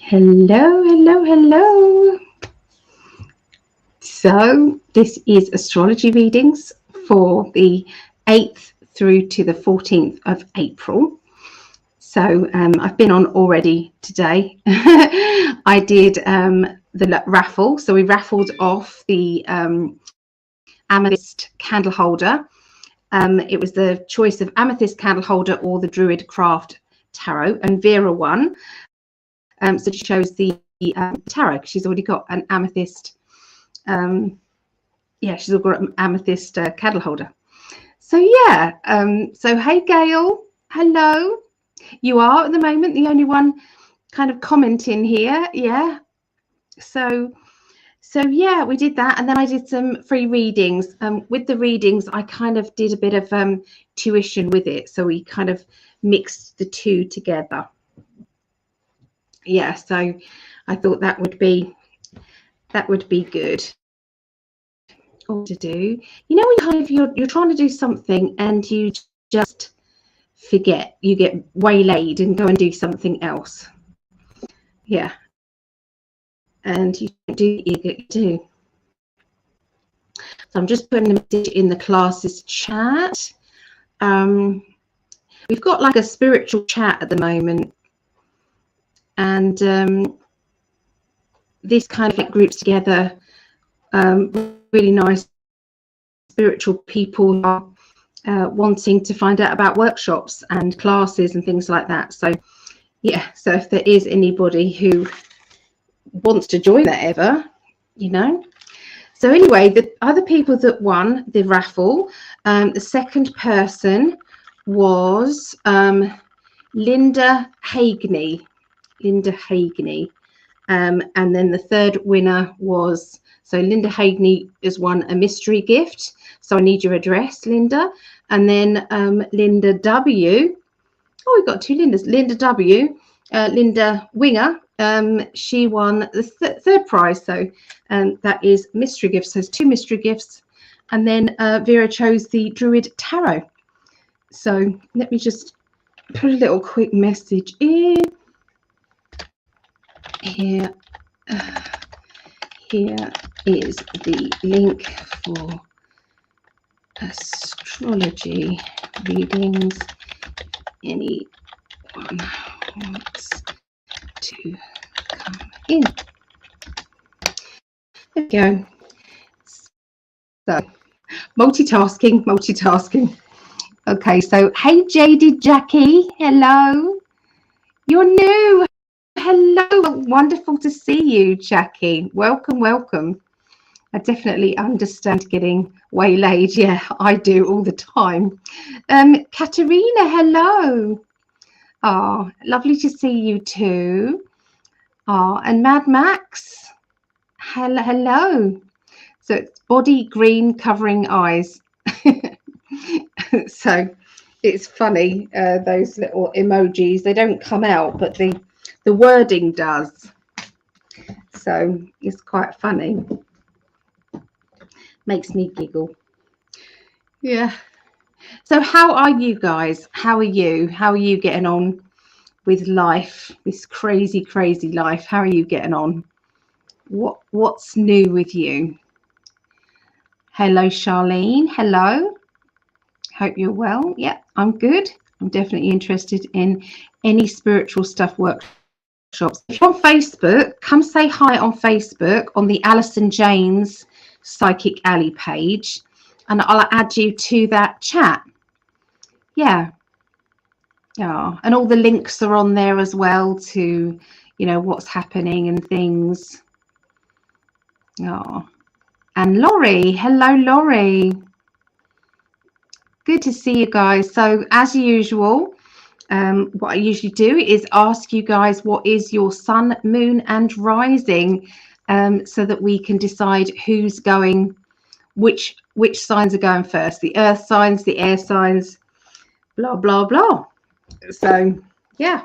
Hello, hello, hello. So this is astrology readings for the 8th through to the 14th of April. So I've been on already today. I did the raffle. So we raffled off the amethyst candle holder. It was the choice of amethyst candle holder or the Druid Craft Tarot, and Vera won. So she chose the tarot because she's already got an amethyst. She's all got an amethyst candle holder. So yeah. So hey, Gail. Hello. You are at the moment the only one kind of commenting here. Yeah. So yeah, we did that, and then I did some free readings. With the readings, I kind of did a bit of tuition with it, so we kind of mixed the two together. Yeah, so I thought that would be good to do. You know, when kind of you're trying to do something and you just forget, you get waylaid and go and do something else. Yeah, and you do. So I'm just putting a message in the classes chat. We've got like a spiritual chat at the moment, and this kind of like groups together really nice spiritual people wanting to find out about workshops and classes and things like that. So yeah, so if there is anybody who wants to join that ever, you know. So anyway, the other people that won the raffle, the second person was Linda Hagney. And then the third winner was, so Linda Hagney has won a mystery gift. So I need your address, Linda. And then Linda W. Oh, we've got two Lindas. Linda W. Linda Winger. She won the third prize. So that is mystery gifts. So there's two mystery gifts. And then Vera chose the Druid Tarot. So let me just put a little quick message in. Here is the link for astrology readings. Anyone wants to come in? There we go. So multitasking. Okay, so hey Jaded Jackie, hello. You're new. Hello, wonderful to see you, Jackie. Welcome. I definitely understand getting waylaid. Yeah, I do all the time. Katerina, hello. Oh, lovely to see you too. Oh, and Mad Max, hello. So it's body green covering eyes. So it's funny, those little emojis, they don't come out, but the wording does. So it's quite funny. Makes me giggle. Yeah. So how are you guys? How are you? How are you getting on with life? This crazy life. How are you getting on? What's new with you? Hello, Charlene. Hello. Hope you're well. Yeah, I'm good. I'm definitely interested in any spiritual stuff workshops. If you're on Facebook, come say hi on Facebook on the Alison James Psychic Alley page, and I'll add you to that chat. Yeah. And all the links are on there as well to, you know, what's happening and things. And Laurie, hello Laurie. Good to see you guys. So as usual, what I usually do is ask you guys what is your sun, moon and rising, so that we can decide who's going, which signs are going first, the earth signs, the air signs, blah blah blah. So yeah,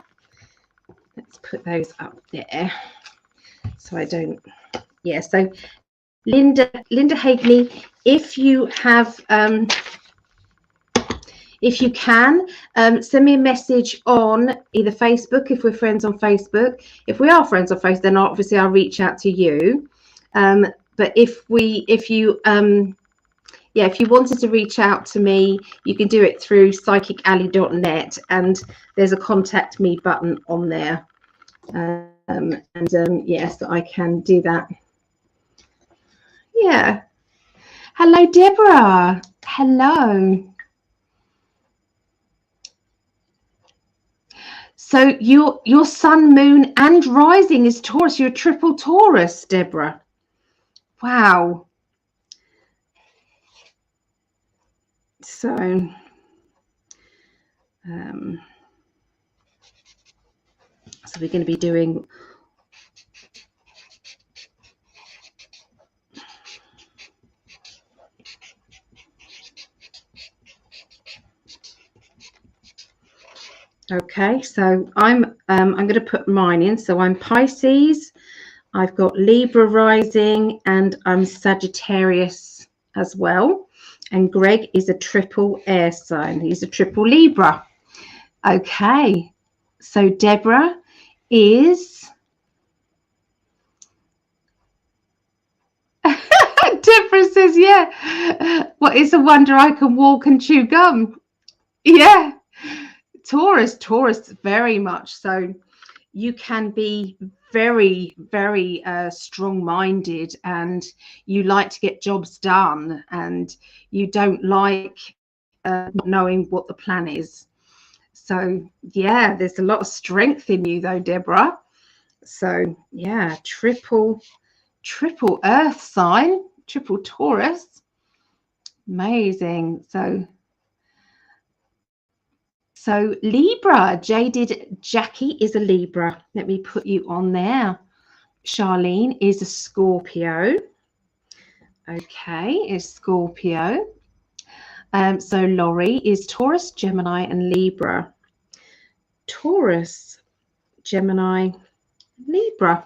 let's put those up there so I don't. Yeah, so Linda Hagney, if you have if you can, send me a message on either Facebook, if we're friends on Facebook. If we are friends on Facebook, then obviously I'll reach out to you. But if you wanted to reach out to me, you can do it through psychically.net, and there's a contact me button on there. Yes, I can do that. Yeah. Hello, Deborah. Hello. So your sun, moon, and rising is Taurus. You're a triple Taurus, Deborah. Wow. So we're going to be doing okay. So I'm going to put mine in. So I'm Pisces. I've got Libra rising, and I'm Sagittarius as well. And Greg is a triple air sign. He's a triple Libra. Okay. So Deborah is Deborah says, yeah. Well, it's a wonder I can walk and chew gum. Yeah. Taurus, very much so. You can be very, very strong-minded, and you like to get jobs done, and you don't like not knowing what the plan is. So yeah, there's a lot of strength in you though, Deborah. So yeah, triple earth sign, triple Taurus. Amazing. So Libra, Jaded Jackie is a Libra. Let me put you on there. Charlene is a Scorpio. Okay, is Scorpio. So Laurie is Taurus, Gemini, and Libra. Taurus, Gemini, Libra.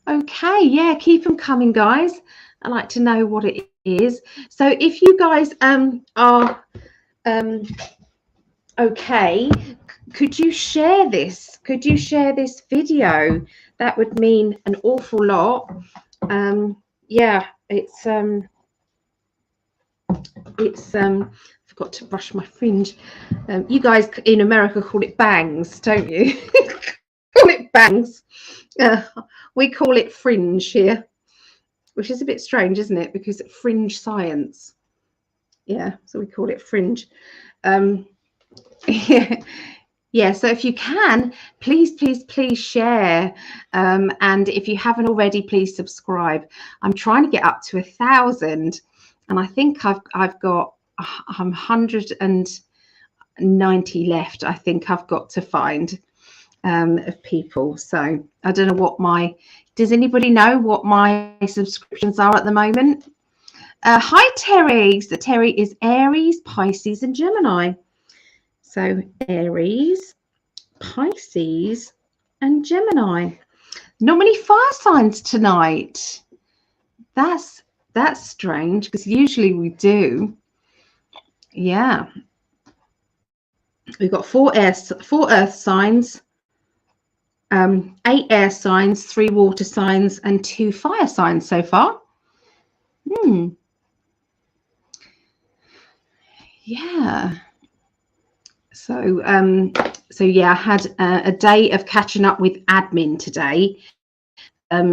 Okay, yeah, keep them coming, guys. I like to know what it is. So if you guys are okay, could you share this? Could you share this video? That would mean an awful lot. Yeah, it's forgot to brush my fringe. You guys in America call it bangs, don't you? Call it bangs. We call it fringe here, which is a bit strange, isn't it? Because fringe science. Yeah, so we call it fringe. Yeah, so if you can, please share, and if you haven't already, please subscribe. I'm trying to get up to 1,000, and I think I've got 190 left. I think I've got to find of people. So I don't know does anybody know what my subscriptions are at the moment? Hi Terry. So Terry is Aries, Pisces, and Gemini. So Aries, Pisces, and Gemini. Not many fire signs tonight. That's strange, because usually we do. Yeah. We've got 4 earth signs, 8 air signs, 3 water signs, and 2 fire signs so far. Yeah. So yeah, I had a day of catching up with admin today,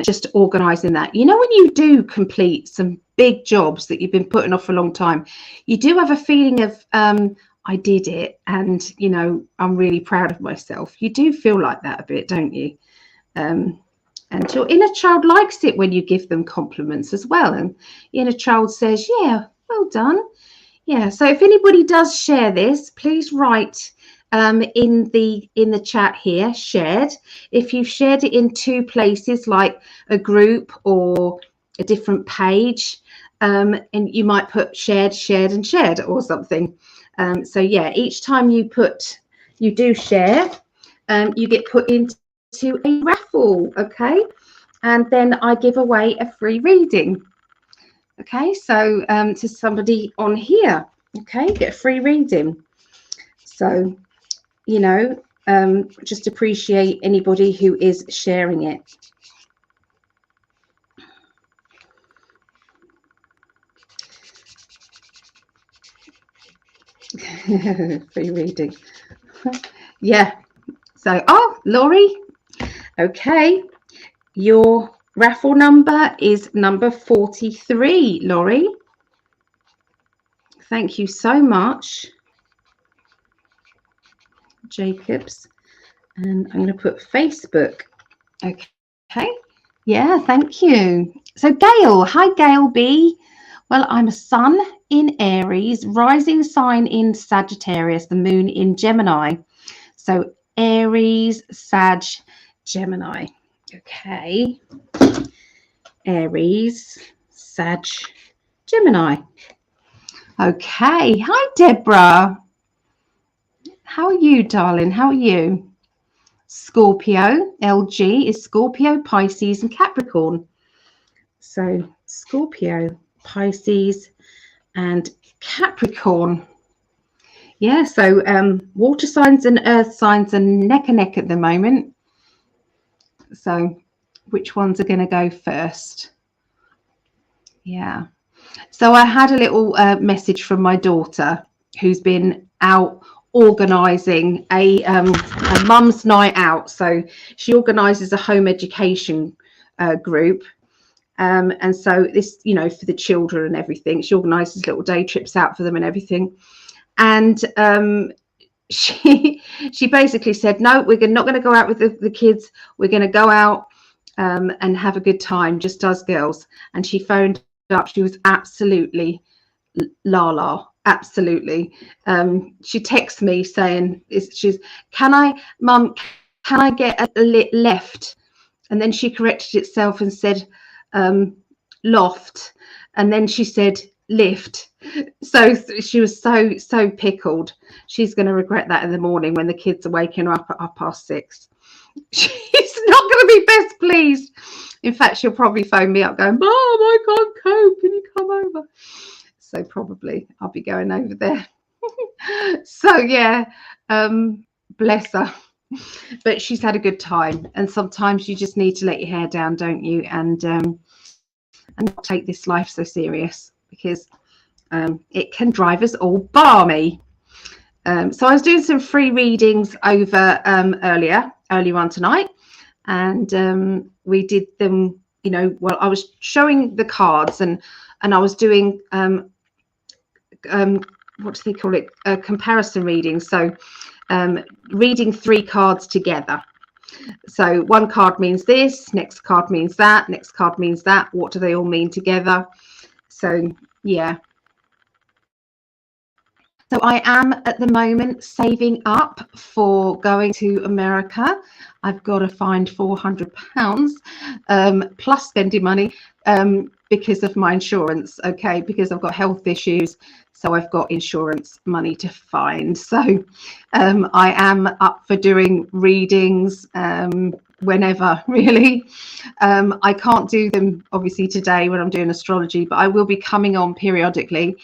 just organising that. You know, when you do complete some big jobs that you've been putting off for a long time, you do have a feeling of I did it, and you know, I'm really proud of myself. You do feel like that a bit, don't you? And your inner child likes it when you give them compliments as well, and the inner child says, yeah, well done. Yeah, so if anybody does share this, please write in the chat here, shared. If you've shared it in 2 places, like a group or a different page, and you might put shared, and shared, or something. So yeah, each time you do share, you get put into a raffle, okay? And then I give away a free reading. Okay, so to somebody on here, okay, get a free reading. So, you know, just appreciate anybody who is sharing it. Free reading. Yeah. So, oh, Laurie. Okay. Your raffle number is number 43, Laurie. Thank you so much, Jacobs. And I'm going to put Facebook. Okay. Yeah, thank you. So Gail, hi Gail B. Well, I'm a sun in Aries, rising sign in Sagittarius, the moon in Gemini. So Aries, Sag, Gemini. Okay. Aries, Sag, Gemini. Okay. Hi, Deborah. How are you, darling? How are you? Scorpio, LG is Scorpio, Pisces, and Capricorn. So Scorpio, Pisces, and Capricorn. Yeah, so water signs and earth signs are neck and neck at the moment. So which ones are going to go first? Yeah. So I had a little message from my daughter who's been out organising a mum's night out. So she organises a home education group. And so this, you know, for the children and everything, she organises little day trips out for them and everything. And she basically said, no, we're not going to go out with the kids. We're going to go out and have a good time, just us girls. And she phoned up. She was absolutely la absolutely. She texts me saying, Mum, can I get a left? And then she corrected itself and said loft, and then she said lift. So she was so pickled. She's going to regret that in the morning when the kids are waking her up at 6:30. She's not going to be best pleased. In fact, she'll probably phone me up going, Mom, I can't cope, can you come over? So probably I'll be going over there. So yeah, bless her. But she's had a good time, and sometimes you just need to let your hair down, don't you, and not take this life so serious, because it can drive us all balmy. So I was doing some free readings over earlier on tonight, and we did them, you know, well, I was showing the cards, and I was doing what do they call it, comparison readings. So reading 3 cards together. So one card means this, next card means that, next card means that. What do they all mean together? So yeah. So I am at the moment saving up for going to America. I've got to find £400 plus spending money because of my insurance. Okay, because I've got health issues. So I've got insurance money to find. So I am up for doing readings whenever, really. I can't do them obviously today when I'm doing astrology, but I will be coming on periodically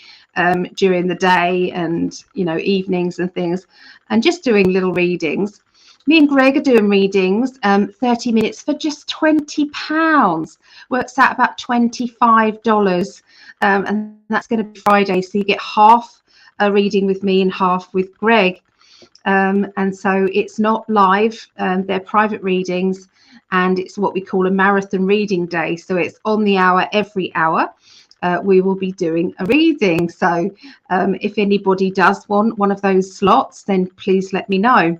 during the day and, you know, evenings and things, and just doing little readings. Me and Greg are doing readings, 30 minutes for just £20. Works out about $25. And that's going to be Friday, so you get half a reading with me and half with Greg. And so it's not live, they're private readings, and it's what we call a marathon reading day. So it's on the hour, every hour. We will be doing a reading. So if anybody does want one of those slots, then please let me know.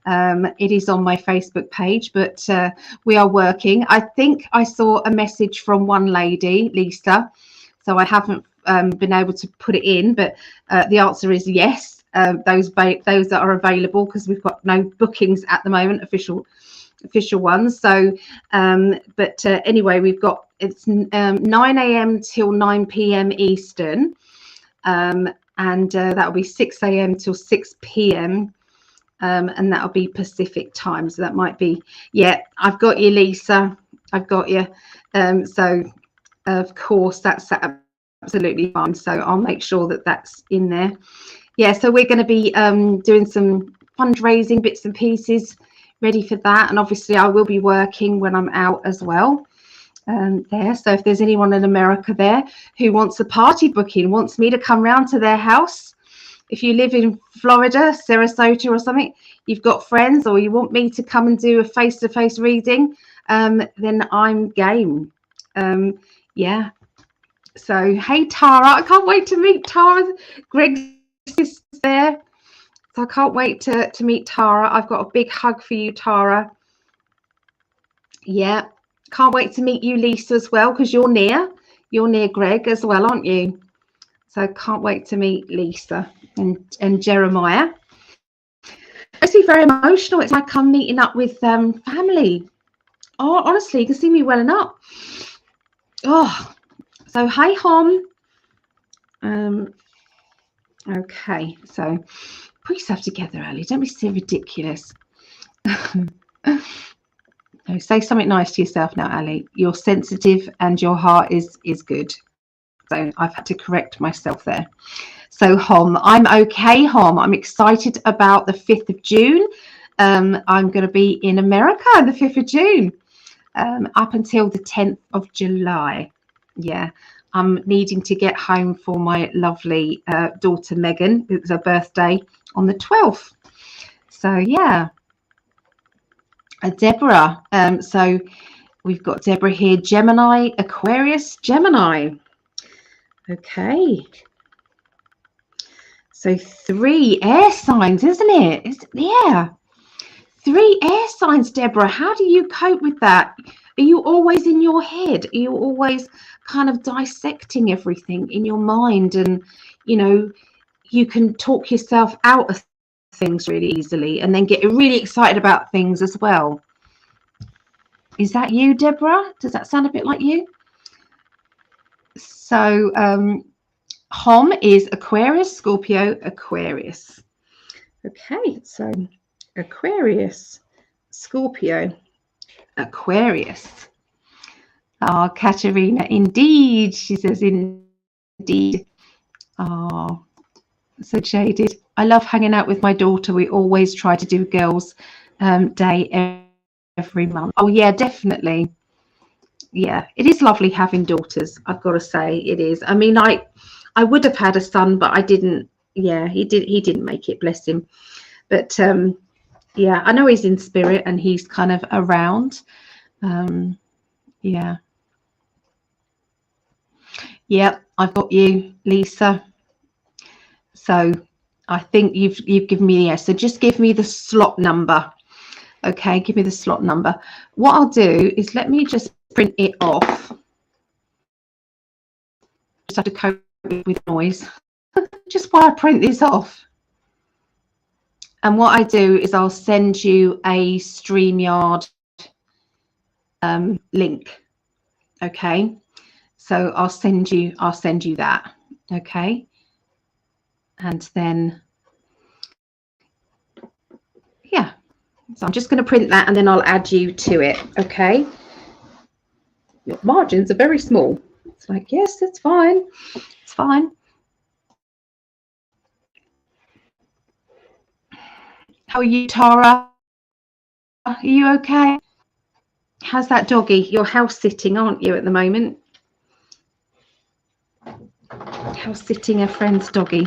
It is on my Facebook page, but we are working. I think I saw a message from one lady, Lisa, so I haven't been able to put it in, but the answer is yes. Those that are available, because we've got no bookings at the moment, official ones. So but anyway, we've got, it's 9 a.m. till 9 p.m. Eastern, and that'll be 6 a.m. till 6 p.m. And that'll be Pacific time. So that might be, yeah, I've got you, Lisa, I've got you. So of course that's absolutely fine. So I'll make sure that that's in there. yeah, so we're going to be doing some fundraising bits and pieces ready for that. And obviously I will be working when I'm out as well there. So if there's anyone in America there who wants a party booking, wants me to come round to their house, if you live in Florida, Sarasota or something, you've got friends, or you want me to come and do a face-to-face reading, then I'm game. Yeah. So, hey, Tara, I can't wait to meet Tara. Greg's sister's there. So I can't wait to meet Tara. I've got a big hug for you, Tara. Yeah. Can't wait to meet you, Lisa, as well, because you're near Greg as well, aren't you? So can't wait to meet Lisa and Jeremiah. It's very emotional. It's like I'm meeting up with family. Oh, honestly, you can see me welling up. Oh, so hey, Hom. Okay, so put yourself together, Ali. Don't be so ridiculous. No, say something nice to yourself now, Ali. You're sensitive and your heart is good. So I've had to correct myself there. So Hom, I'm okay, Hom. I'm excited about the 5th of June. I'm going to be in America on the 5th of June up until the 10th of July. Yeah, I'm needing to get home for my lovely daughter Megan. It's her birthday on the 12th. So yeah. Deborah. So we've got Deborah here, Gemini, Aquarius, Gemini. Okay. So 3 air signs, isn't it? Yeah. 3 air signs, Deborah. How do you cope with that? Are you always in your head? Are you always kind of dissecting everything in your mind? And, you know, you can talk yourself out of things really easily and then get really excited about things as well. Is that you, Deborah? Does that sound a bit like you? So, Hom is Aquarius, Scorpio, Aquarius. Okay, so Aquarius, Scorpio, Aquarius. Oh, Katerina, indeed. She says, indeed. Oh, so jaded. I love hanging out with my daughter. We always try to do girls' day every month. Oh, yeah, definitely. Yeah, it is lovely having daughters. I've got to say, it is. I mean, I would have had a son, but I didn't. Yeah, he didn't make it, bless him. But yeah, I know he's in spirit and he's kind of around. Yeah. Yep, I've got you, Lisa. So I think you've given me the yes. So just give me the slot number. Okay, give me the slot number. What I'll do is let me just print it off. Just have to cope with noise. Just while I print this off. And what I do is I'll send you a StreamYard link. Okay, so I'll send you that. Okay, and then yeah, so I'm just going to print that and then I'll add you to it. Okay, your margins are very small. It's like, yes, that's fine. It's fine. How are you, Tara? Are you okay? How's that doggy? You're house sitting, aren't you, at the moment? House sitting a friend's doggy.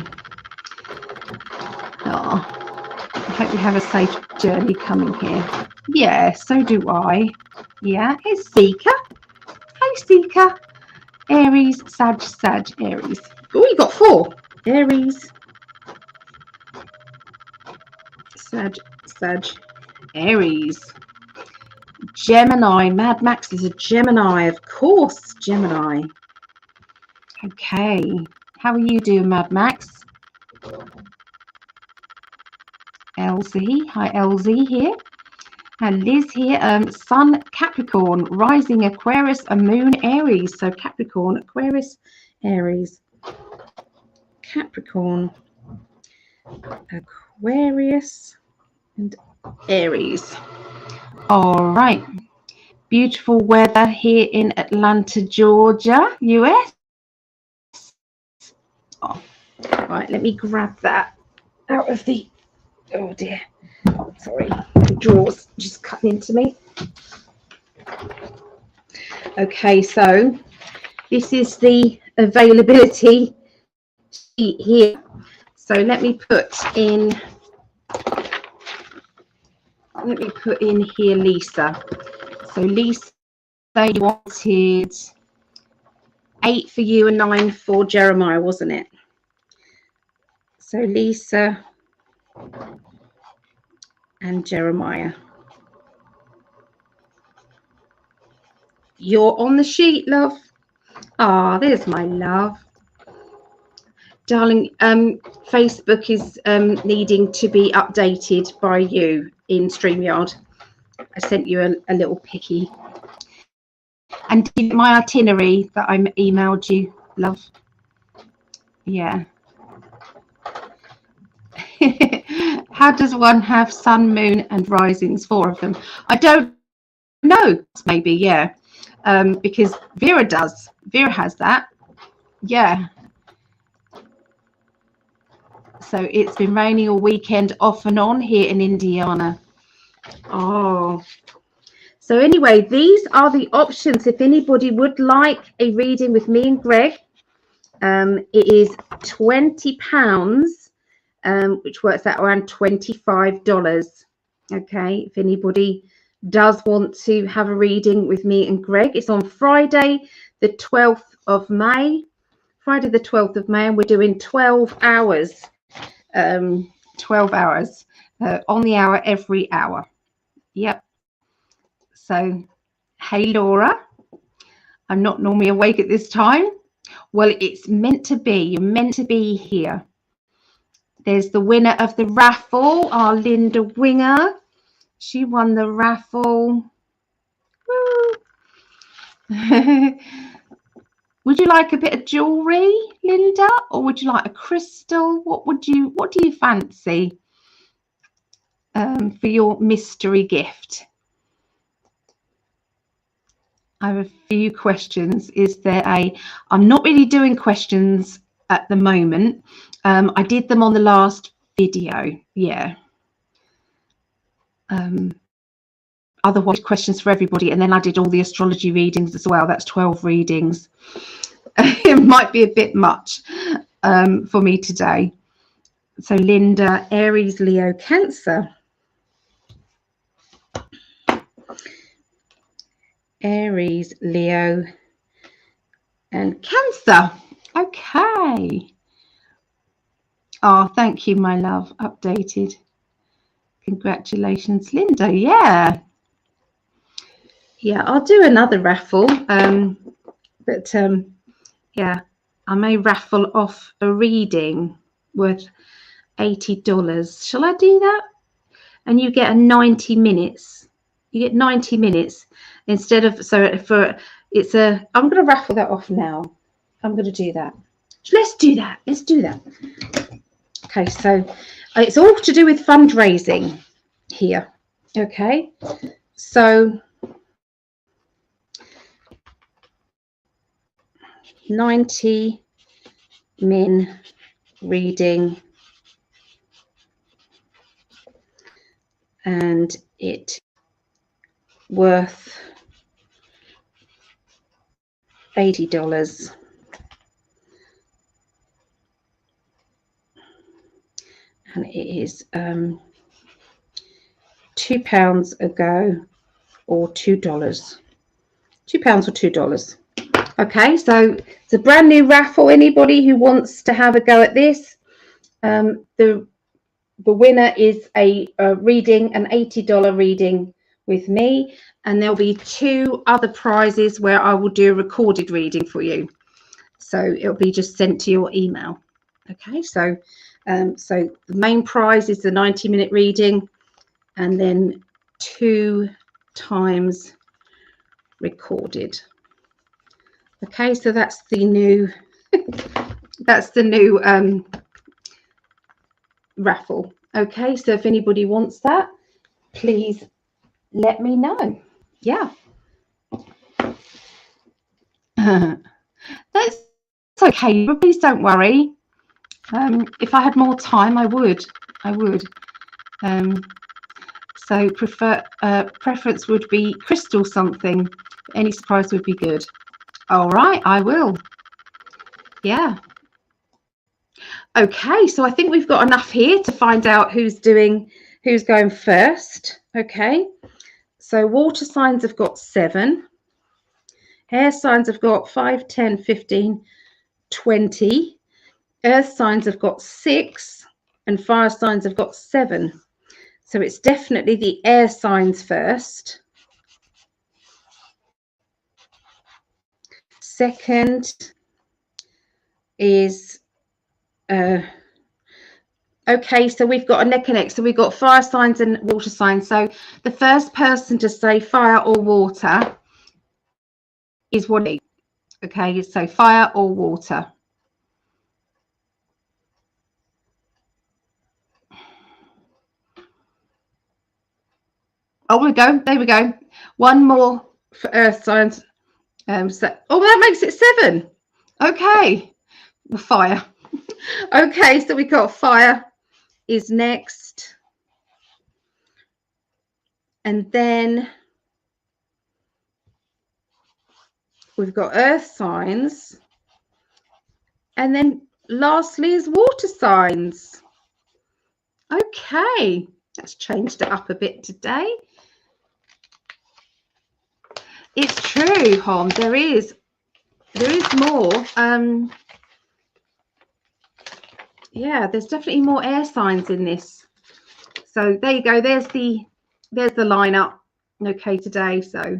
Oh, I hope you have a safe journey coming here. Yeah, so do I. Yeah, here's Sika. Hey, Sika. Aries, Sag, Aries. Oh, you got 4. Aries, Sag, Aries. Gemini. Mad Max is a Gemini, of course. Gemini. Okay. How are you doing, Mad Max? LZ. Hi, LZ here. And Liz here. Sun Capricorn, rising Aquarius, and moon Aries. So Capricorn, Aquarius, Aries. Capricorn, Aquarius, and Aries. All right. Beautiful weather here in Atlanta, Georgia, US. Oh, right, let me grab that out of the, oh dear, sorry, the drawers just cutting into me. Okay, so this is the availability sheet here. So let me put in here Lisa. So Lisa, you wanted 8 for you and 9 for Jeremiah, wasn't it? So Lisa and Jeremiah. You're on the sheet, love. Ah, there's my love. Darling, Facebook is needing to be updated by you in StreamYard. I sent you a little picky. And my itinerary that I emailed you, love. Yeah. How does one have sun, moon, and risings? 4 of them. I don't know. Maybe, yeah. Because Vera does. Vera has that. Yeah. So it's been raining all weekend off and on here in Indiana. Oh. So anyway, these are the options. If anybody would like a reading with me and Greg, it is £20, which works out around $25. Okay, if anybody does want to have a reading with me and Greg, it's on Friday, the 12th of May. Friday, the 12th of May, and we're doing 12 hours. 12 hours on the hour, every hour. Yep. So, hey, Laura. I'm not normally awake at this time. Well, it's meant to be. You're meant to be here. There's the winner of the raffle, our Linda Winger. She won the raffle. Woo. Would you like a bit of jewelry, Linda, or would you like a crystal? What do you fancy for your mystery gift? I have a few questions. I'm not really doing questions at the moment. I did them on the last video. Yeah. Otherwise, questions for everybody, and then I did all the astrology readings as well. That's 12 readings. It might be a bit much for me today. So Linda, Aries, Leo, Cancer. Aries, Leo, and Cancer. Okay. Oh, thank you, my love. Updated. Congratulations, Linda. Yeah. Yeah, I'll do another raffle. Yeah, I may raffle off a reading worth $80. Shall I do that? And you get a 90 minutes. You get 90 minutes instead of, so for, it's a, I'm going to raffle that off now. I'm going to do that. Let's do that. Let's do that. Okay, so it's all to do with fundraising here. Okay, so 90 min reading, and it worth $80. And it is £2 a go, or $2. £2 or $2. Okay, so it's a brand new raffle. Anybody who wants to have a go at this, the winner is a reading, an $80 reading with me, and there'll be 2 other prizes where I will do a recorded reading for you. So it'll be just sent to your email. Okay, so so the main prize is the 90-minute reading, and then 2 times recorded. Okay, so that's the new raffle. Okay, so if anybody wants that, please let me know. Yeah. That's okay, but please don't worry. If I had more time, I would. So preference would be crystal something. Any surprise would be good. All right, I will. Yeah. Okay, so I think we've got enough here to find out who's going first. Okay, so water signs have got 7. Air signs have got 5, 10, 15, 20. Earth signs have got 6, and fire signs have got 7. So it's definitely the air signs first. Second is okay, so we've got a neck and neck. So we've got fire signs and water signs. So the first person to say fire or water is what it is. Okay, so fire or water. Oh, we go. There we go. One more for earth signs. So, oh, that makes it 7. Okay, well, fire. Okay, so we got fire is next, and then we've got earth signs, and then lastly is water signs. Okay, that's changed it up a bit today. It's true, Hom. There is more. Yeah, there's definitely more air signs in this. So there you go. There's the lineup. Okay, today. So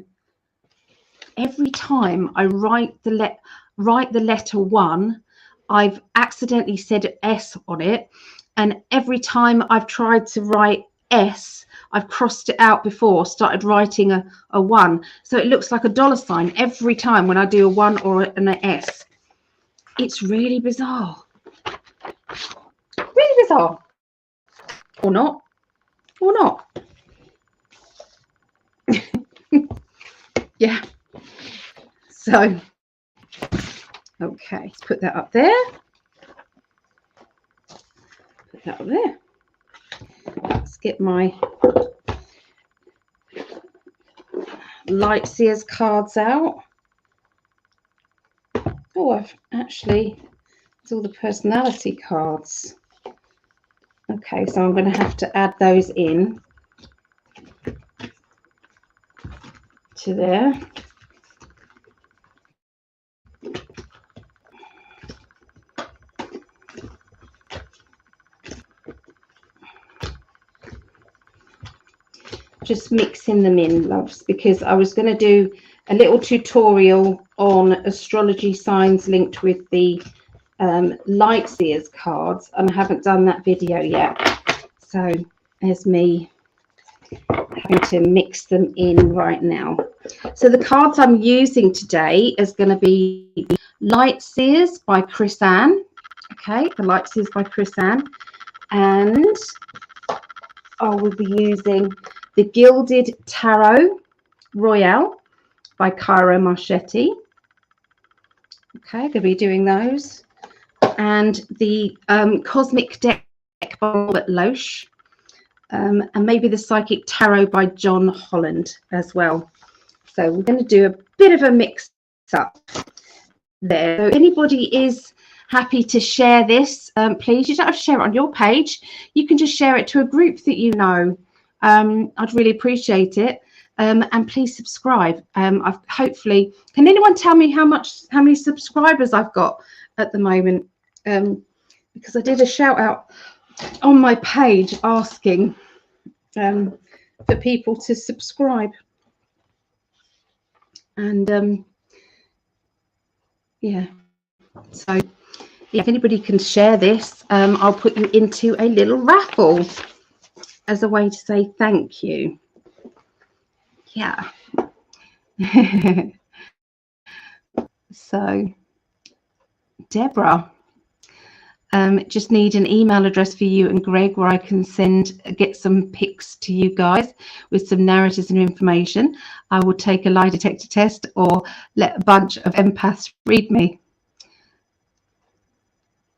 every time I write the letter 1, I've accidentally said S on it, and every time I've tried to write S, I've crossed it out before, started writing a 1. So it looks like a $ every time when I do a 1 or an S. It's really bizarre. Really bizarre. Or not. Or not. Yeah. So, okay, let's put that up there. Put that up there. Let's get my light seers cards out. Oh, I've actually, it's all the personality cards. Okay, so I'm going to have to add those in to there. Just mixing them in, loves, because I was going to do a little tutorial on astrology signs linked with the light seers cards, and I haven't done that video yet. So there's me having to mix them in right now. So the cards I'm using today is going to be Light Seers by Chris Ann. Okay, the Light Seers by Chris Ann, and I will be using the Gilded Tarot Royale by Cairo Marchetti. Okay, going to be doing those. And the Cosmic Deck by Robert Loesch. And maybe the Psychic Tarot by John Holland as well. So we're going to do a bit of a mix up there. So anybody is happy to share this, please. You don't have to share it on your page. You can just share it to a group that you know. I'd really appreciate it. And please subscribe. I've hopefully, can anyone tell me how many subscribers I've got at the moment? Because I did a shout out on my page asking for people to subscribe. And yeah, so yeah, if anybody can share this, I'll put you into a little raffle as a way to say thank you. Yeah. So Deborah, just need an email address for you and Greg where I can get some pics to you guys with some narratives and information. I will take a lie detector test or let a bunch of empaths read me.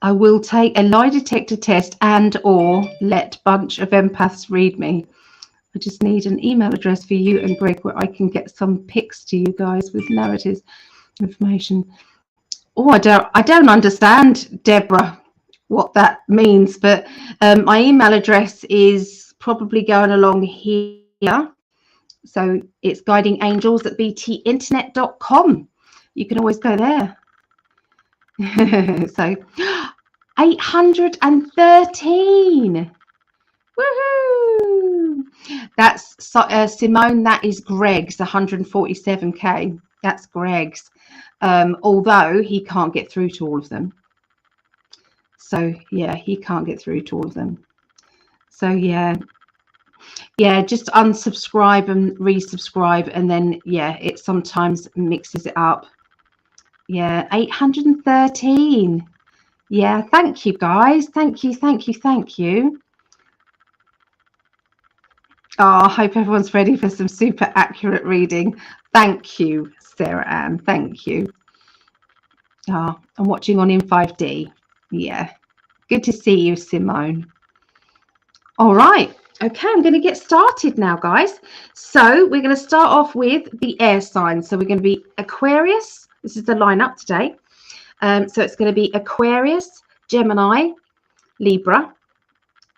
I will take a lie detector test and or let bunch of empaths read me. I just need an email address for you and Greg where I can get some pics to you guys with narratives, information. Oh, I don't understand, Deborah, what that means, but my email address is probably going along here. So it's guidingangels@btinternet.com. You can always go there. So 813. Woohoo! That's Simone. That is Greg's 147k. That's Greg's. Although he can't get through to all of them. So yeah, he can't get through to all of them. So yeah, just unsubscribe and resubscribe, and then yeah, it sometimes mixes it up. Yeah, 813. Yeah, thank you guys. Thank you. Oh, I hope everyone's ready for some super accurate reading. Thank you, Sarah Ann. Thank you. Oh, I'm watching on in 5D. Yeah, good to see you, Simone. All right. Okay, I'm going to get started now, guys. So we're going to start off with the air signs. So we're going to be Aquarius. This is the lineup today. So it's going to be Aquarius, Gemini, Libra.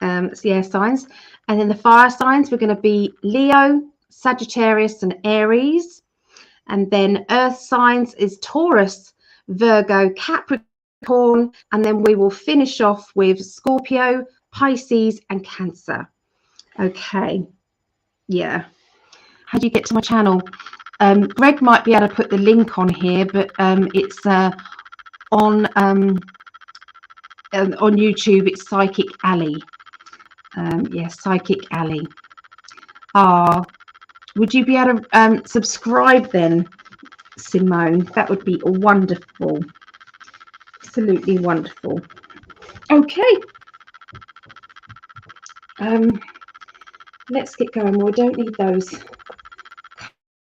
It's the air signs. And then the fire signs, we're going to be Leo, Sagittarius, and Aries. And then earth signs is Taurus, Virgo, Capricorn. And then we will finish off with Scorpio, Pisces, and Cancer. Okay. Yeah. How do you get to my channel? Greg might be able to put the link on here, but it's on YouTube. It's Psychic Alley. Yes, Psychic Alley. Would you be able to subscribe then, Simone? That would be wonderful. Absolutely wonderful. Okay. Let's get going. We don't need those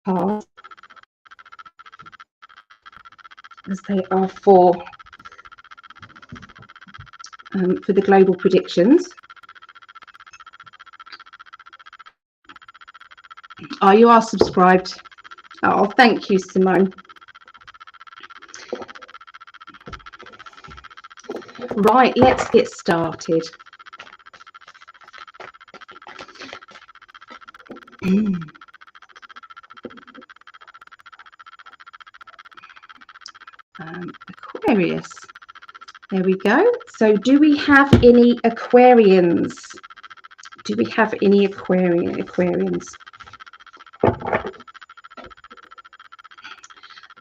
cards, as they are for the global predictions. Oh, you are subscribed. Oh, thank you, Simone. Right, let's get started. Aquarius. There we go. So do we have any Aquarians? Do we have any Aquarians?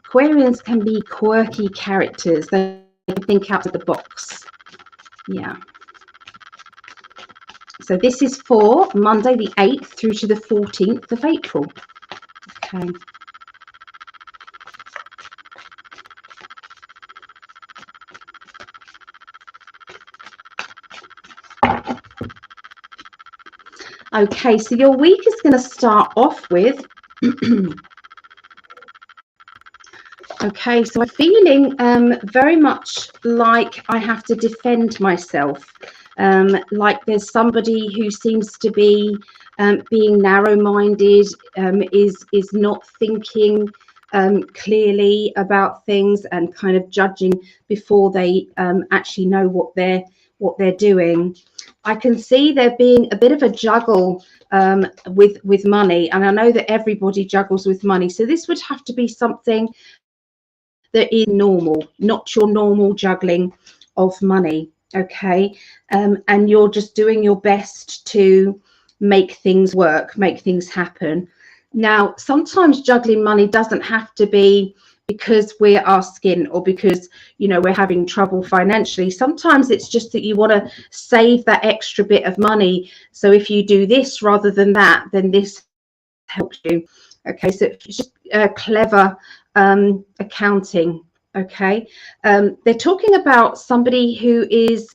Aquarians can be quirky characters. They think out of the box. Yeah. So this is for Monday the 8th through to the 14th of April. Okay. Okay, so your week is going to start off with okay, so I'm feeling very much like I have to defend myself, like there's somebody who seems to be being narrow-minded, is not thinking clearly about things and kind of judging before they actually know what they're doing. I can see there being a bit of a juggle with money, and I know that everybody juggles with money, so this would have to be something that is normal, not your normal juggling of money. Okay, and you're just doing your best to make things work, make things happen. Now, sometimes juggling money doesn't have to be because we're asking or because, you know, we're having trouble financially. Sometimes it's just that you want to save that extra bit of money. So if you do this rather than that, then this helps you. Okay, so it's just clever accounting. Okay, they're talking about somebody who is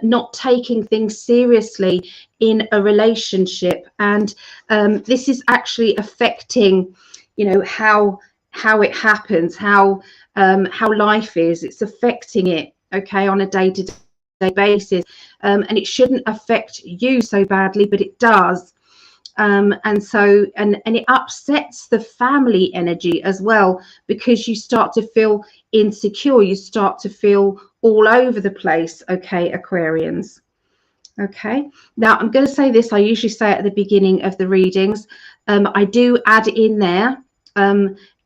not taking things seriously in a relationship, and this is actually affecting, you know, how it happens, how life is. It's affecting it. okay, on a day-to-day basis, and it shouldn't affect you so badly, but it does. And so it upsets the family energy as well, because you start to feel insecure, you start to feel all over the place, okay, Aquarians. Okay, now I'm going to say this, I usually say at the beginning of the readings, I do add in there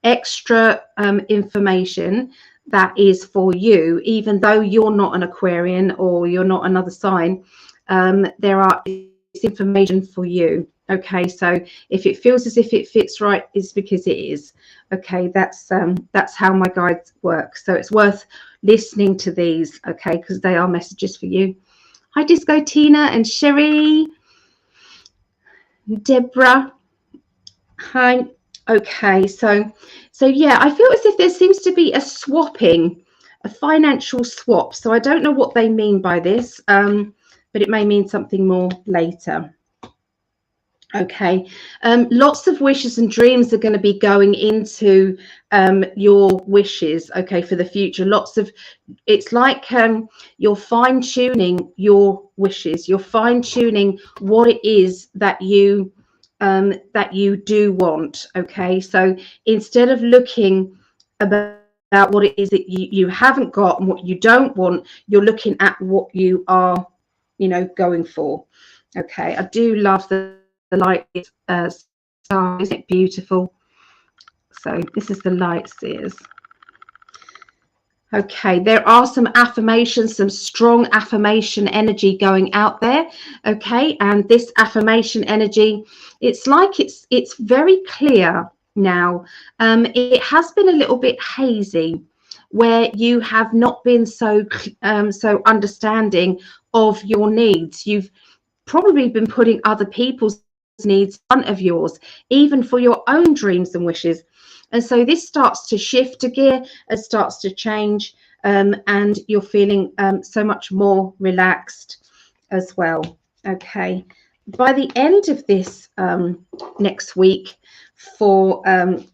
extra information that is for you, even though you're not an Aquarian or you're not another sign. There are information for you. Okay, so if it feels as if it fits right, it's because it is. Okay, that's how my guides work. So it's worth listening to these, okay, because they are messages for you. Hi, Disco Tina and Sherry, Deborah. Hi. Okay, so yeah, I feel as if there seems to be a swapping, a financial swap. So I don't know what they mean by this, but it may mean something more later. Okay, lots of wishes and dreams are going to be going into your wishes, okay, for the future. Lots of, it's like you're fine-tuning your wishes, you're fine-tuning what it is that you do want. Okay, so instead of looking about what it is that you haven't got and what you don't want, you're looking at what you are, you know, going for. Okay, I do love the light star, isn't it beautiful? So this is the light seers. Okay, there are some affirmations, some strong affirmation energy going out there. Okay, and this affirmation energy, it's like it's very clear now. It has been a little bit hazy, where you have not been so understanding of your needs. You've probably been putting other people's needs in front of yours, even for your own dreams and wishes. And so this starts to shift a gear, it starts to change, and you're feeling so much more relaxed as well. Okay, by the end of this next week for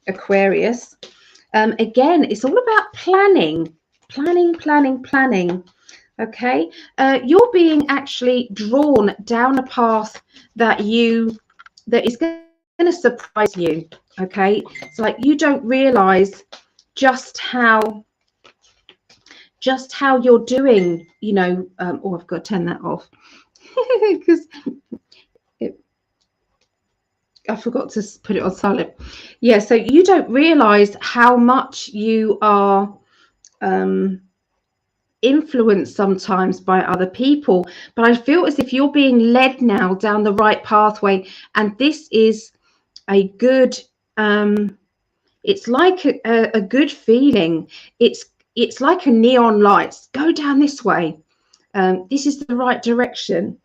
Aquarius, again, it's all about planning. Okay, you're being actually drawn down a path that is going to surprise you. Okay, it's like you don't realize just how you're doing, you know. Oh, I've got to turn that off because I forgot to put it on silent. Yeah, so you don't realize how much you are influenced sometimes by other people, but I feel as if you're being led now down the right pathway, and this is a good it's like a good feeling. It's like a neon lights, go down this way, this is the right direction.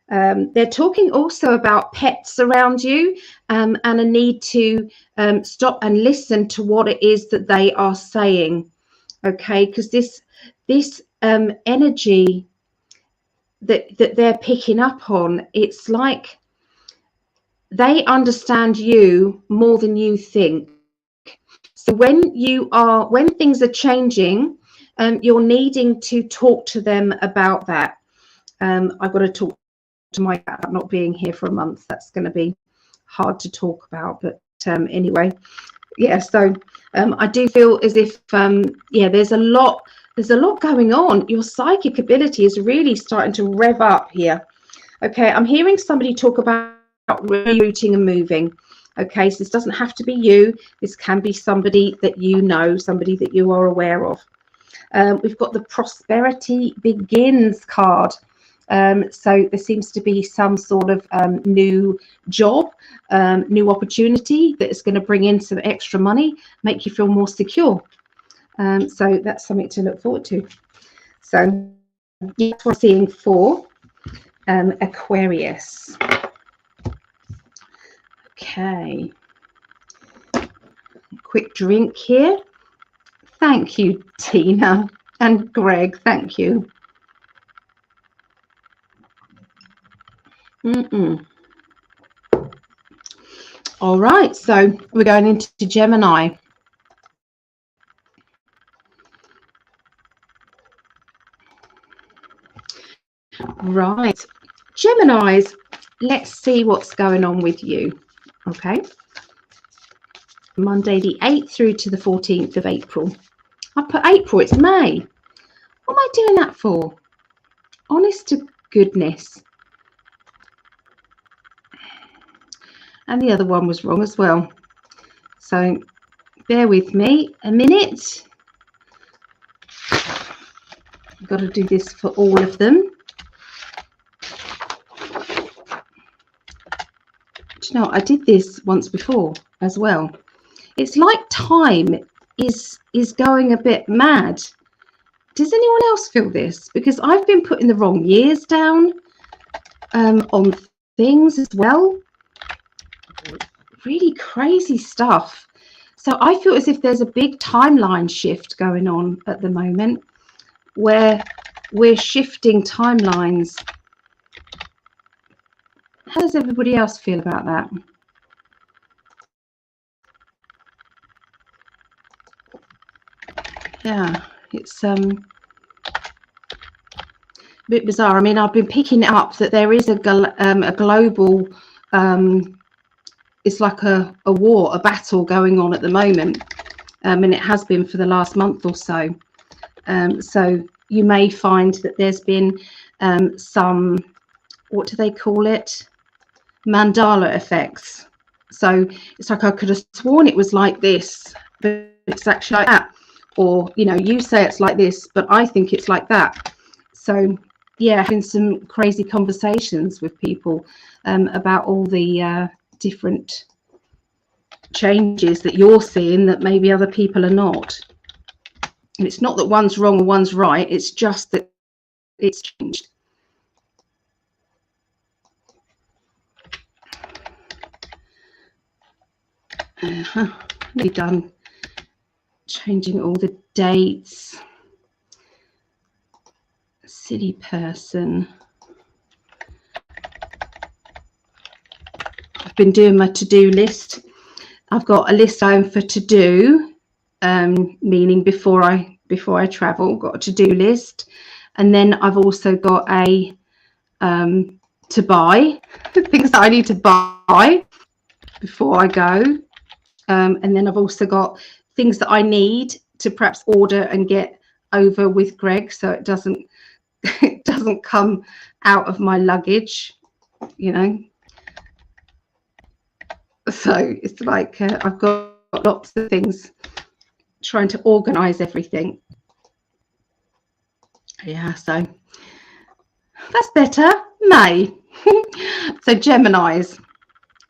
They're talking also about pets around you, and a need to stop and listen to what it is that they are saying. Okay, because this energy that they're picking up on, it's like they understand you more than you think. So when things are changing, you're needing to talk to them about that. I've got to talk to my cat about not being here for a month. That's going to be hard to talk about, but anyway, yeah. So I do feel as if yeah, there's a lot going on. Your psychic ability is really starting to rev up here. Okay, I'm hearing somebody talk about rerouting and moving. Okay, so this doesn't have to be you. This can be somebody that you know, somebody that you are aware of. We've got the Prosperity Begins card. So there seems to be some sort of new job, new opportunity that is going to bring in some extra money, make you feel more secure. So that's something to look forward to. So that's what I'm seeing for Aquarius. Okay, quick drink here. Thank you, Tina and Greg. Thank you. All right, so we're going into Gemini. Right, Geminis, let's see what's going on with you. Okay, Monday the 8th through to the 14th of April. I put April, it's May. What am I doing that for? Honest to goodness. And the other one was wrong as well. So bear with me a minute. I've got to do this for all of them. Do you know, I did this once before as well. It's like time is going a bit mad. Does anyone else feel this? Because I've been putting the wrong years down on things as well. Really crazy stuff. So I feel as if there's a big timeline shift going on at the moment where we're shifting timelines. How does everybody else feel about that? Yeah, it's a bit bizarre. I mean, I've been picking up that there is a global, it's like a war, a battle going on at the moment, and it has been for the last month or so. So you may find that there's been some, what do they call it? Mandala effects. So it's like I could have sworn it was like this, but it's actually like that. Or, you know, you say it's like this, but I think it's like that. So, yeah, having some crazy conversations with people about all the different changes that you're seeing that maybe other people are not. And it's not that one's wrong or one's right. It's just that it's changed. Nearly done changing all the dates. Silly person. I've been doing my to-do list. I've got a list going for to-do, meaning before I travel, got a to-do list, and then I've also got a to buy things that I need to buy before I go, and then I've also got things that I need to perhaps order and get over with Greg, so it doesn't come out of my luggage, you know. So it's like I've got lots of things, trying to organize everything. Yeah, so that's better. May. So Geminis,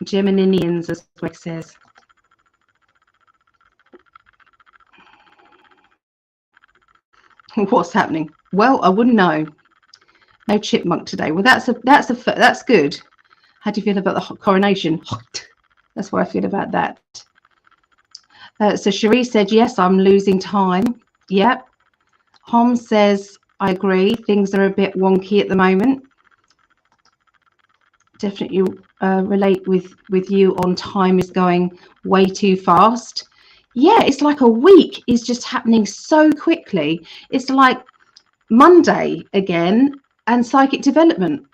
Geminians, as Greg says. What's happening? Well, I wouldn't know. No chipmunk today. Well, that's good. How do you feel about the coronation? Hot. That's what I feel about that. So Cherie said, yes, I'm losing time. Yep. Hom says, I agree. Things are a bit wonky at the moment. Definitely relate with you on time is going way too fast. Yeah, it's like a week is just happening so quickly. It's like Monday again and psychic development.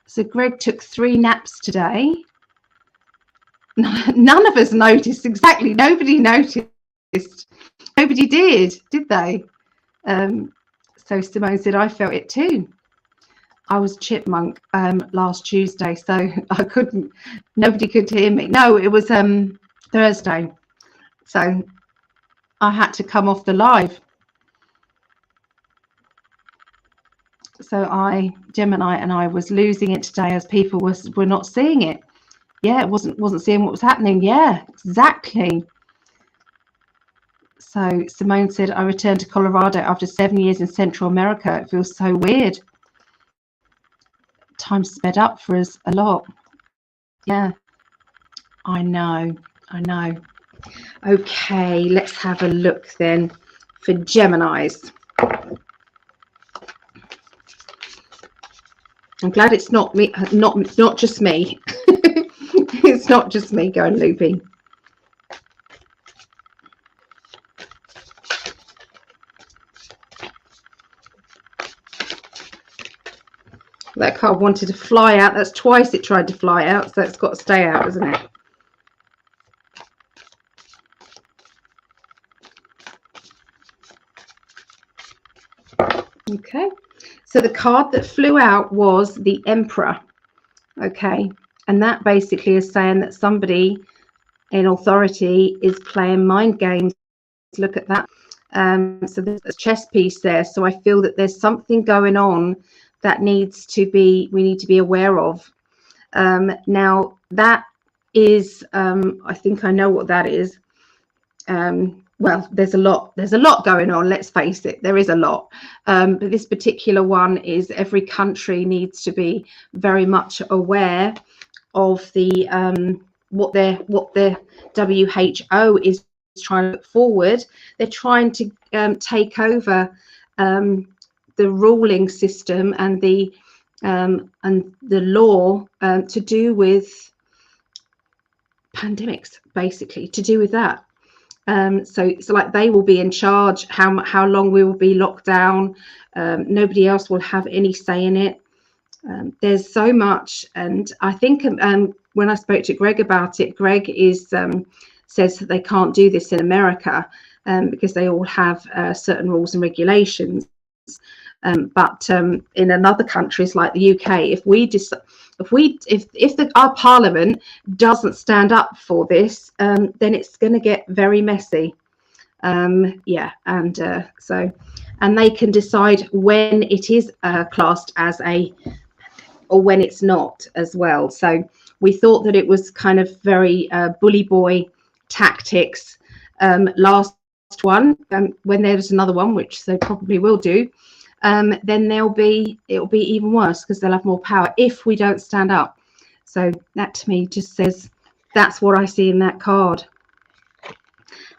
So Greg took 3 naps today. None of us noticed. Exactly. Nobody noticed. Nobody did they? So Simone said, I felt it too. I was chipmunk last Tuesday, so I couldn't, nobody could hear me. No, it was Thursday. So I had to come off the live. So Gemini and I was losing it today as people were not seeing it. Yeah, it wasn't seeing what was happening. Yeah, exactly. So Simone said, I returned to Colorado after 7 years in Central America. It feels so weird. Time sped up for us a lot. Yeah, I know. Okay, let's have a look then for Geminis. I'm glad it's not me, not just me. It's not just me going loopy. That card wanted to fly out. That's twice it tried to fly out, so it's got to stay out, isn't it? Okay, so the card that flew out was the Emperor. Okay, and that basically is saying that somebody in authority is playing mind games. Look at that. So there's a chess piece there. So I feel that there's something going on that we need to be aware of. Now that is, I think I know what that is. Well, there's a lot going on, let's face it, there is a lot, but this particular one is every country needs to be very much aware of the what their WHO is trying to put forward. They're trying to take over the ruling system and the law to do with pandemics, basically, to do with that. So like they will be in charge how long we will be locked down. Nobody else will have any say in it. There's so much, and I think when I spoke to Greg about it, Greg says that they can't do this in America because they all have certain rules and regulations. But in other countries like the UK, if our Parliament doesn't stand up for this, then it's going to get very messy. Yeah, and they can decide when it is classed as or when it's not as well. So we thought that it was kind of very bully boy tactics last one. When there's another one, which they probably will do, then it'll be even worse because they'll have more power if we don't stand up. So that to me just says that's what I see in that card.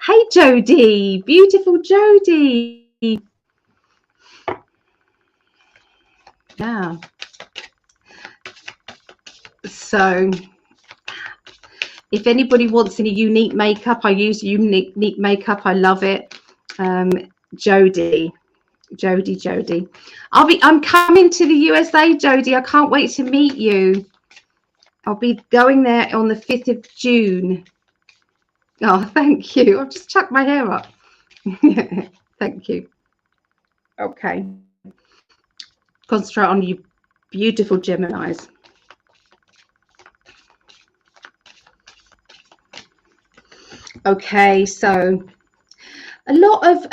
Hey Jodie, beautiful Jodie. Yeah. So if anybody wants any unique makeup, I use unique makeup. I love it. Jodie. I'm coming to the USA, Jodie. I can't wait to meet you. I'll be going there on the 5th of June. Oh, thank you. I've just chucked my hair up. Thank you. Okay. Concentrate on you beautiful Geminis. Okay, so a lot of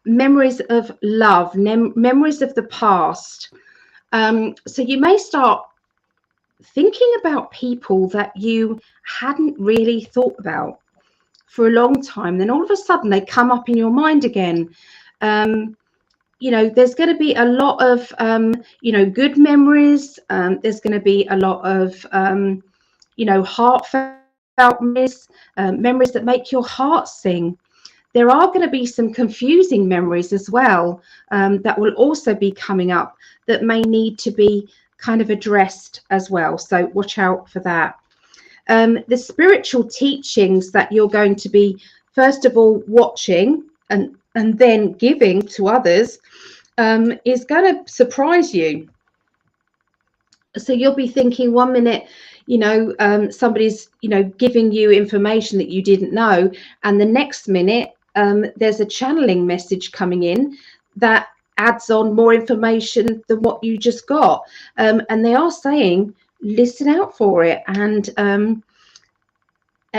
memories of love, memories of the past. So you may start thinking about people that you hadn't really thought about for a long time. Then all of a sudden they come up in your mind again. You know, there's going to be a lot of, you know, good memories. There's going to be a lot of, you know, heartfelt memories, memories that make your heart sing. There are going to be some confusing memories as well that will also be coming up that may need to be kind of addressed as well. So watch out for that. The spiritual teachings that you're going to be, first of all, watching and then giving to others is going to surprise you. So you'll be thinking one minute, you know, somebody's, you know, giving you information that you didn't know, and the next minute there's a channeling message coming in that adds on more information than what you just got, and they are saying listen out for it, and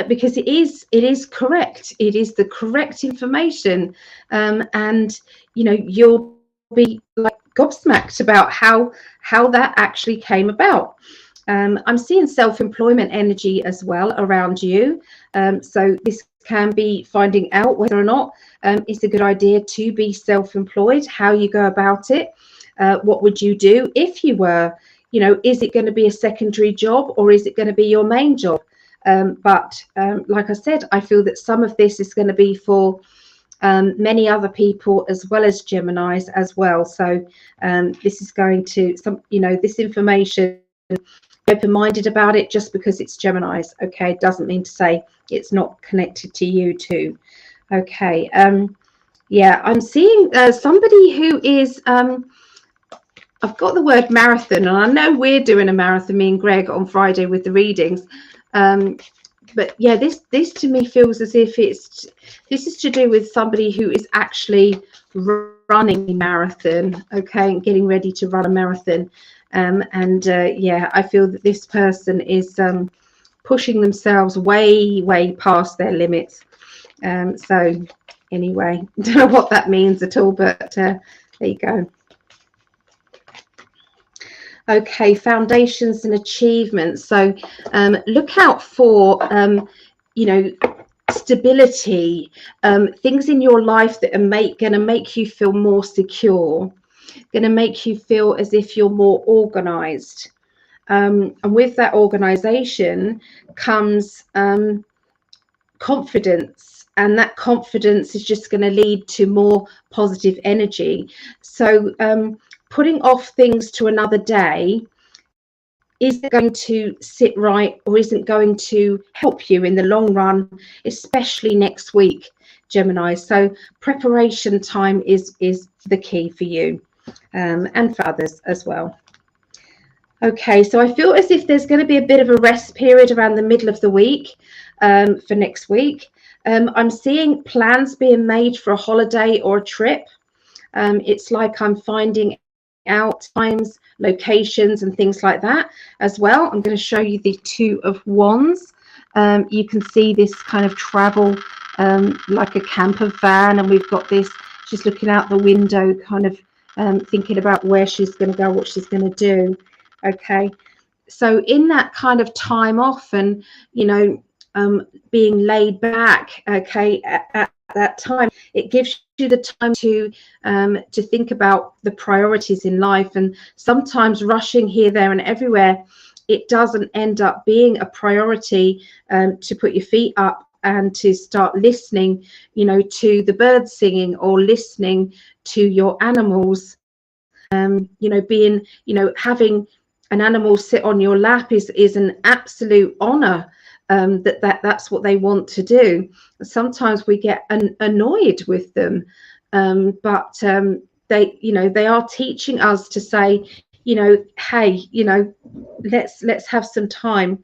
because it is correct, it is the correct information, and you know, you'll be like gobsmacked about how that actually came about. I'm seeing self-employment energy as well around you, so this can be finding out whether or not it's a good idea to be self-employed, how you go about it, what would you do if you were, you know, is it going to be a secondary job or is it going to be your main job? But like I said, I feel that some of this is going to be for many other people as well as Geminis as well. So this is going to, you know, this information, open-minded about it. Just because it's Geminis, okay, doesn't mean to say it's not connected to you too. Okay, yeah, I'm seeing somebody who is I've got the word marathon, and I know we're doing a marathon, me and Greg, on Friday with the readings. But yeah, this to me feels as if this is to do with somebody who is actually running a marathon, okay, and getting ready to run a marathon. Yeah, I feel that this person is pushing themselves way past their limits. So anyway, don't know what that means at all, but there you go. Okay, foundations and achievements. So look out for you know, stability, things in your life that are going to make you feel more secure, going to make you feel as if you're more organized. And with that organization comes confidence, and that confidence is just going to lead to more positive energy. So putting off things to another day isn't going to sit right, or isn't going to help you in the long run, especially next week, Gemini. So preparation time is the key for you, and for others as well. Okay, so I feel as if there's going to be a bit of a rest period around the middle of the week for next week. I'm seeing plans being made for a holiday or a trip. It's like I'm finding out times, locations, and things like that as well. I'm going to show you the Two of Wands. You can see this kind of travel like a camper van, and we've got this, she's looking out the window, kind of thinking about where she's going to go, what she's going to do. Okay, so in that kind of time off, and you know, being laid back, okay, at that time, it gives you the time to think about the priorities in life. And sometimes rushing here, there, and everywhere, it doesn't end up being a priority to put your feet up and to start listening, you know, to the birds singing, or listening to your animals. You know, being, you know, having an animal sit on your lap is an absolute honor. That's what they want to do. Sometimes we get annoyed with them, but they, you know, they are teaching us to say, you know, hey, you know, let's have some time.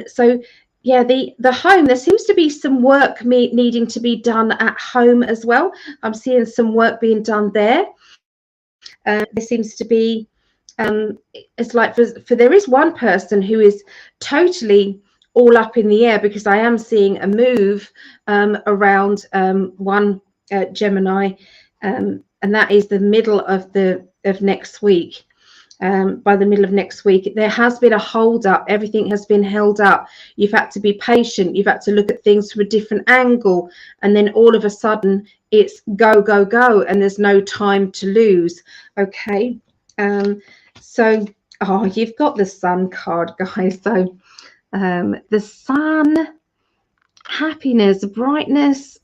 So yeah, the home, there seems to be some work needing to be done at home as well. I'm seeing some work being done there. There seems to be it's like for there is one person who is totally all up in the air, because I am seeing a move around one Gemini, and that is the middle of next week. By the middle of next week, there has been a hold up. Everything has been held up. You've had to be patient. You've had to look at things from a different angle, and then all of a sudden it's go, and there's no time to lose. Okay, so you've got the Sun card, guys. So the Sun, happiness, brightness,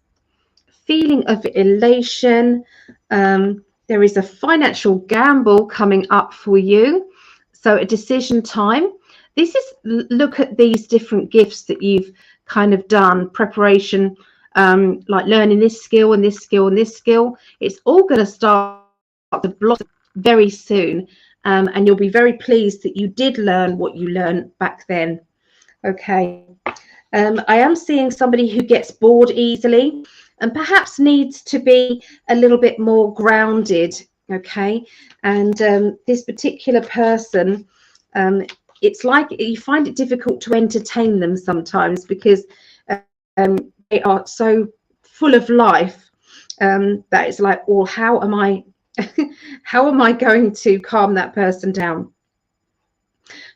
feeling of elation. There is a financial gamble coming up for you, so a decision time. This is, look at these different gifts that you've kind of done, preparation, like learning this skill and this skill and this skill. It's all going to start to blossom very soon, and you'll be very pleased that you did learn what you learned back then. Okay, I am seeing somebody who gets bored easily and perhaps needs to be a little bit more grounded. Okay, and this particular person, it's like you find it difficult to entertain them sometimes, because they are so full of life that it's like, well, how am I how am I going to calm that person down?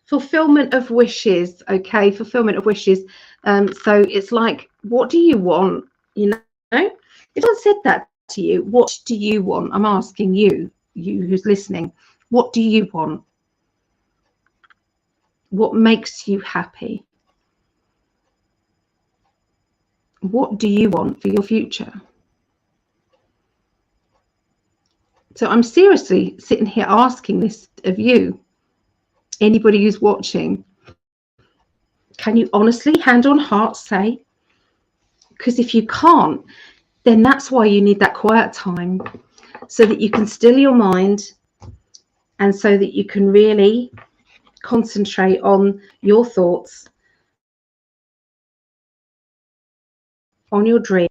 Fulfillment of wishes. Okay, fulfillment of wishes. So it's like, what do you want? You know, if I said that to you, what do you want? I'm asking you who's listening, what do you want? What makes you happy? What do you want for your future? So I'm seriously sitting here asking this of you, anybody who's watching. Can you honestly, hand on heart, say? Because if you can't, then that's why you need that quiet time, so that you can still your mind and so that you can really concentrate on your thoughts, on your dream,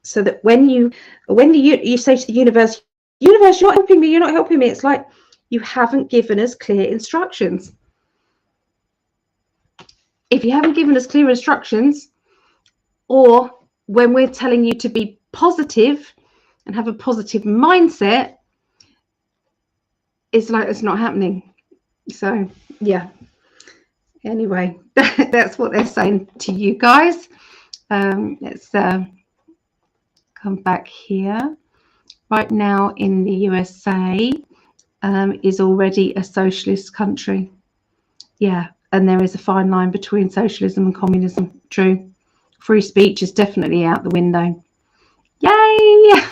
so that when you say to the universe, you're not helping me, you're not helping me, it's like you haven't given us clear instructions. If you haven't given us clear instructions, or when we're telling you to be positive and have a positive mindset, it's like it's not happening. So yeah, anyway, that's what they're saying to you guys. Let's come back here. Right now in the USA is already a socialist country. Yeah, and there is a fine line between socialism and communism. True. Free speech is definitely out the window. Yay!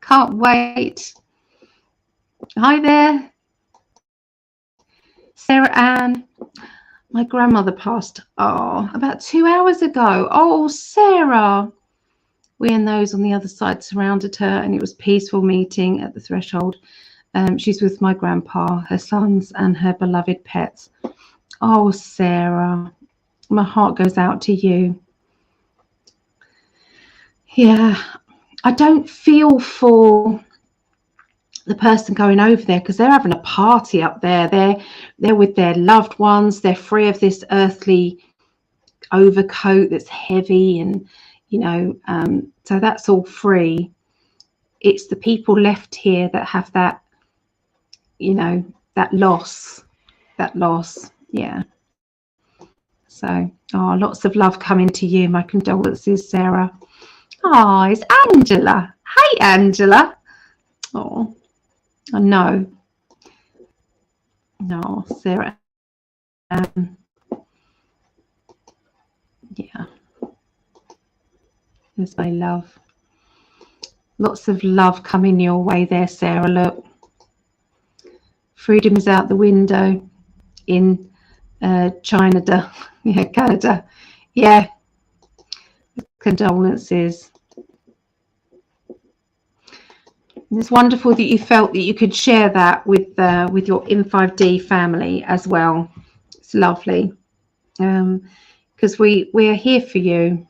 Can't wait. Hi there, Sarah Ann. My grandmother passed about 2 hours ago. Oh, Sarah. We and those on the other side surrounded her, and it was a peaceful meeting at the threshold. She's with my grandpa, her sons, and her beloved pets. Oh, Sarah, my heart goes out to you. Yeah, I don't feel for the person going over there, because they're having a party up there. They're with their loved ones. They're free of this earthly overcoat that's heavy, and so that's all free. It's the people left here that have that, that loss. Yeah. So lots of love coming to you. My condolences, Sarah. Oh, it's Angela. Hey, Angela. Oh, I know. No, Sarah. Yeah. There's my love. Lots of love coming your way there, Sarah. Look. Freedom is out the window in Canada. Yeah, Canada. Yeah. Condolences. It's wonderful that you felt that you could share that with your In5D family as well. It's lovely, because we're here for you.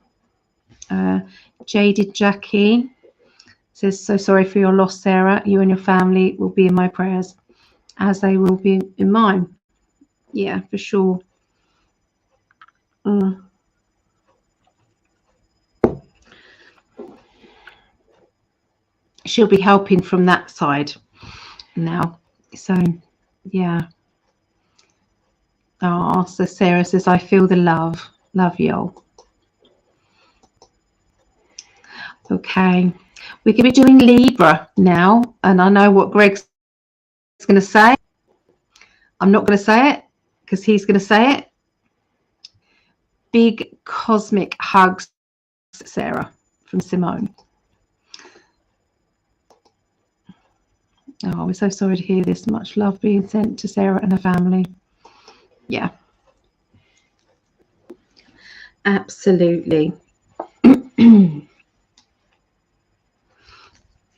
Jaded Jackie says, so sorry for your loss, Sarah. You and your family will be in my prayers, as they will be in mine. Yeah, for sure. She'll be helping from that side now. So, yeah. Oh, so Sarah says, I feel the love. Love y'all. Okay. We're going to be doing Libra now. And I know what Greg's going to say. I'm not going to say it because he's going to say it. Big cosmic hugs, Sarah, from Simone. Oh, we're so sorry to hear this. Much love being sent to Sarah and her family. Yeah. Absolutely.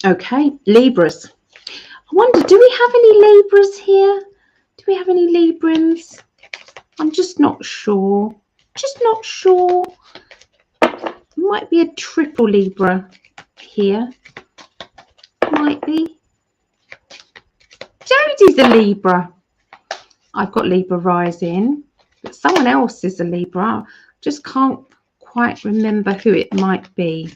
Okay, Libras. I wonder, do we have any Libras here? Do we have any Librans? I'm just not sure. Just not sure. Might be a triple Libra here. Might be. Jodie's a Libra. I've got Libra rising, but someone else is a Libra. Just can't quite remember who it might be.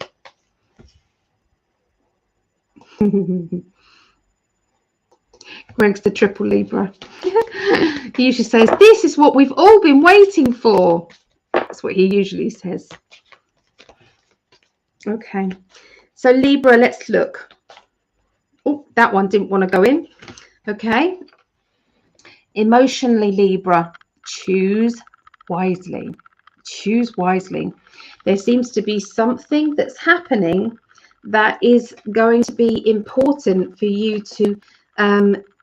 Greg's the triple Libra. He usually says, this is what we've all been waiting for. That's what he usually says. Okay, so Libra, let's look. Oh, that one didn't want to go in. Okay. Emotionally, Libra, choose wisely. Choose wisely. There seems to be something that's happening that is going to be important for you to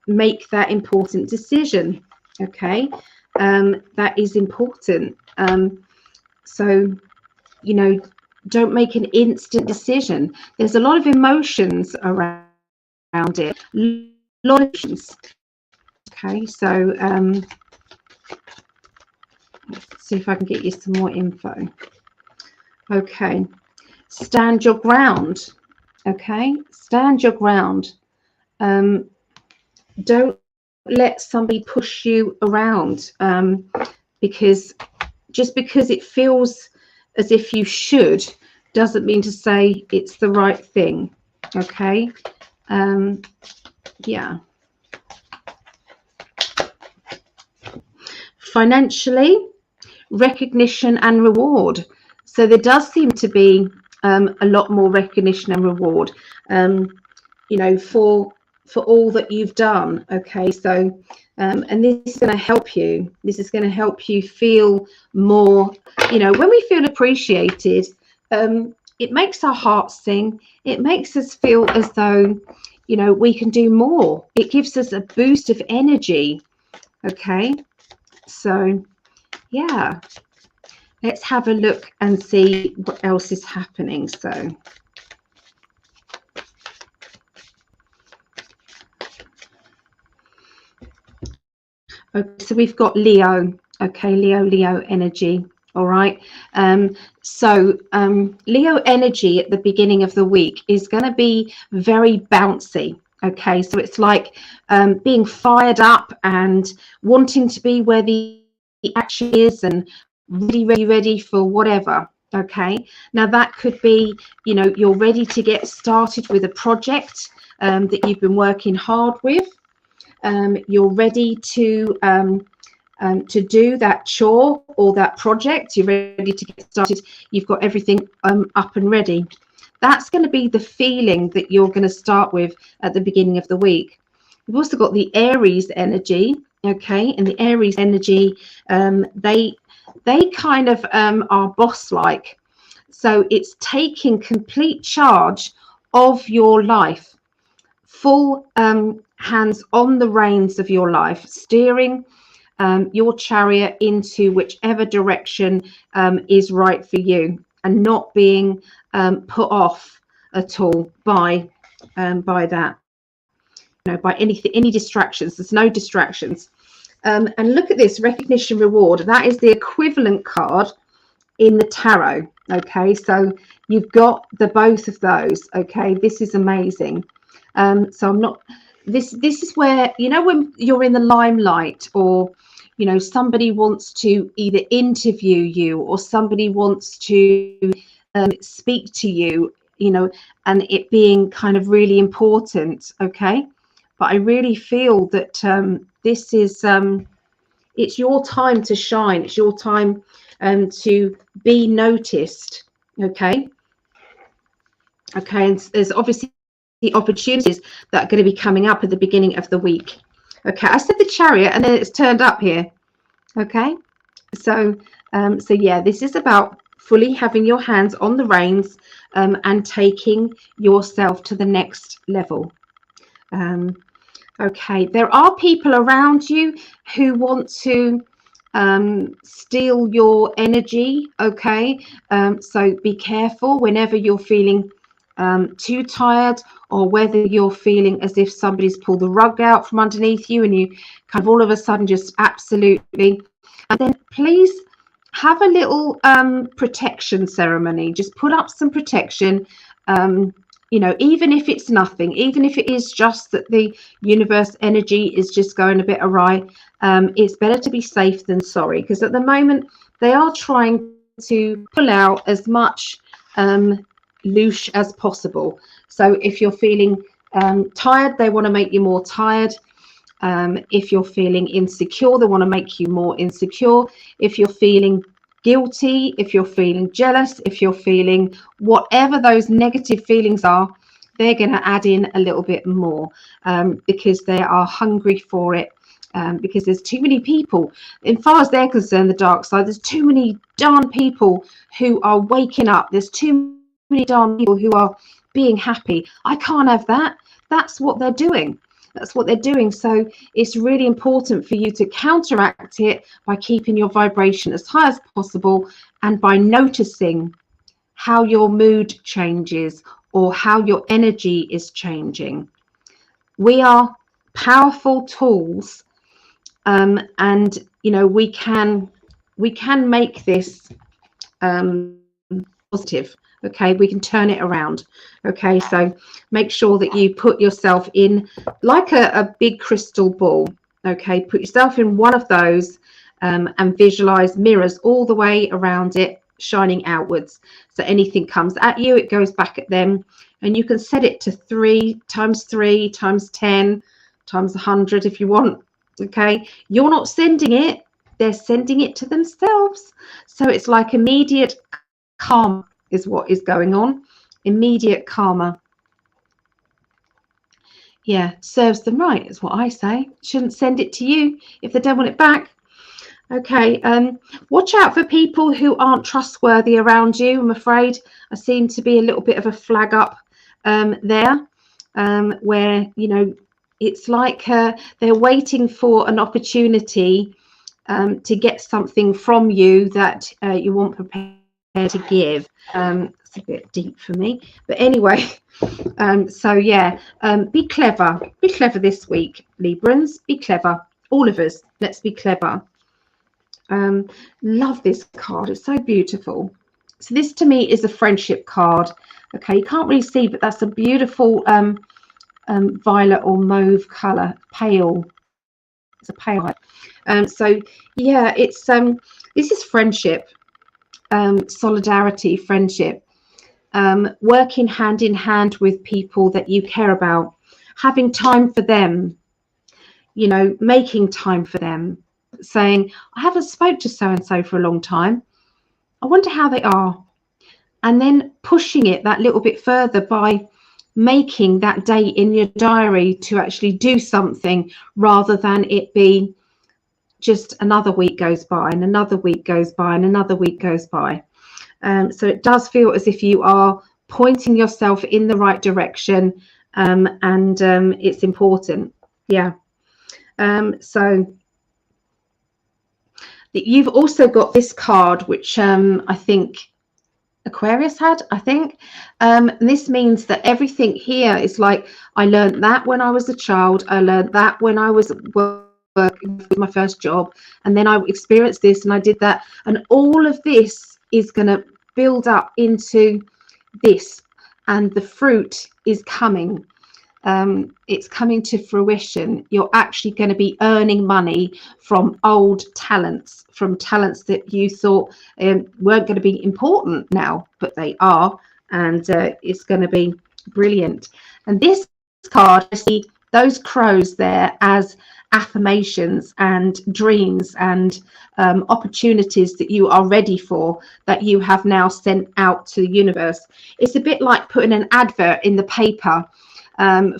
make that important decision. Okay, that is important. So, don't make an instant decision. There's a lot of emotions around it. lot of emotions. Okay, so let's see if I can get you some more info. Okay, stand your ground. Okay, stand your ground. Don't let somebody push you around, because just because it feels as if you should doesn't mean to say it's the right thing. Okay, yeah. Financially, recognition and reward. So there does seem to be a lot more recognition and reward, you know, for all that you've done. Okay, so and this is going to help you. This is going to help you feel more, you know, when we feel appreciated, it makes our hearts sing. It makes us feel as though, you know, we can do more. It gives us a boost of energy. Okay, so yeah, let's have a look and see what else is happening. So okay, so we've got Leo. Okay, Leo energy. All right. Leo energy at the beginning of the week is going to be very bouncy. Okay, so it's like being fired up and wanting to be where the action is and ready for whatever. Okay, now that could be, you know, you're ready to get started with a project that you've been working hard with. You're ready to do that chore or that project. You're ready to get started. You've got everything up and ready. That's going to be the feeling that you're going to start with at the beginning of the week. You've also got the Aries energy. Okay, and the Aries energy, they kind of are boss-like. So it's taking complete charge of your life, full hands on the reins of your life, steering your chariot into whichever direction is right for you, and not being put off at all by that, you know, by any distractions. There's no distractions. And look at this, recognition, reward. That is the equivalent card in the tarot. Okay, so you've got the both of those. Okay, this is amazing. So I'm not, this is where, you know, when you're in the limelight, or, you know, somebody wants to either interview you or somebody wants to speak to you, you know, and it being kind of really important. Okay, but I really feel that this is it's your time to shine. It's your time to be noticed. Okay, and there's obviously the opportunities that are going to be coming up at the beginning of the week. Okay, I said the Chariot and then it's turned up here. Okay, so yeah, this is about fully having your hands on the reins and taking yourself to the next level. Okay, there are people around you who want to steal your energy. Okay, so be careful whenever you're feeling too tired, or whether you're feeling as if somebody's pulled the rug out from underneath you and you kind of all of a sudden just absolutely, and then please have a little protection ceremony. Just put up some protection, you know, even if it's nothing, even if it is just that the universe energy is just going a bit awry, it's better to be safe than sorry, because at the moment they are trying to pull out as much loosh as possible. So if you're feeling tired, they want to make you more tired. If you're feeling insecure, they want to make you more insecure. If you're feeling guilty, if you're feeling jealous, if you're feeling whatever those negative feelings are, they're going to add in a little bit more, because they are hungry for it. Because there's too many people, as far as they're concerned, the dark side, there's too many darn people who are waking up. There's too many darn people who are being happy. I can't have that. That's what they're doing. That's what they're doing. So it's really important for you to counteract it by keeping your vibration as high as possible, and by noticing how your mood changes or how your energy is changing. We are powerful tools, and you know, we can make this positive. Okay, we can turn it around. Okay, so make sure that you put yourself in like a big crystal ball. Okay, put yourself in one of those, and visualize mirrors all the way around it, shining outwards. So anything comes at you, it goes back at them, and you can set it to 3 times 3 times 10 times 100 if you want. Okay, you're not sending it, they're sending it to themselves. So it's like immediate karma is what is going on. Immediate karma. Yeah, serves them right is what I say. Shouldn't send it to you if they don't want it back. Okay, watch out for people who aren't trustworthy around you. I'm afraid I seem to be a little bit of a flag up there, where, you know, it's like they're waiting for an opportunity to get something from you that you weren't prepared to give. It's a bit deep for me, but anyway, so yeah, be clever this week, Librans. Be clever, all of us. Let's be clever. Love this card, it's so beautiful. So this to me is a friendship card. Okay, you can't really see, but that's a beautiful violet or mauve color, pale. It's a pale white. So yeah, it's this is friendship, solidarity, friendship, working hand in hand with people that you care about, having time for them, you know, making time for them, saying, I haven't spoke to so and so for a long time, I wonder how they are, and then pushing it that little bit further by making that date in your diary to actually do something, rather than it be just another week goes by and another week goes by and another week goes by. So it does feel as if you are pointing yourself in the right direction, and it's important. Yeah. So you've also got this card, which I think Aquarius had, I think. This means that everything here is like, I learned that when I was a child, I learned that when I was working with my first job, and then I experienced this and I did that, and all of this is going to build up into this, and the fruit is coming. It's coming to fruition. You're actually going to be earning money from old talents, from talents that you thought weren't going to be important now, but they are, and it's going to be brilliant. And this card, I see those crows there as affirmations and dreams and opportunities that you are ready for, that you have now sent out to the universe. It's a bit like putting an advert in the paper,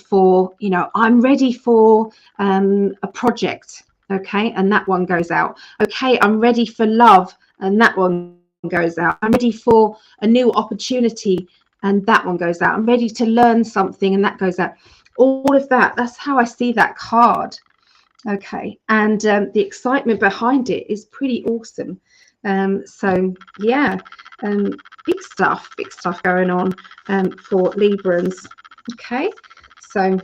for, you know, I'm ready for a project, okay, and that one goes out. Okay, I'm ready for love, and that one goes out. I'm ready for a new opportunity, and that one goes out. I'm ready to learn something, and that goes out. All of that, that's how I see that card. Okay, and the excitement behind it is pretty awesome. So yeah, big stuff going on for Librans. Okay, so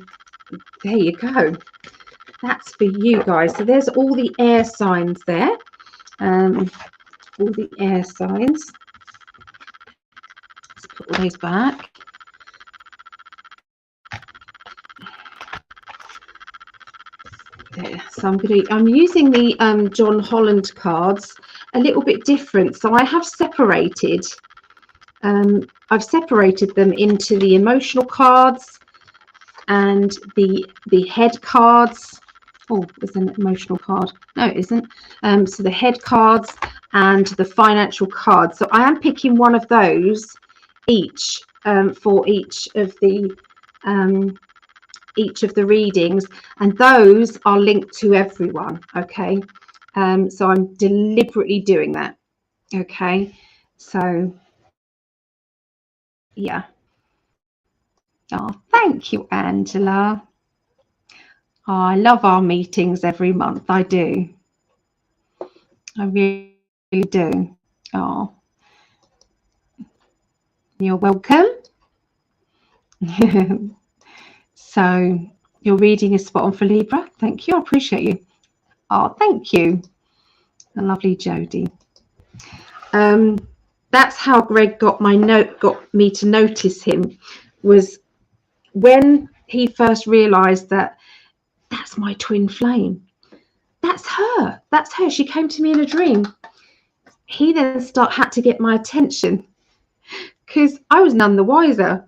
there you go, that's for you guys. So there's all the air signs there, all the air signs. Let's put all those back. There. So I'm using the John Holland cards a little bit different. So I have separated I've separated them into the emotional cards and the head cards. Oh, there's an emotional card. No, it isn't. So the head cards and the financial cards. So I am picking one of those each, for each of the readings, and those are linked to everyone. Okay, so I'm deliberately doing that. Okay, so yeah. Oh, thank you, Angela. Oh, I love our meetings every month. I do. I really do. Oh, you're welcome. So Your reading is spot on for Libra. Thank you. I appreciate you. Oh, thank you. The lovely Jodie. That's how Greg got me to notice him, was when he first realized that that's my twin flame. That's her. That's her. She came to me in a dream. He then had to get my attention because I was none the wiser.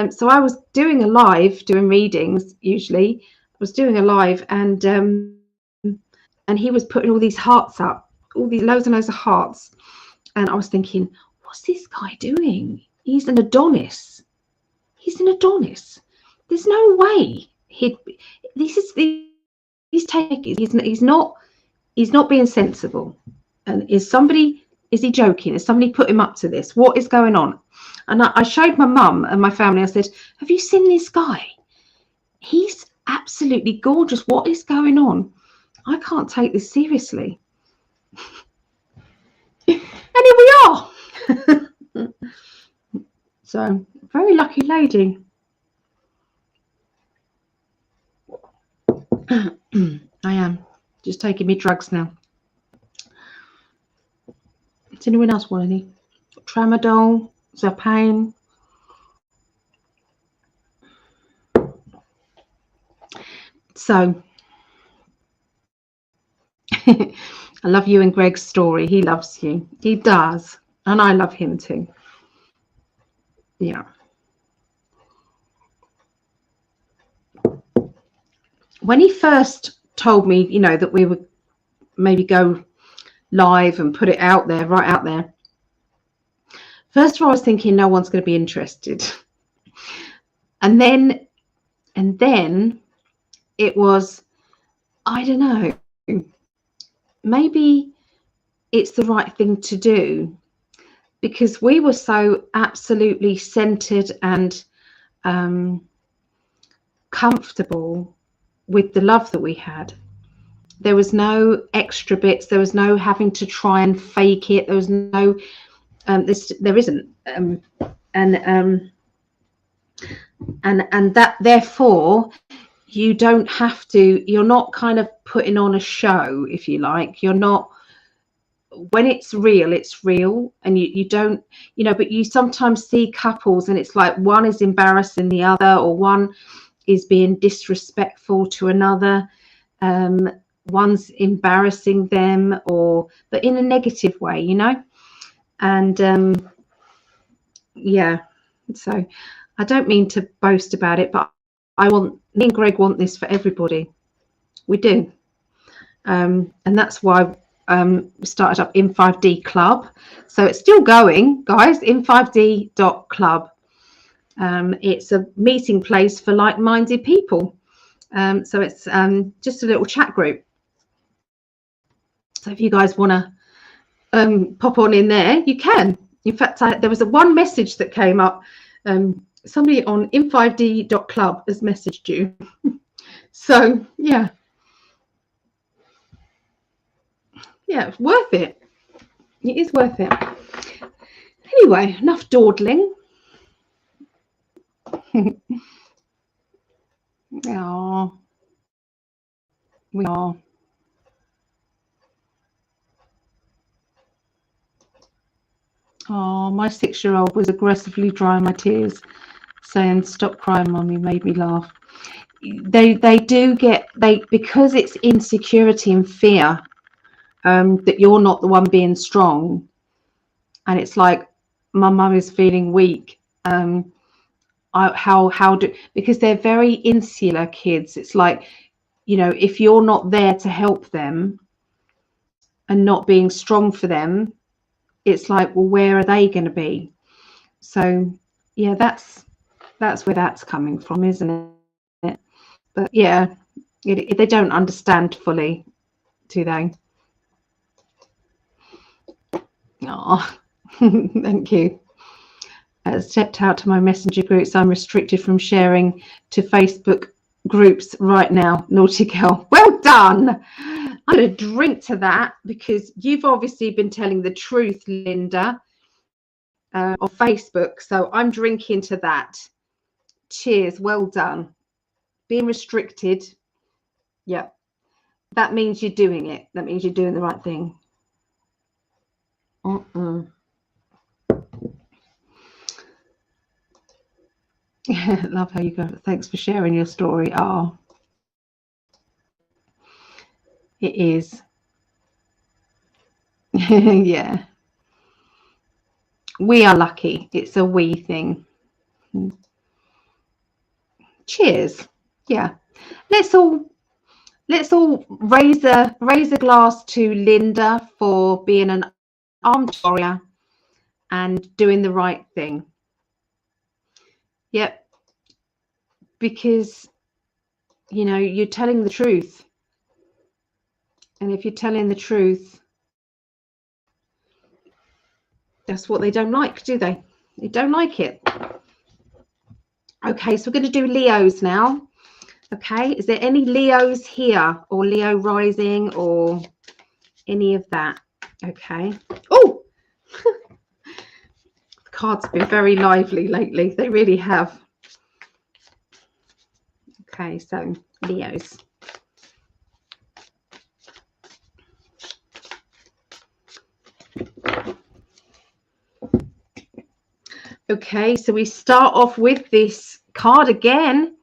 So I was doing a live, doing readings. Usually, I was doing a live, and he was putting all these hearts up, all these loads and loads of hearts, and I was thinking, what's this guy doing? He's an Adonis. He's an Adonis. There's no way he's not being sensible. And is he joking? Is somebody put him up to this? What is going on? And I showed my mum and my family. I said, have you seen this guy? He's absolutely gorgeous. What is going on? I can't take this seriously. And here we are. So, very lucky lady. I am just taking me drugs now. Does anyone else want any? Tramadol, Zapain. So, I love you and Greg's story. He loves you. He does. And I love him too. Yeah. When he first told me, you know, that we would maybe go live and put it out there, right out there. First of all, I was thinking no one's going to be interested. And then it was, I don't know, maybe it's the right thing to do, because we were so absolutely centered and comfortable with the love that we had. There was no extra bits. There was no having to try and fake it. There was no there isn't and that therefore you don't have to, you're not kind of putting on a show, if you like. You're not, when it's real, and you don't, you know, but you sometimes see couples and it's like one is embarrassing the other, or one is being disrespectful to another, one's embarrassing them, but in a negative way, you know. And yeah, so I don't mean to boast about it, but me and Greg want this for everybody. We do. And that's why we started up in 5D Club. So it's still going, guys, in 5D.club. It's a meeting place for like-minded people. So it's just a little chat group. So if you guys want to pop on in there, you can. In fact, there was one message that came up. Somebody on in5d.club has messaged you. So yeah, it's worth it. It is worth it. Anyway, enough dawdling. Oh, we are. Oh, my 6-year-old was aggressively drying my tears, saying, "Stop crying, Mummy," made me laugh. They do get, because it's insecurity and fear, that you're not the one being strong, and it's like, my mum is feeling weak. Because they're very insular kids. It's like, you know, if you're not there to help them and not being strong for them, it's like, well, where are they going to be? So yeah, that's where that's coming from, isn't it? But yeah, they don't understand fully, do they? Oh, thank you. Stepped out to my messenger groups. I'm restricted from sharing to Facebook groups right now. Naughty girl. Well done. I'm going to drink to that, because you've obviously been telling the truth, Linda, of Facebook. So I'm drinking to that. Cheers. Well done. being restricted. Yeah, that means you're doing it. That means you're doing the right thing. Love how you go. Thanks for sharing your story. Oh, it is. Yeah, we are lucky. It's a we thing. Cheers. Yeah, let's all raise a glass to Linda for being an armed warrior and doing the right thing. Yep, because you know you're telling the truth, and if you're telling the truth, that's what they don't like, do they? They don't like it. Okay, so we're going to do Leos now. Okay, is there any Leos here, or Leo rising, or any of that? Okay. Oh, the cards have been very lively lately. They really have. Okay, so Leos. Okay, so we start off with this card again.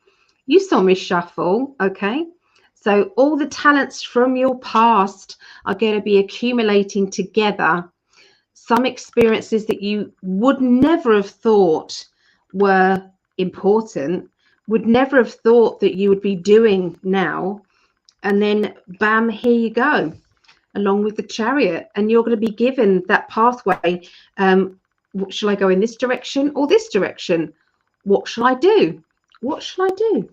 You saw me shuffle, okay? So all the talents from your past are going to be accumulating together. Some experiences that you would never have thought were important, would never have thought that you would be doing now. And then, bam, here you go, along with the Chariot. And you're going to be given that pathway. Shall I go in this direction or this direction? What shall I do? What shall I do?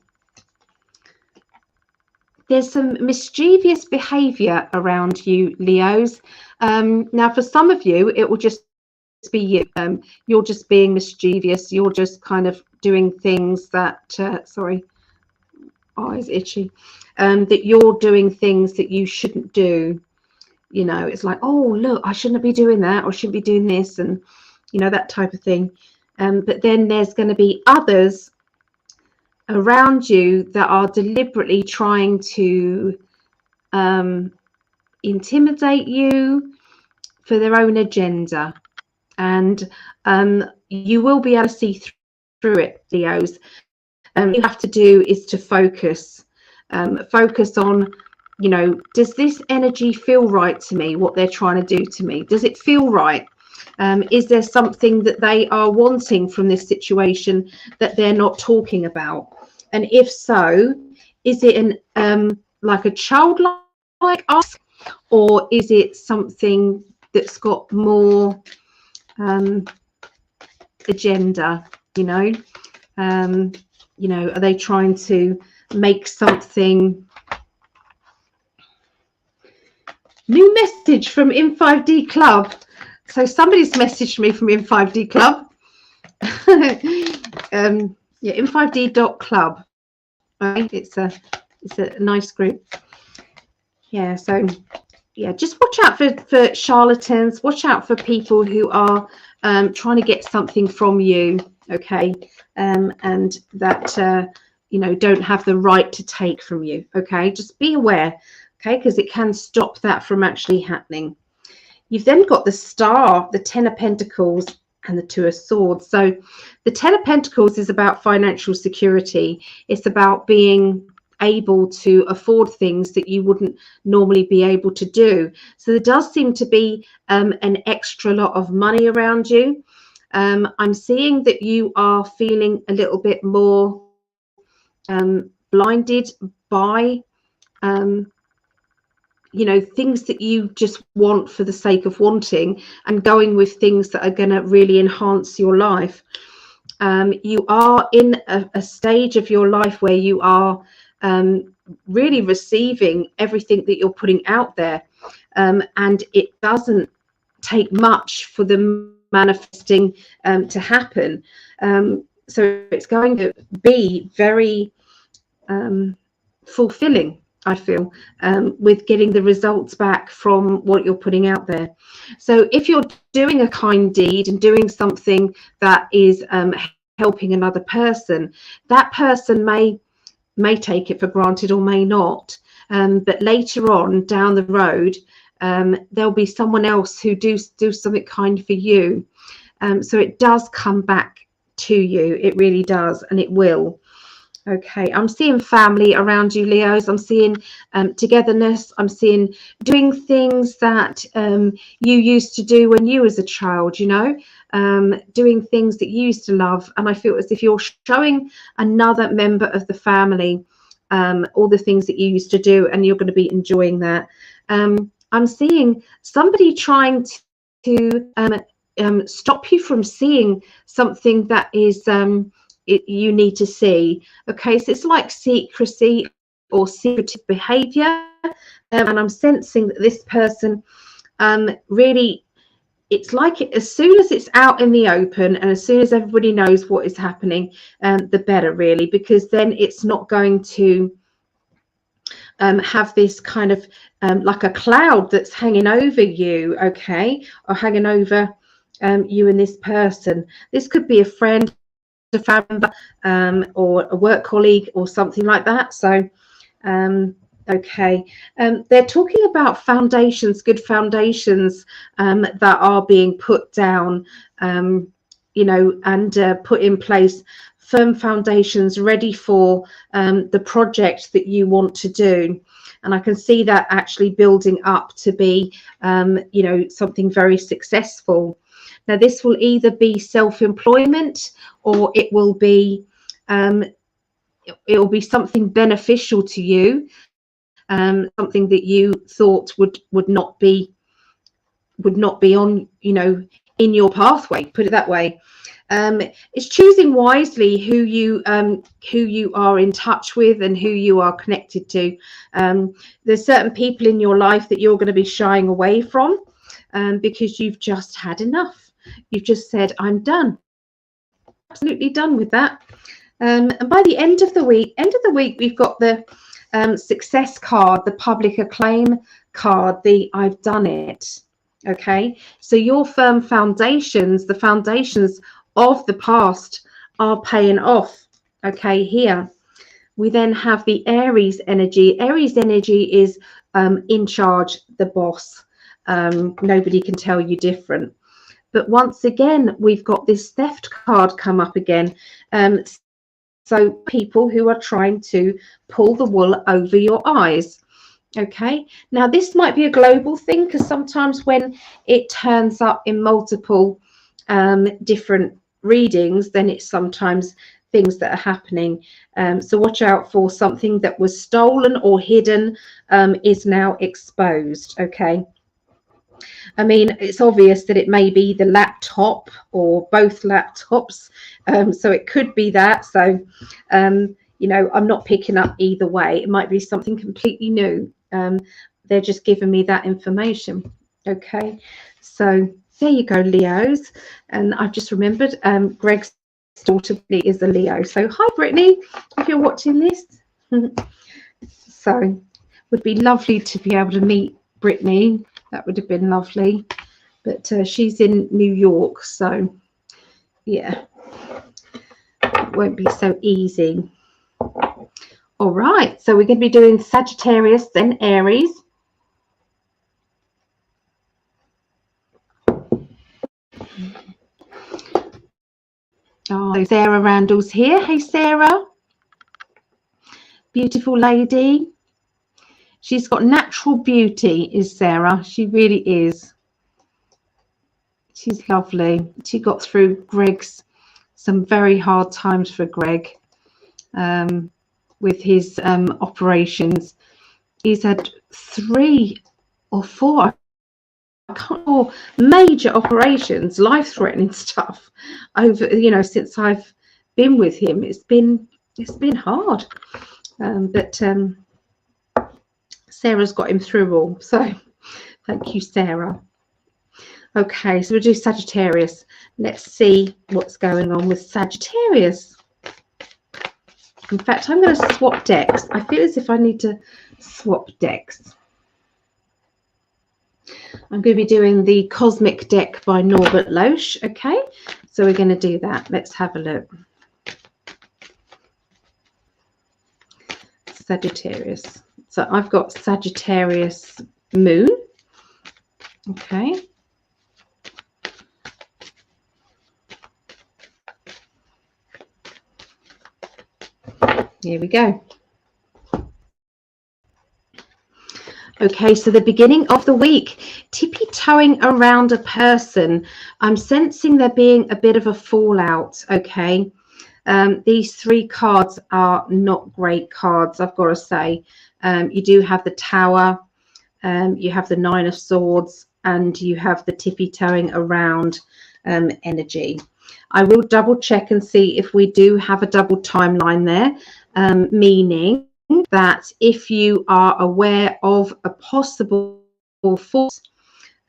There's some mischievous behavior around you, Leos. Now, for some of you, it will just be you. You're just being mischievous. You're just kind of doing things that, sorry, eyes itchy, that you're doing things that you shouldn't do. You know, it's like, oh, look, I shouldn't be doing that, or shouldn't be doing this, and, you know, that type of thing. But then there's going to be others around you that are deliberately trying to intimidate you for their own agenda. And you will be able to see through it, Leos. What you have to do is to focus on, you know, does this energy feel right to me, what they're trying to do to me? Does it feel right? Is there something that they are wanting from this situation that they're not talking about? And if so, is it an like a childlike ask, or is it something that's got more agenda? You know, are they trying to make something? New message from In5D Club. So somebody's messaged me from In5D Club. Yeah, in5d.club. Right, it's a nice group. Yeah, so yeah, just watch out for charlatans. Watch out for people who are trying to get something from you. Okay, and that you know, don't have the right to take from you. Okay, just be aware. Okay, because it can stop that from actually happening. You've then got the Star, the Ten of Pentacles, and the Two of Swords. So the Ten of Pentacles is about financial security. It's about being able to afford things that you wouldn't normally be able to do. So there does seem to be an extra lot of money around you. I'm seeing that you are feeling a little bit more blinded by you know, things that you just want for the sake of wanting, and going with things that are going to really enhance your life. You are in a stage of your life where you are really receiving everything that you're putting out there, and it doesn't take much for the manifesting to happen. So it's going to be very fulfilling, I feel, with getting the results back from what you're putting out there. So if you're doing a kind deed and doing something that is helping another person, that person may may take it for granted or may not. But later on down the road, there'll be someone else who do something kind for you. So it does come back to you. It really does, and it will. Okay, I'm seeing family around you, Leos. I'm seeing togetherness. I'm seeing doing things that you used to do when you was a child, you know, doing things that you used to love. And I feel as if you're showing another member of the family all the things that you used to do, and you're going to be enjoying that. I'm seeing somebody trying to stop you from seeing something that is you need to see. Okay, so it's like secrecy or secretive behavior, and I'm sensing that this person really, it's like as soon as it's out in the open and as soon as everybody knows what is happening, the better, really, because then it's not going to have this kind of like a cloud that's hanging over you, okay, or hanging over you and this person. This could be a friend, a family member, or a work colleague or something like that. So okay, they're talking about foundations, good foundations that are being put down, you know, and put in place, firm foundations ready for the project that you want to do. And I can see that actually building up to be you know, something very successful. Now, this will either be self-employment, or it will be something beneficial to you, something that you thought would not be on, you know, in your pathway. Put it that way. It's choosing wisely who you are in touch with and who you are connected to. There's certain people in your life that you're going to be shying away from because you've just had enough. You've just said, I'm done, absolutely done with that. And by the end of the week, we've got the success card, the public acclaim card, the I've done it. Okay, so your firm foundations, the foundations of the past, are paying off. Okay, here we then have the Aries energy. Aries energy is in charge, the boss. Nobody can tell you different. But once again, we've got this theft card come up again. So people who are trying to pull the wool over your eyes. Okay, now this might be a global thing, because sometimes when it turns up in multiple different readings, then it's sometimes things that are happening. So watch out for something that was stolen or hidden is now exposed. Okay, I mean, it's obvious that it may be the laptop or both laptops, so it could be that. So you know, I'm not picking up either way. It might be something completely new. They're just giving me that information. Okay, so there you go, Leos. And I've just remembered Greg's daughter is a Leo. So hi, Brittany, if you're watching this. So would be lovely to be able to meet Brittany. That would have been lovely, but she's in New York, so yeah, it won't be so easy. All right, so we're going to be doing Sagittarius, then Aries. Oh, Sarah Randall's here. Hey, Sarah. Beautiful lady. She's got natural beauty, is Sarah. She really is. She's lovely. She got through some very hard times for Greg with his operations. He's had 3 or 4, I can't recall, major operations, life-threatening stuff over, you know, since I've been with him. It's been hard, but Sarah's got him through all, so thank you, Sarah. Okay, so we'll do Sagittarius. Let's see what's going on with Sagittarius. In fact, I'm going to swap decks. I feel as if I need to swap decks. I'm going to be doing the Cosmic deck by Norbert Loesch. Okay, so we're going to do that. Let's have a look. Sagittarius. So I've got Sagittarius moon. Okay. Here we go. Okay, so the beginning of the week, tippy-toeing around a person. I'm sensing there being a bit of a fallout, okay? These three cards are not great cards, I've got to say. You do have the Tower, you have the Nine of Swords, and you have the tippy-toeing around energy. I will double check and see if we do have a double timeline there, meaning that if you are aware of a possible false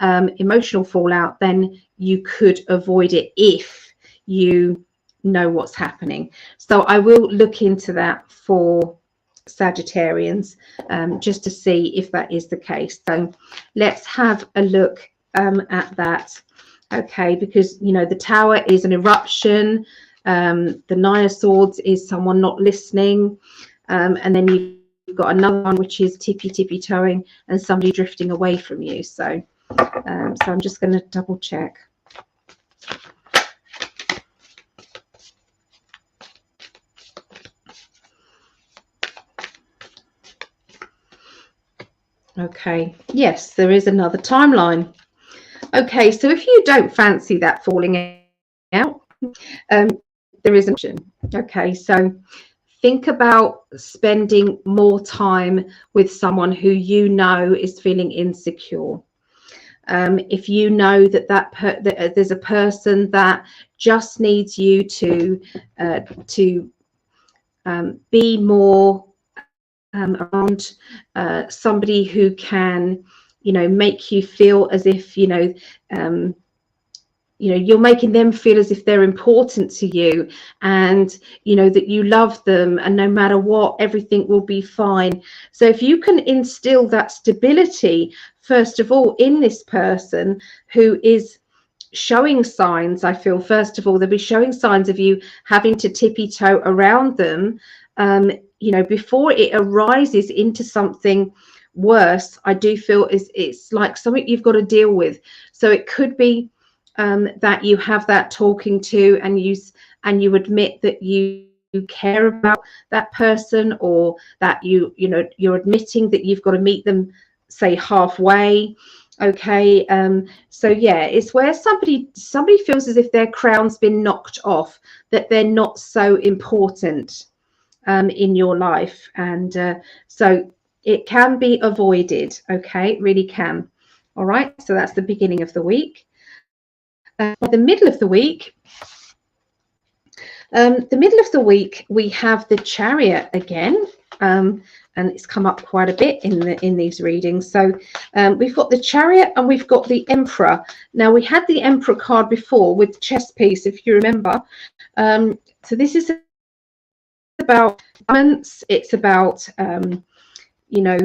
emotional fallout, then you could avoid it if you know what's happening. So I will look into that for Sagittarians, just to see if that is the case. So let's have a look at that. Okay, because you know the Tower is an eruption, the Nine of Swords is someone not listening, and then you've got another one which is tippy-toeing and somebody drifting away from you. So so I'm just going to double check. Okay, yes, there is another timeline. Okay, so if you don't fancy that falling out, there is an option. Okay, so think about spending more time with someone who you know is feeling insecure. If you know that there's a person that just needs you to be more around somebody who can, you know, make you feel as if, you know, you're making them feel as if they're important to you, and you know that you love them, and no matter what, everything will be fine. So if you can instill that stability first of all in this person who is showing signs, I feel first of all they'll be showing signs of you having to tippy-toe around them, you know, before it arises into something worse. I do feel it's like something you've got to deal with. So it could be that you have that talking to, and you admit that you care about that person, or that you're admitting that you've got to meet them, say, halfway. Okay, so yeah, it's where somebody feels as if their crown's been knocked off, that they're not so important in your life, and so it can be avoided. Okay, it really can. All right, so that's the beginning of the week. By the middle of the week, we have the Chariot again, and it's come up quite a bit in these readings. So we've got the Chariot and we've got the Emperor. Now we had the Emperor card before with the chess piece, if you remember. So this is about balance. It's about you know,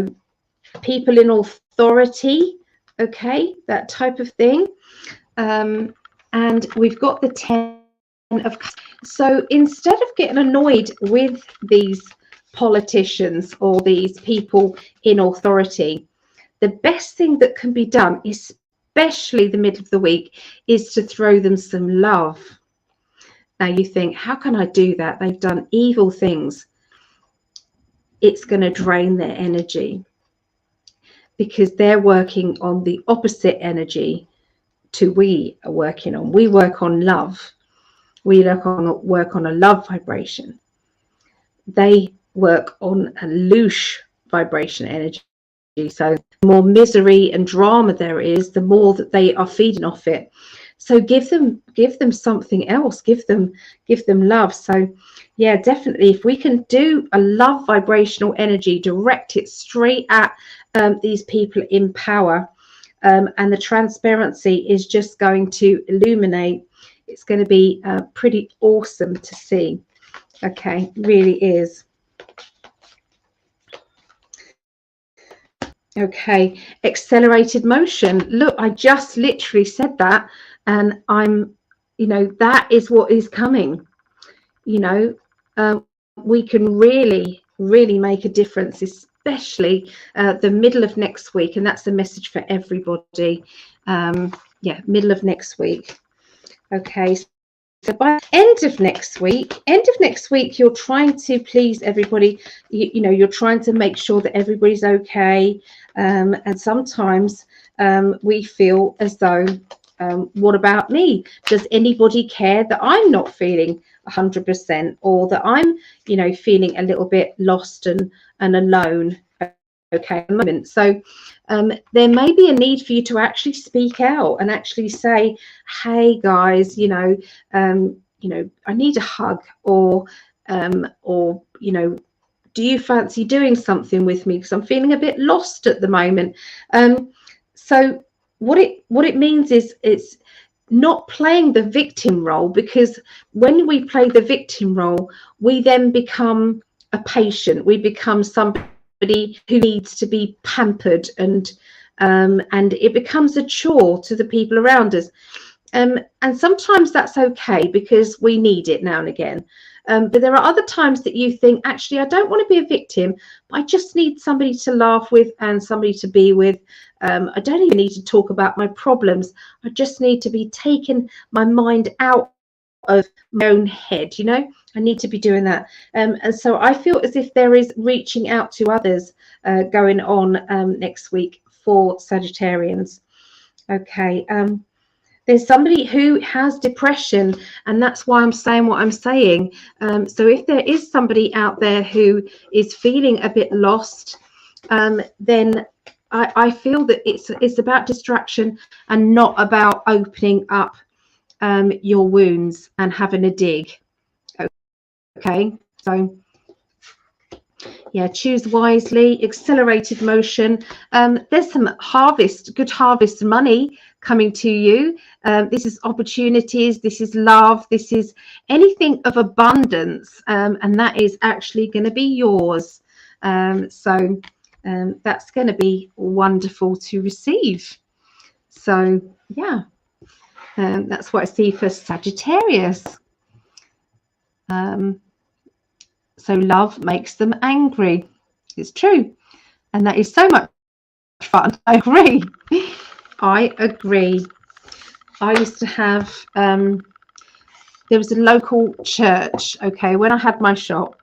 people in authority. Okay, that type of thing. And we've got the 10 of Cups. So instead of getting annoyed with these politicians or these people in authority, the best thing that can be done, especially the middle of the week, is to throw them some love. Now you think, how can I do that? They've done evil things. It's going to drain their energy, because they're working on the opposite energy to we are working on. We work on love. We work on a love vibration. They work on a louche vibration energy. So the more misery and drama there is, the more that they are feeding off it. So give them something else. Give them love. So yeah, definitely, if we can do a love vibrational energy, direct it straight at these people in power, and the transparency is just going to illuminate. It's going to be pretty awesome to see. Okay, really is. Okay, accelerated motion. Look, I just literally said that, and I'm, you know, that is what is coming. You know, we can really really make a difference, especially the middle of next week. And that's the message for everybody. Yeah, middle of next week. Okay, so by end of next week, you're trying to please everybody. You know, you're trying to make sure that everybody's okay. And sometimes we feel as though, what about me? Does anybody care that I'm not feeling 100%, or that I'm, you know, feeling a little bit lost and alone? Okay, at the moment. So there may be a need for you to actually speak out and actually say, hey guys, you know, I need a hug, or you know, do you fancy doing something with me, because I'm feeling a bit lost at the moment. So what it means is it's not playing the victim role, because when we play the victim role, we then become a patient. We become somebody who needs to be pampered, and it becomes a chore to the people around us. And sometimes that's okay, because we need it now and again. But there are other times that you think, actually, I don't want to be a victim, but I just need somebody to laugh with and somebody to be with. I don't even need to talk about my problems. I just need to be taking my mind out of my own head, you know. I need to be doing that. And so I feel as if there is reaching out to others going on next week for Sagittarians. Okay. There's somebody who has depression, and that's why I'm saying what I'm saying. So if there is somebody out there who is feeling a bit lost, then I feel that it's about distraction and not about opening up your wounds and having a dig. Okay, so yeah, choose wisely. Accelerated motion. There's some good harvest money coming to you. This is opportunities, this is love, this is anything of abundance, and that is actually going to be yours. So that's going to be wonderful to receive. So yeah, that's what I see for Sagittarius. So love makes them angry. It's true. And that is so much fun. I agree. I agree. I used to have, there was a local church. Okay, when I had my shop,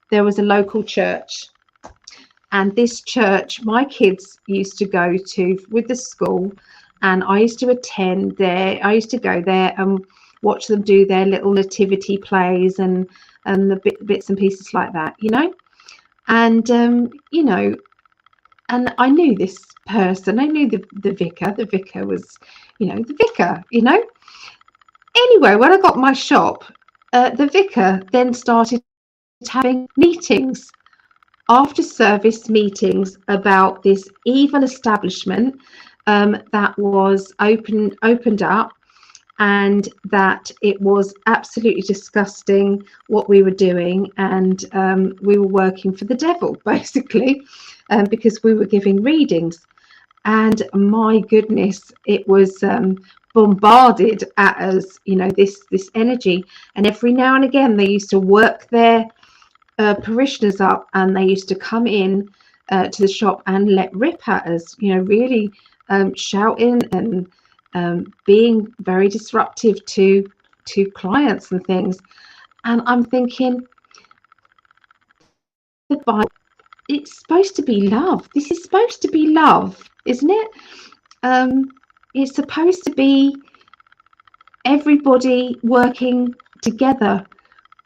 there was a local church. And this church, my kids used to go to with the school. And I used to attend there. I used to go there and watch them do their little nativity plays and the bits and pieces like that, you know. And you know, and I knew this person. I knew the vicar. The vicar was, you know, the vicar, you know. Anyway, when I got my shop, the vicar then started having meetings, after service meetings, about this evil establishment that was opened up, and that it was absolutely disgusting what we were doing, and we were working for the devil, basically, because we were giving readings. And my goodness, it was bombarded at us, you know, this energy. And every now and again they used to work their parishioners up, and they used to come in to the shop and let rip at us, you know, really shouting and being very disruptive to clients and things. And I'm thinking, the Bible, it's supposed to be love. This is supposed to be love, isn't it? It's supposed to be everybody working together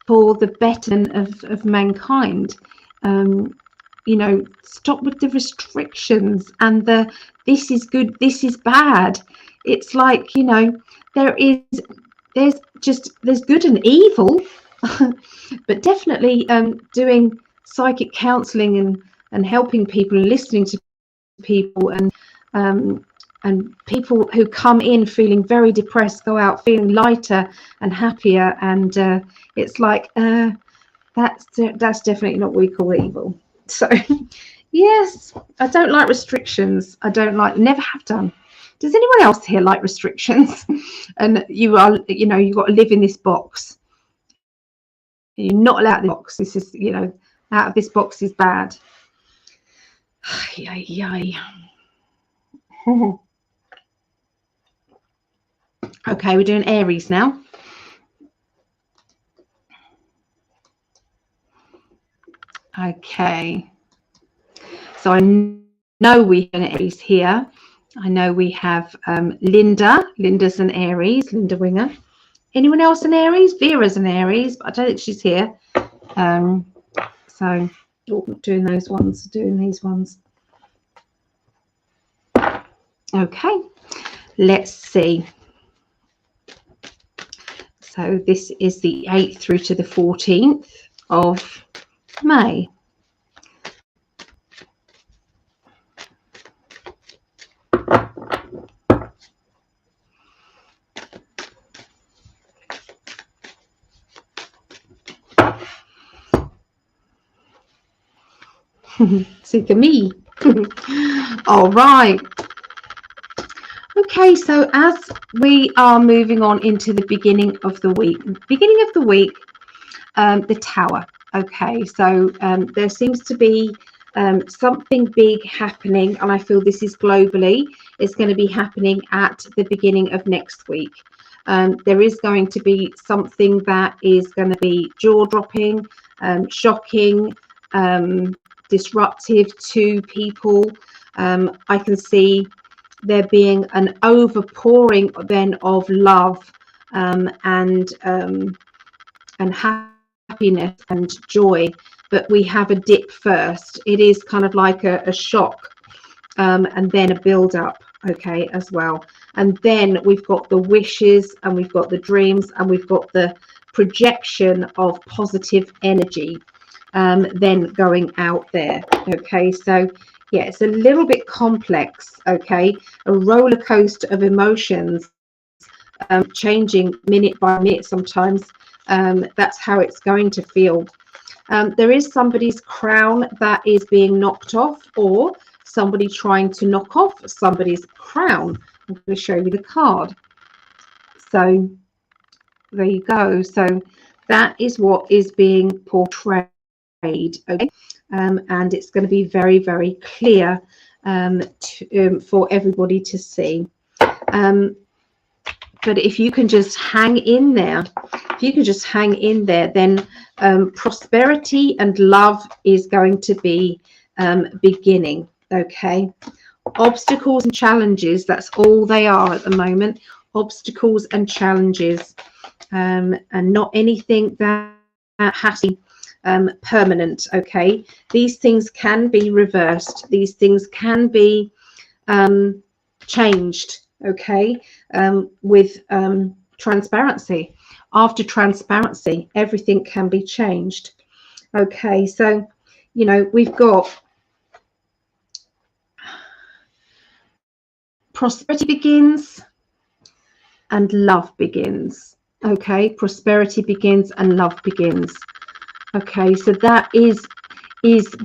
for the betterment of mankind. You know, stop with the restrictions and the this is good, this is bad. It's like, you know, there's good and evil, but definitely doing psychic counselling and helping people and listening to people, and people who come in feeling very depressed go out feeling lighter and happier, and it's like that's definitely not what we call evil. So yes, I don't like restrictions. I don't like, never have done. Does anyone else here like restrictions? And you are, you know, you've got to live in this box. You're not allowed in the box. This is, you know, Out of this box is bad. Yay, yay. Okay, we're doing Aries now. Okay. So I know we have an Aries here. I know we have Linda. Linda's an Aries, Linda Winger. Anyone else an Aries? Vera's an Aries, but I don't think she's here. So doing those ones, doing these ones. Okay, let's see. So this is the 8th through to the 14th of May. Sick of me. All right. Okay, so as we are moving on into the beginning of the week, the Tower. Okay, so there seems to be something big happening, and I feel this is globally. It's going to be happening at the beginning of next week. There is going to be something that is going to be jaw-dropping, shocking, disruptive to people. I can see there being an overpouring then of love and happiness and joy, but we have a dip first. It is kind of like a shock and then a build up, okay, as well. And then we've got the wishes, and we've got the dreams, and we've got the projection of positive energy then going out there. Okay, so yeah, it's a little bit complex. Okay, a roller coaster of emotions, changing minute by minute sometimes. That's how it's going to feel. There is somebody's crown that is being knocked off, or somebody trying to knock off somebody's crown. I'm going to show you the card. So there you go. So that is what is being portrayed. Okay, and it's going to be very, very clear for everybody to see. But if you can just hang in there, then prosperity and love is going to be beginning. Okay, obstacles and challenges, that's all they are at the moment. Obstacles and challenges, and not anything that has to be permanent. Okay, these things can be reversed, these things can be changed. Okay, with transparency. After transparency, everything can be changed. Okay, so you know, we've got prosperity begins and love begins. Okay, prosperity begins and love begins. Okay, so that is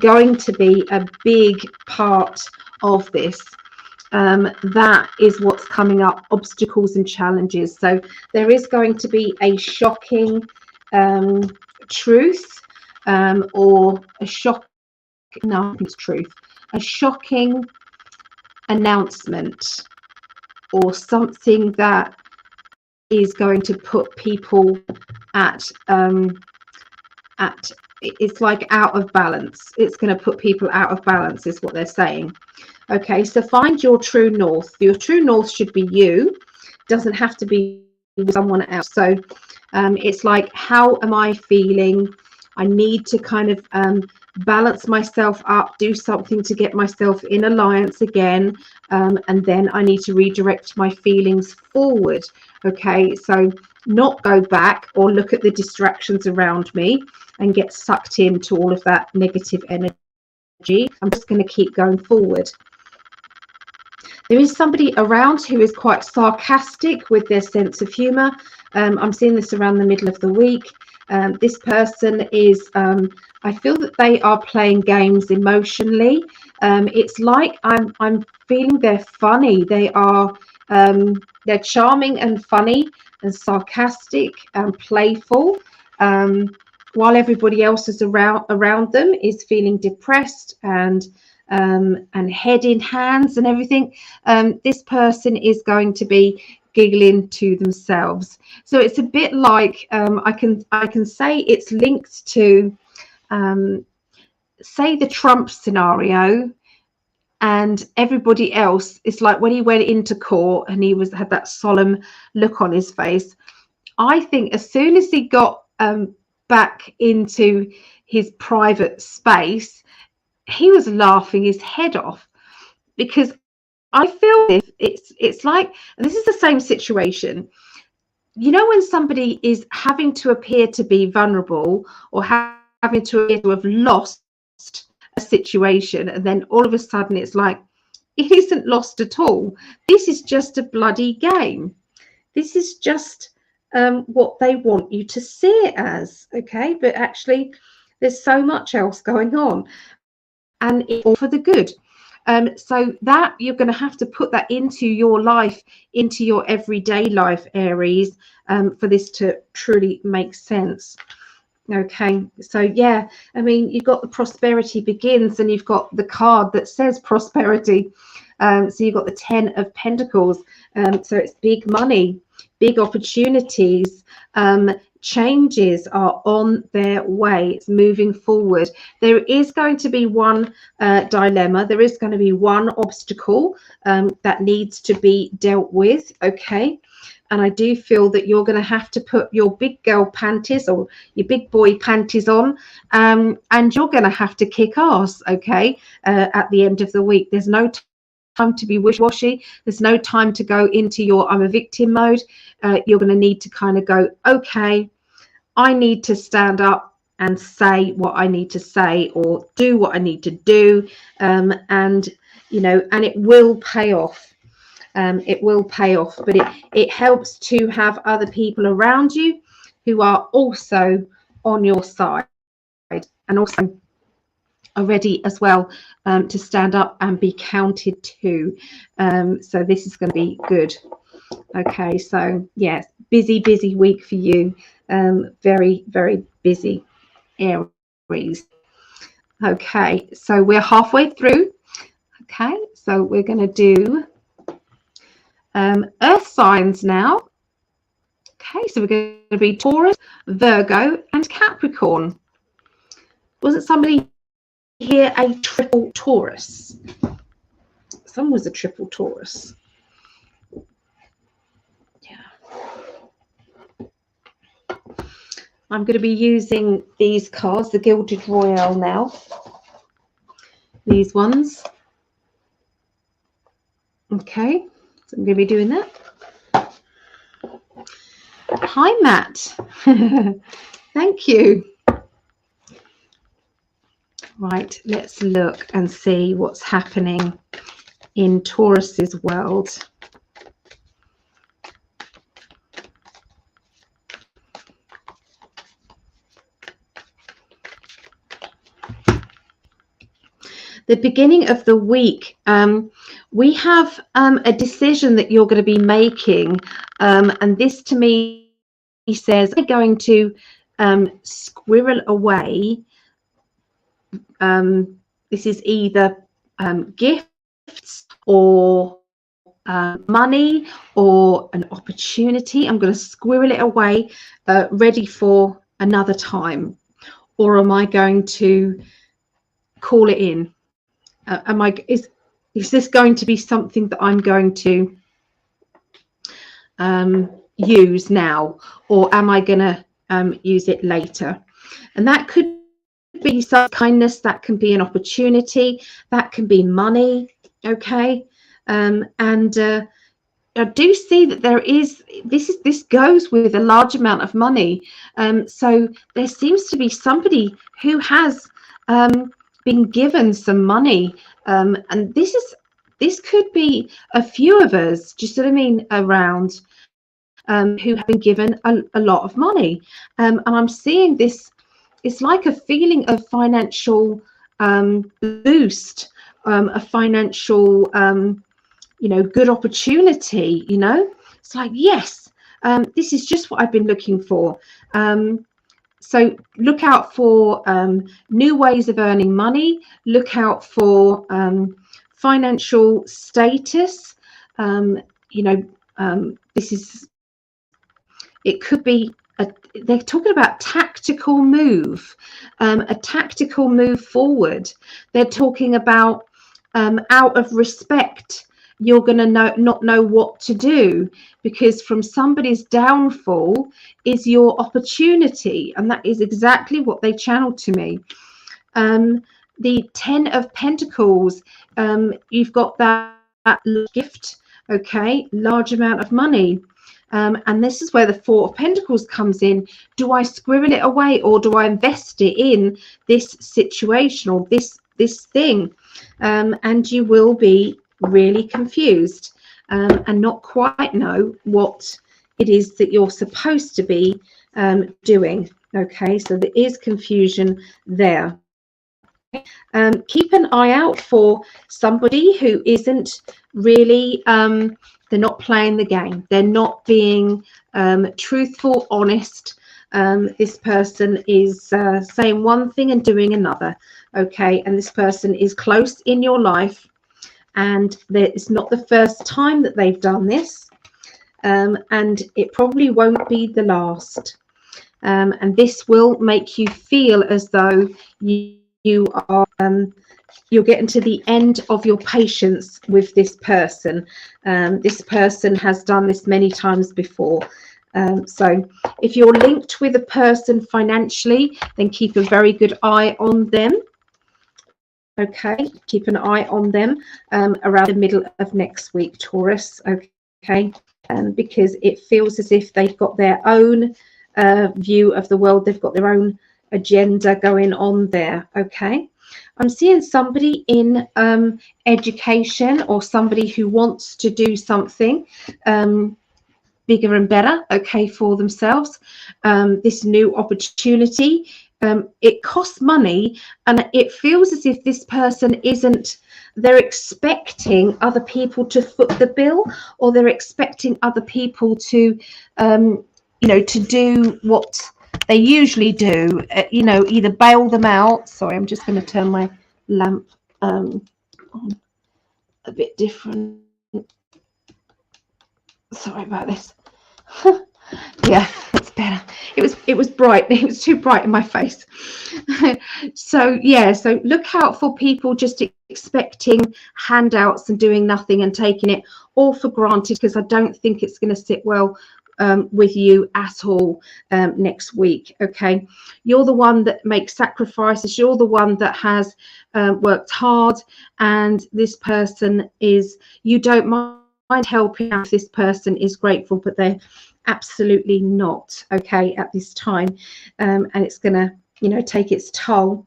going to be a big part of this. That is what's coming up, obstacles and challenges. So there is going to be a shocking truth, or a a shocking announcement, or something that is going to put people at it's like out of balance. It's going to put people out of balance is what they're saying. Okay, so find your true north. Your true north should be you. Doesn't have to be someone else. So it's like, how am I feeling? I need to kind of balance myself up, do something to get myself in alliance again, and then I need to redirect my feelings forward. Okay, so not go back or look at the distractions around me and get sucked into all of that negative energy. I'm just going to keep going forward. There is somebody around who is quite sarcastic with their sense of humor. I'm seeing this around the middle of the week. This person is, I feel that they are playing games emotionally. It's like I'm feeling they're funny. They are, they're charming and funny and sarcastic and playful. while everybody else is around them is feeling depressed and head in hands and everything, this person is going to be giggling to themselves. So it's a bit like, I can say it's linked to, say, the Trump scenario, and everybody else. It's like when he went into court and he had that solemn look on his face. I think as soon as he got back into his private space, he was laughing his head off, because I feel it's like, and this is the same situation, you know, when somebody is having to appear to be vulnerable or having to appear to have lost a situation, and then all of a sudden it's like, it isn't lost at all. This is just a bloody game. This is just what they want you to see it as, okay? But actually there's so much else going on, and it's all for the good. So that you're going to have to put that into your life, into your everyday life, Aries, for this to truly make sense. Okay, so yeah, I mean, you've got the prosperity begins, and you've got the card that says prosperity. So you've got the 10 of Pentacles. So it's big money, big opportunities. Changes are on their way. It's moving forward. There is going to be one dilemma. There is going to be one obstacle that needs to be dealt with. Okay. And I do feel that you're going to have to put your big girl panties or your big boy panties on, and you're going to have to kick ass, okay, at the end of the week. There's no time to be wishy-washy. There's no time to go into your I'm a victim mode. You're going to need to kind of go, okay, I need to stand up and say what I need to say, or do what I need to do, and, you know, and it will pay off. It will pay off, but it helps to have other people around you who are also on your side and also are ready as well to stand up and be counted too. So this is going to be good. Okay, so yes, busy week for you. Very, very busy, Aries. Okay, so we're halfway through. Okay, so we're going to do earth signs now. Okay, so we're going to be Taurus, Virgo, and Capricorn. Wasn't somebody here a triple Taurus? Someone was a triple Taurus. Yeah. I'm going to be using these cards, the Gilded Royale now. These ones. Okay. So I'm going to be doing that. Hi, Matt. Thank you. Right, let's look and see what's happening in Taurus's world. The beginning of the week, we have a decision that you're going to be making, and this to me says I'm going to squirrel away. This is either gifts or money or an opportunity. I'm going to squirrel it away, ready for another time. Or am I going to call it in? Is this going to be something that I'm going to use now, or am I going to use it later? And that could be some kindness, that can be an opportunity, that can be money. Okay, and I do see that there is this goes with a large amount of money. So there seems to be somebody who has been given some money, and this could be a few of us, do you see what I mean, around who have been given a lot of money, and I'm seeing this. It's like a feeling of financial boost, a financial good opportunity. It's like, yes, this is just what I've been looking for. So look out for new ways of earning money. Look out for financial status. This is, it could be they're talking about tactical move, a tactical move forward. They're talking about out of respect, you're going to not know what to do, because from somebody's downfall is your opportunity, and that is exactly what they channeled to me. The 10 of Pentacles, you've got that gift, okay, large amount of money. And this is where the 4 of Pentacles comes in. Do I squirrel it away, or do I invest it in this situation or this thing? And you will be really confused and not quite know what it is that you're supposed to be doing. Okay, so there is confusion there. Keep an eye out for somebody who isn't really they're not playing the game, they're not being truthful, honest. This person is saying one thing and doing another. Okay, and this person is close in your life, and it's not the first time that they've done this, and it probably won't be the last. And this will make you feel as though you are you're getting to the end of your patience with this person. This person has done this many times before. So if you're linked with a person financially, then keep a very good eye on them. Okay, keep an eye on them around the middle of next week, Taurus. Okay, because it feels as if they've got their own view of the world. They've got their own agenda going on there. Okay, I'm seeing somebody in education, or somebody who wants to do something bigger and better, okay, for themselves. This new opportunity, it costs money, and it feels as if this person isn't, they're expecting other people to foot the bill, or they're expecting other people to to do what they usually do, either bail them out. Sorry, I'm just going to turn my lamp on a bit different. Sorry about this. Yeah, that's better. It was bright. It was too bright in my face. So yeah, so look out for people just expecting handouts and doing nothing and taking it all for granted, because I don't think it's going to sit well with you at all next week. Okay, you're the one that makes sacrifices, you're the one that has worked hard, and this person is, you don't mind helping out. This person is grateful, but they're absolutely not okay at this time, and it's gonna take its toll.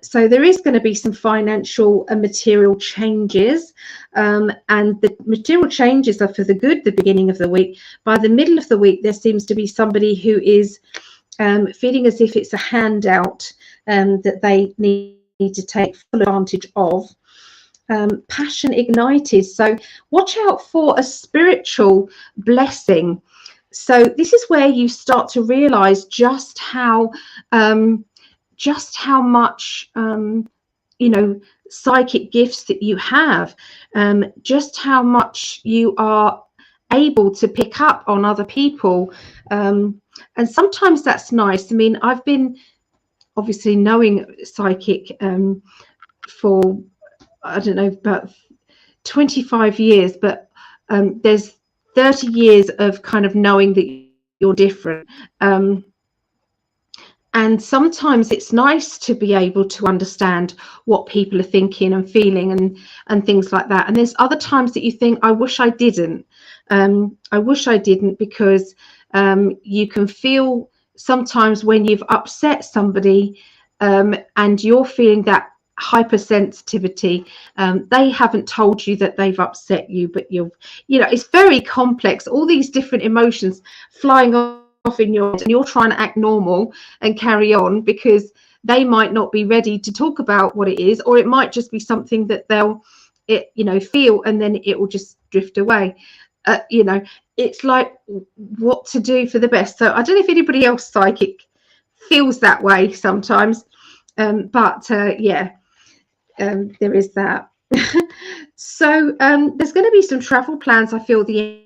So there is going to be some financial and material changes, and the material changes are for the good the beginning of the week. By the middle of the week, there seems to be somebody who is feeling as if it's a handout that they need to take full advantage of. Passion ignited, so watch out for a spiritual blessing. So this is where you start to realize just how much psychic gifts that you have, just how much you are able to pick up on other people, and sometimes that's nice. I mean, I've been obviously knowing psychic for, I don't know, about 25 years, but there's 30 years of kind of knowing that you're different. And sometimes it's nice to be able to understand what people are thinking and feeling and things like that. And there's other times that you think, I wish I didn't. I wish I didn't, because you can feel sometimes when you've upset somebody and you're feeling that hypersensitivity, they haven't told you that they've upset you, but it's very complex, all these different emotions flying off in your head, and you're trying to act normal and carry on because they might not be ready to talk about what it is, or it might just be something that they'll feel, and then it will just drift away. It's like what to do for the best. So I don't know if anybody else psychic feels that way sometimes. Yeah, there is that. So there's going to be some travel plans, I feel, the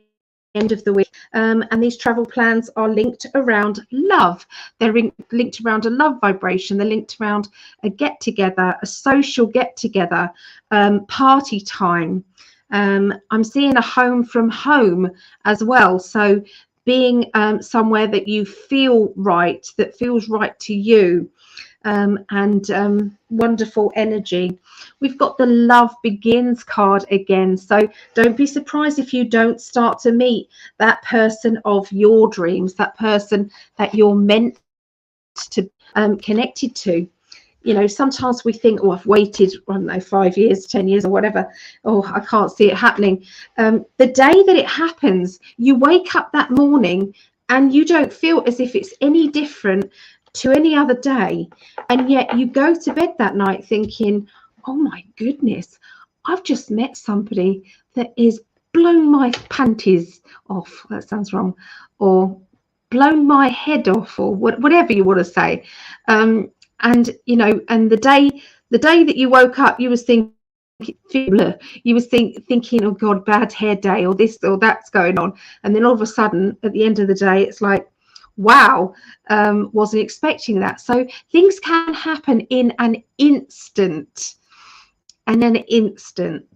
end of the week, and these travel plans are linked around love. They're linked around a love vibration. They're linked around a get together, a social get together, party time. I'm seeing a home from home as well, so being somewhere that you feel right, that feels right to you. And wonderful energy. We've got the love begins card again, so don't be surprised if you don't start to meet that person of your dreams, that person that you're meant to connected to. You know, sometimes we think, oh, I've waited, I don't know, 5 years, 10 years or whatever, oh, I can't see it happening. The day that it happens, you wake up that morning and you don't feel as if it's any different to any other day, and yet you go to bed that night thinking, oh my goodness, I've just met somebody that is blown my panties off. That sounds wrong. Or blown my head off, or whatever you want to say. And you know, and the day that you woke up, you was thinking, thinking, oh God, bad hair day, or this or that's going on, and then all of a sudden at the end of the day it's like, wow, wasn't expecting that. So things can happen in an instant,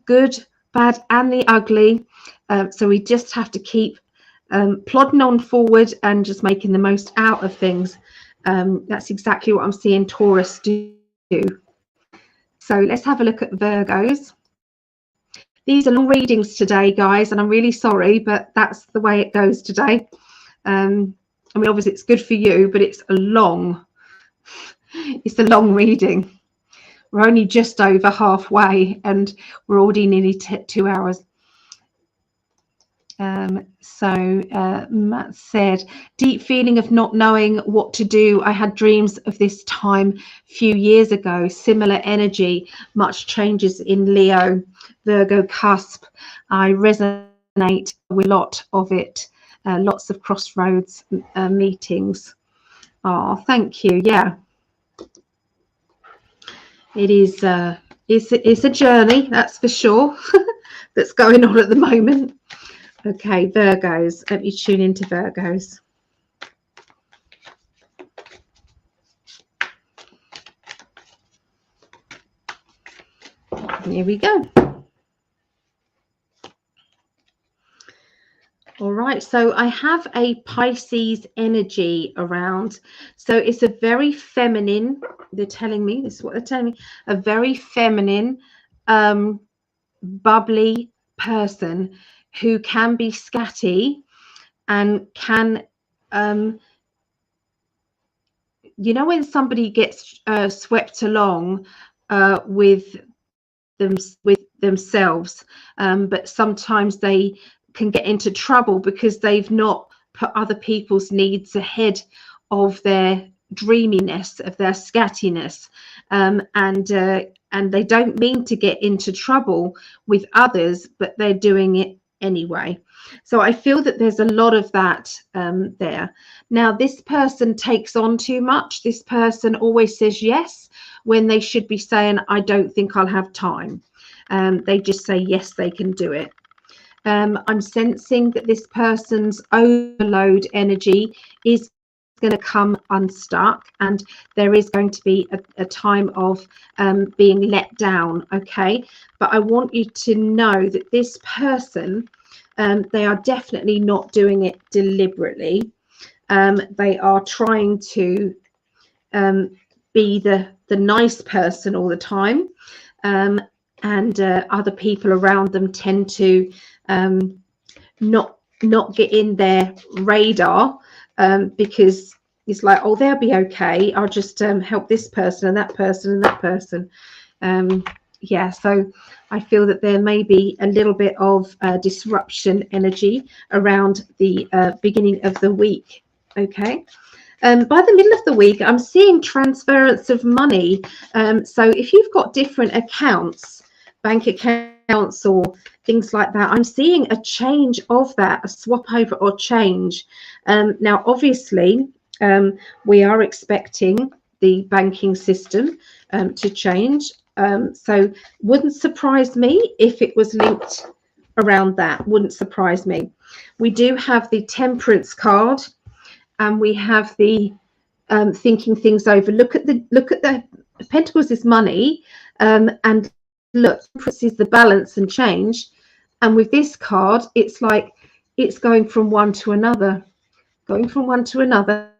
good, bad, and the ugly. So we just have to keep plodding on forward and just making the most out of things. That's exactly what I'm seeing Taurus do. So let's have a look at Virgos. These are long readings today, guys, and I'm really sorry, but that's the way it goes today. I mean, obviously it's good for you, but it's a long reading. We're only just over halfway and we're already nearly 2 hours. Matt said, deep feeling of not knowing what to do. I had dreams of this time a few years ago. Similar energy, much changes in Leo, Virgo cusp. I resonate with a lot of it. Lots of crossroads meetings. Oh, thank you. Yeah, it is. It's a journey, that's for sure. That's going on at the moment. Okay, Virgos. Let me tune into Virgos. Here we go. All right, so I have a Pisces energy around. So it's a very feminine, they're telling me, this is what they're telling me, a very feminine, bubbly person who can be scatty and can, you know, when somebody gets swept along with themselves, but sometimes they can get into trouble because they've not put other people's needs ahead of their dreaminess, of their scattiness, and they don't mean to get into trouble with others, but they're doing it anyway. So I feel that there's a lot of that there. Now, this person takes on too much. This person always says yes when they should be saying, I don't think I'll have time. They just say yes, they can do it. I'm sensing that this person's overload energy is going to come unstuck, and there is going to be a time of being let down. Okay, but I want you to know that this person, they are definitely not doing it deliberately. They are trying to be the nice person all the time, and other people around them tend to not get in their radar, because it's like, oh, they'll be okay, I'll just help this person and that person and that person. Yeah, so I feel that there may be a little bit of disruption energy around the beginning of the week. Okay, by the middle of the week I'm seeing transference of money. So if you've got different accounts, bank accounts or things like that, I'm seeing a change of that, a swap over or change. Now obviously We are expecting the banking system to change. So wouldn't surprise me if it was linked around that. Wouldn't surprise me. We do have the Temperance card, and we have the thinking things over. Look at the Pentacles is money, and look, Temperance is the balance and change. And with this card, it's like it's going from one to another, going from one to another.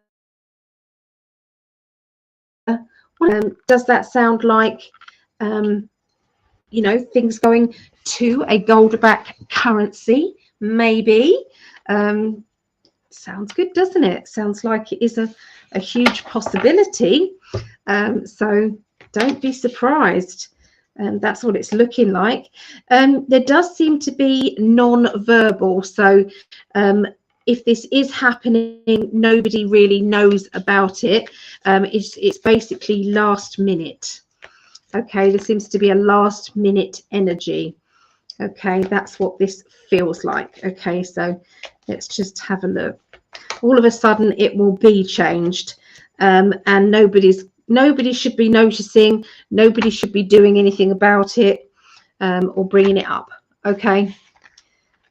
Does that sound like, you know, things going to a gold-backed currency? Maybe. Sounds good, doesn't it? Sounds like it is a huge possibility. So don't be surprised. That's what it's looking like. There does seem to be non-verbal. So if this is happening, nobody really knows about it. It's basically last minute. Okay, there seems to be a last minute energy. Okay, that's what this feels like. Okay, so let's just have a look. All of a sudden it will be changed, and nobody should be noticing. Nobody should be doing anything about it, or bringing it up. Okay,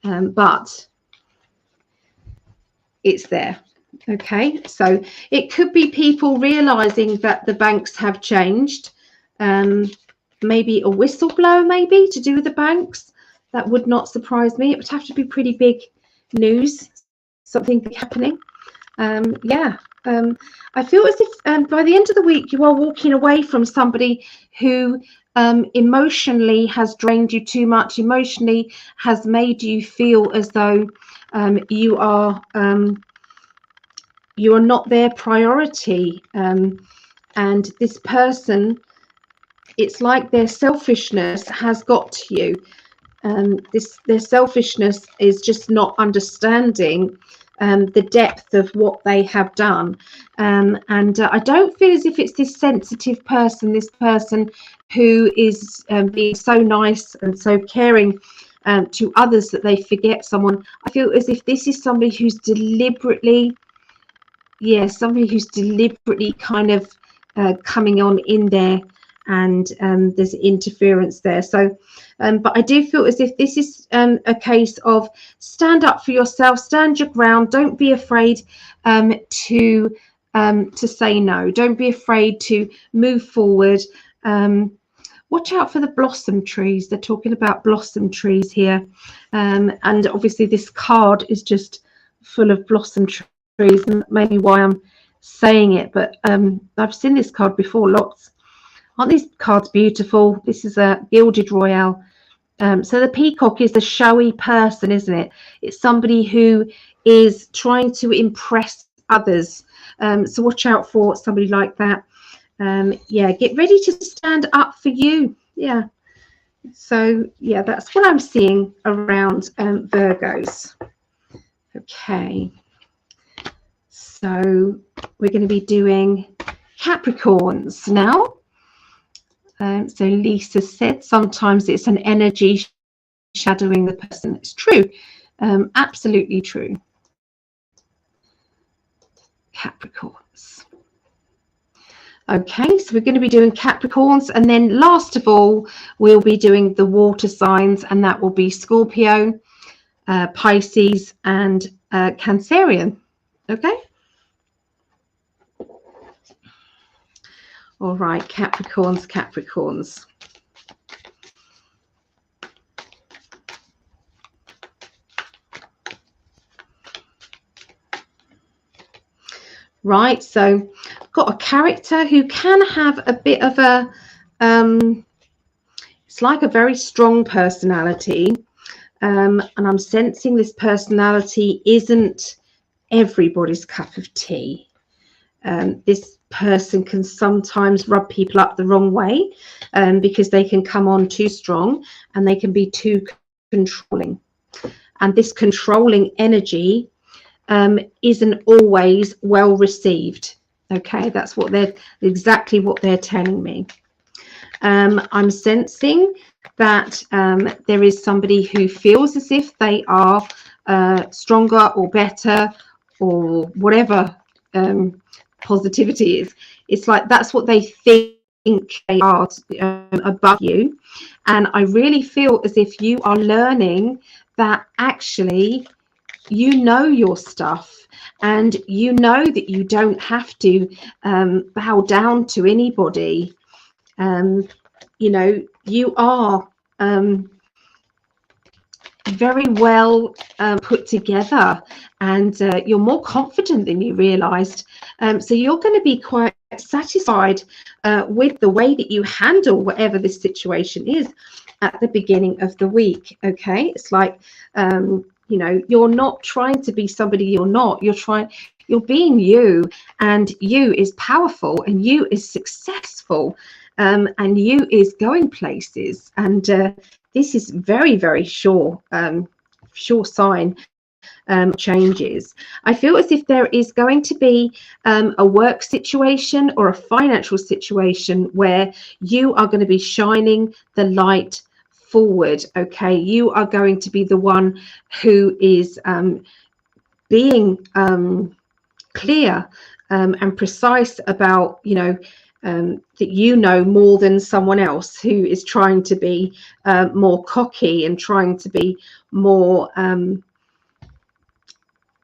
but it's there. Okay, so it could be people realizing that the banks have changed. Maybe a whistleblower, maybe to do with the banks. That would not surprise me. It would have to be pretty big news, something happening. Yeah, I feel as if by the end of the week you are walking away from somebody who emotionally has drained you too much, emotionally has made you feel as though you are not their priority, and this person, it's like their selfishness has got to you. Their selfishness is just not understanding the depth of what they have done, and I don't feel as if it's this sensitive person, this person who is being so nice and so caring to others that they forget someone. I feel as if this is somebody who's deliberately, somebody who's deliberately kind of coming on in there, and there's interference there. So but I do feel as if this is a case of stand up for yourself, stand your ground, don't be afraid to say no, don't be afraid to move forward. Watch out for the blossom trees. They're talking about blossom trees here, and obviously this card is just full of blossom trees, maybe why I'm saying it, but I've seen this card before lots. Aren't these cards beautiful? This is a gilded royale. So the peacock is the showy person, isn't it? It's somebody who is trying to impress others. So watch out for somebody like that. Yeah, get ready to stand up for you. Yeah. So yeah, that's what I'm seeing around Virgos. Okay. So we're going to be doing Capricorns now. So Lisa said sometimes it's an energy shadowing the person. It's true. Absolutely true. Capricorns. Okay, so we're going to be doing Capricorns, and then last of all we'll be doing the water signs, and that will be Scorpio, Pisces and Cancerian. Okay. All right, Capricorns. Right, so I've got a character who can have a bit of a, it's like a very strong personality, and I'm sensing this personality isn't everybody's cup of tea. This person can sometimes rub people up the wrong way, because they can come on too strong and they can be too controlling, and this controlling energy isn't always well received. Okay, that's what they're exactly what they're telling me. I'm sensing that there is somebody who feels as if they are stronger or better or whatever positivity is. It's like that's what they think they are, above you. And I really feel as if you are learning that actually you know your stuff, and you know that you don't have to bow down to anybody. You know, you are very well put together, and you're more confident than you realized. So you're going to be quite satisfied with the way that you handle whatever this situation is at the beginning of the week. Okay, it's like you know, you're not trying to be somebody you're not. You're being you, and you is powerful, and you is successful, and you is going places. And this is very, very sure sign changes. I feel as if there is going to be a work situation or a financial situation where you are going to be shining the light forward. Okay, you are going to be the one who is being clear and precise about, you know, that you know more than someone else who is trying to be more cocky and trying to be more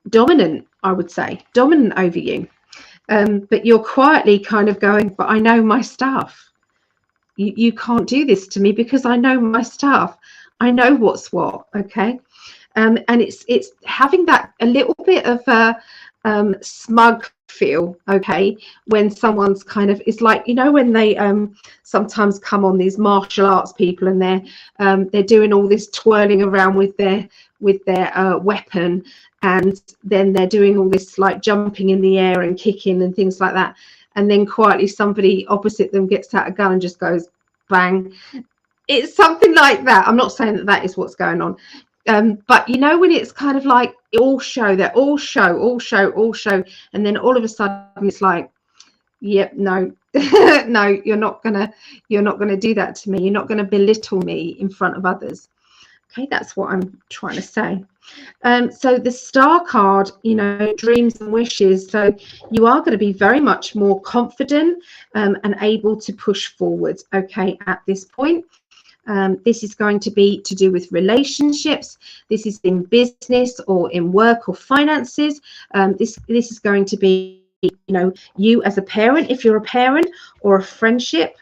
dominant, I would say, dominant over you. But you're quietly kind of going, but I know my stuff. You can't do this to me because I know my stuff. I know what's what. Okay. And it's having that a little bit of a smug feel, okay, when someone's kind of, it's like, you know, when they sometimes come on, these martial arts people, and they're doing all this twirling around with their weapon, and then they're doing all this like jumping in the air and kicking and things like that, and then quietly somebody opposite them gets out a gun and just goes bang. It's something like that. I'm not saying that that is what's going on, but you know, when it's kind of like all show, they're all show, and then all of a sudden it's like, yep, no, no, you're not gonna do that to me. You're not gonna belittle me in front of others. Okay, that's what I'm trying to say. So the star card, you know, dreams and wishes. So you are going to be very much more confident and able to push forward. Okay, at this point. This is going to be to do with relationships. This is in business or in work or finances. This is going to be, you know, you as a parent, if you're a parent, or a friendship.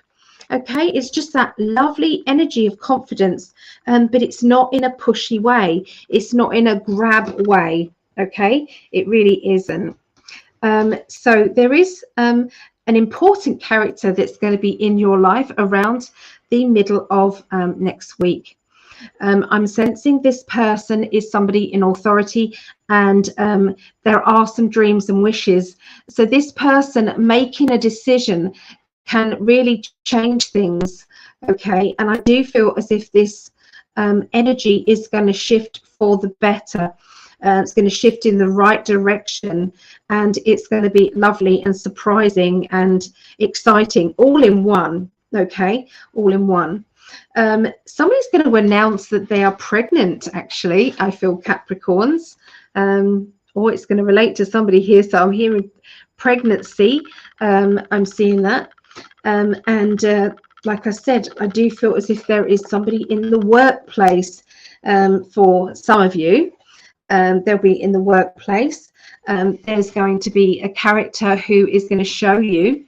Okay, it's just that lovely energy of confidence, but it's not in a pushy way. It's not in a grab way. Okay, it really isn't. So there is an important character that's going to be in your life around the middle of next week. I'm sensing this person is somebody in authority, and there are some dreams and wishes. So this person making a decision can really change things. Okay, and I do feel as if this energy is going to shift for the better. It's going to shift in the right direction, and it's going to be lovely and surprising and exciting all in one. Okay, all in one. Somebody's going to announce that they are pregnant, actually. I feel Capricorns, or it's going to relate to somebody here. So I'm hearing pregnancy. I'm seeing that. And like I said, I do feel as if there is somebody in the workplace for some of you. They'll be in the workplace. There's going to be a character who is going to show you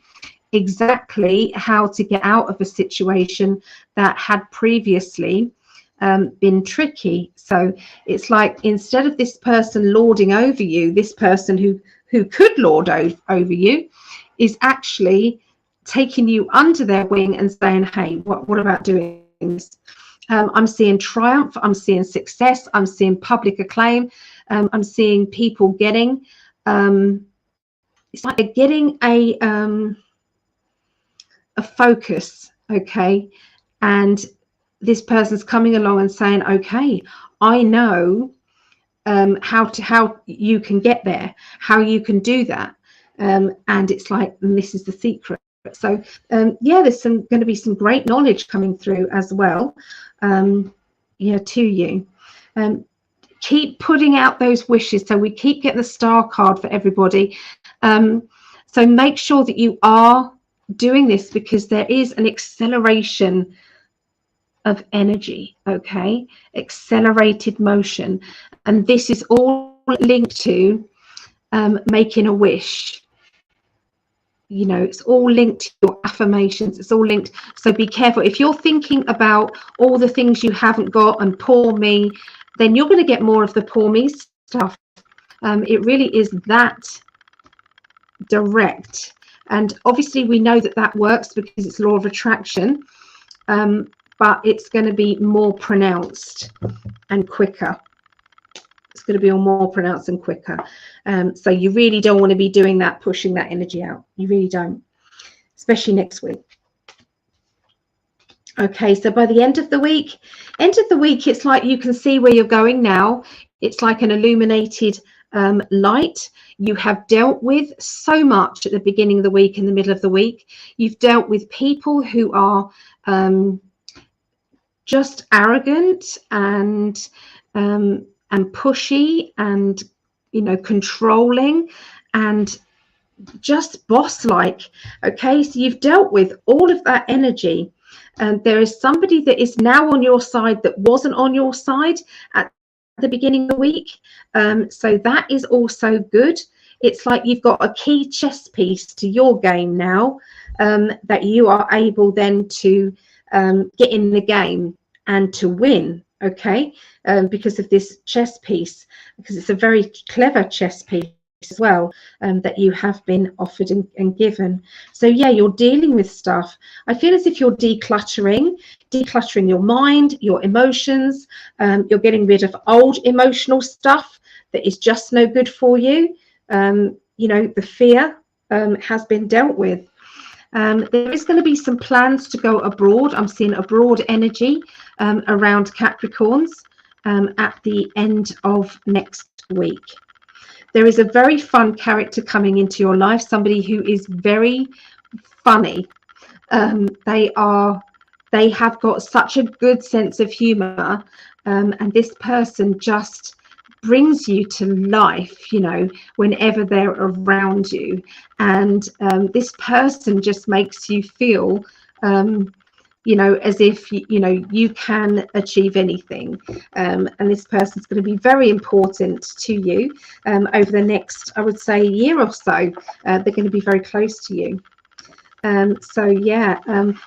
exactly how to get out of a situation that had previously been tricky. So it's like, instead of this person lording over you, this person who could lord over you is actually taking you under their wing and saying, hey, what about doing this? I'm seeing triumph, I'm seeing success, I'm seeing public acclaim, I'm seeing people getting, it's like they're getting a focus, okay? And this person's coming along and saying, okay, I know how you can get there, how you can do that. And it's like, and this is the secret. So yeah, there's going to be some great knowledge coming through as well, yeah, to you. keep putting out those wishes. So we keep getting the star card for everybody. So make sure that you are doing this, because there is an acceleration of energy, okay? Accelerated motion. And this is all linked to making a wish. You know, it's all linked to your affirmations. It's all linked. So be careful. If you're thinking about all the things you haven't got and poor me, then you're going to get more of the poor me stuff. It really is that direct. And obviously we know that that works because it's law of attraction. But it's going to be more pronounced and quicker. It's going to be more pronounced and quicker. So you really don't want to be doing that, pushing that energy out. You really don't, especially next week. Okay, so by the end of the week, it's like you can see where you're going now. It's like an illuminated light. You have dealt with so much at the beginning of the week, in the middle of the week. You've dealt with people who are just arrogant and pushy and, you know, controlling and just boss-like. Okay, so you've dealt with all of that energy, and there is somebody that is now on your side that wasn't on your side at the beginning of the week. So that is also good. It's like you've got a key chess piece to your game now, that you are able then to get in the game and to win, okay, because of this chess piece, because it's a very clever chess piece as well, that you have been offered and given. So yeah, you're dealing with stuff. I feel as if you're decluttering your mind, your emotions. You're getting rid of old emotional stuff that is just no good for you. You know, the fear has been dealt with. There is going to be some plans to go abroad. I'm seeing abroad energy around Capricorns at the end of next week. There is a very fun character coming into your life, somebody who is very funny. They have got such a good sense of humor, and this person just brings you to life, you know, whenever they're around you. And this person just makes you feel you know, as if you know you can achieve anything, and this person's going to be very important to you over the next, I would say, year or so. They're going to be very close to you. So yeah,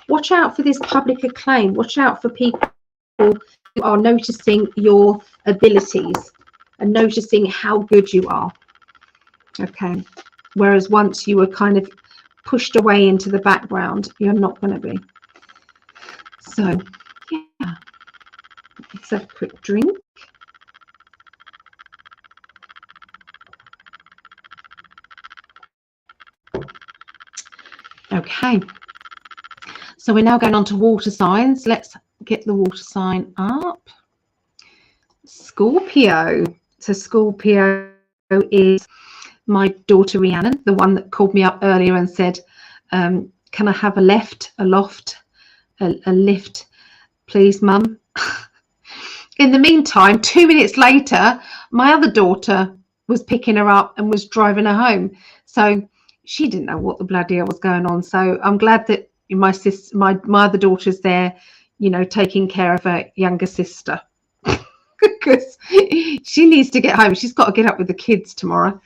watch out for this public acclaim. Watch out for people who are noticing your abilities and noticing how good you are. Okay, whereas once you were kind of pushed away into the background, you're not going to be. So yeah, let's have a quick drink. Okay, so we're now going on to water signs. Let's get the water sign up. Scorpio. So Scorpio is my daughter Rhiannon, the one that called me up earlier and said, can I have a loft, a lift, please, Mum? In the meantime, 2 minutes later, my other daughter was picking her up and was driving her home. So she didn't know what the bloody hell was going on. So I'm glad that my sister, my other daughter's there, you know, taking care of her younger sister. Because she needs to get home. She's got to get up with the kids tomorrow.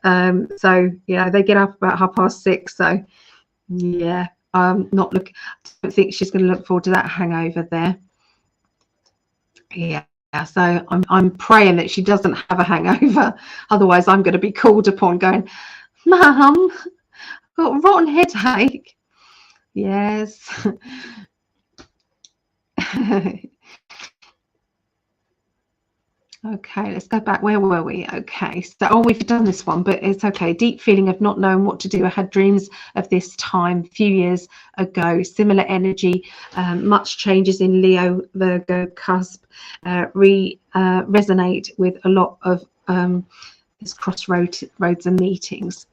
So yeah, they get up about 6:30. So yeah, I don't think she's going to look forward to that hangover there. Yeah, so I'm praying that she doesn't have a hangover. Otherwise, I'm going to be called upon going, Mum, I've got a rotten headache. Yes. Okay, let's go back. Where were we? Okay, so we've done this one, but it's okay. Deep feeling of not knowing what to do. I had dreams of this time a few years ago. Similar energy, much changes in Leo, Virgo, cusp, resonate with a lot of this crossroads and meetings.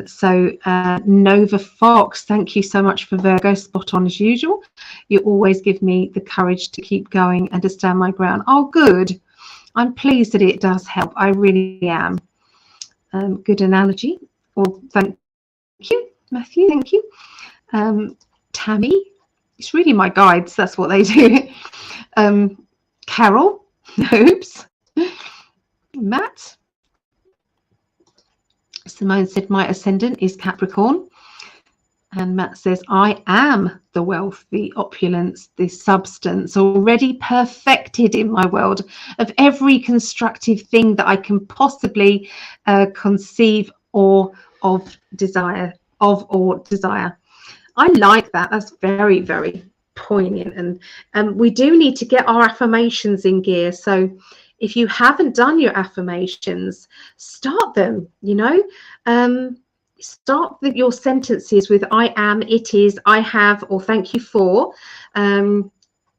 So Nova Fox, thank you so much for Virgo, spot on as usual. You always give me the courage to keep going and to stand my ground. Oh, good. I'm pleased that it does help. I really am. Good analogy. Well, thank you, Matthew. Thank you. Tammy. It's really my guides. That's what they do. Carol. Oops. Matt. Simone said, my ascendant is Capricorn. And Matt says, I am the wealth, the opulence, the substance already perfected in my world of every constructive thing that I can possibly conceive or desire. I like that. That's very, very poignant. And we do need to get our affirmations in gear. So if you haven't done your affirmations, start them, you know. Start your sentences with I am, it is, I have, or thank you for,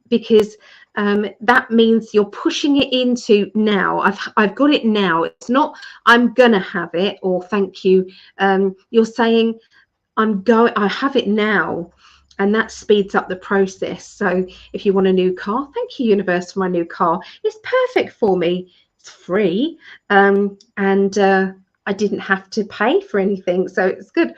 because that means you're pushing it into now. I've got it now. It's not I'm gonna have it or thank you. You're saying I have it now, and that speeds up the process. So if you want a new car, thank you, universe, for my new car. It's perfect for me. It's free, and I didn't have to pay for anything, so it's good.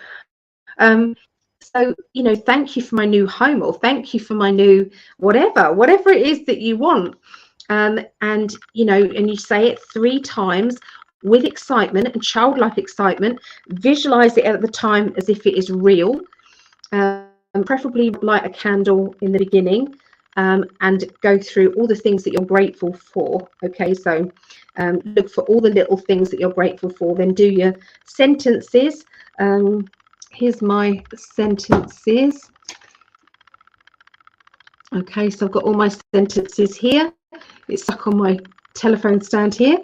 So, you know, thank you for my new home, or thank you for my new whatever it is that you want. And, you know, and you say it 3 times with excitement and childlike excitement. Visualize it at the time as if it is real. And preferably light a candle in the beginning, and go through all the things that you're grateful for. Okay, so look for all the little things that you're grateful for. Then do your sentences. Here's my sentences. Okay, so I've got all my sentences here. It's stuck on my telephone stand here.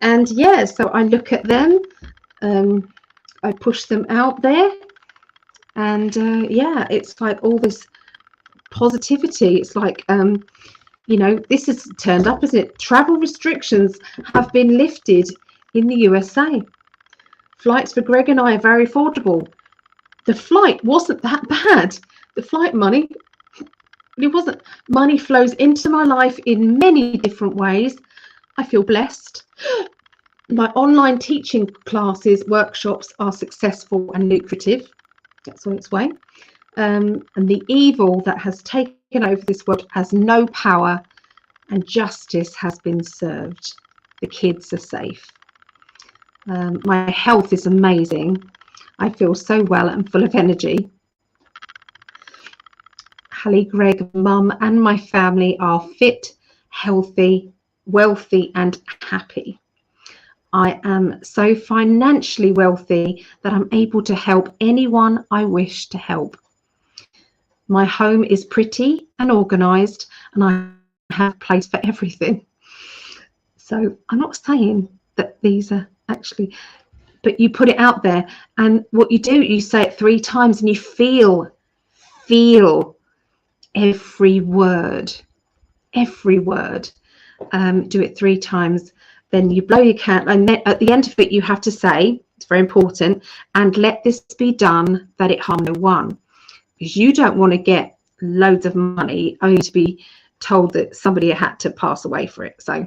And yeah, so I look at them, I push them out there, and yeah, it's like all this positivity. It's like, you know, this has turned up, isn't it? Travel restrictions have been lifted in the USA. Flights for Greg and I are very affordable. The flight wasn't that bad. The flight money, it wasn't. Money flows into my life in many different ways. I feel blessed. My online teaching classes, workshops are successful and lucrative. That's on its way. And the evil that has taken over this world has no power, and justice has been served. The kids are safe. My health is amazing. I feel so well and full of energy. Hallie, Greg, Mum and my family are fit, healthy, wealthy and happy. I am so financially wealthy that I'm able to help anyone I wish to help. My home is pretty and organised, and I have a place for everything. So I'm not saying that these are actually, but you put it out there, and what you do, you say it 3 times, and you feel every word. Do it 3 times. Then you blow your candle, and then at the end of it you have to say, it's very important, and let this be done that it harm no one. Because you don't want to get loads of money only to be told that somebody had to pass away for it. So,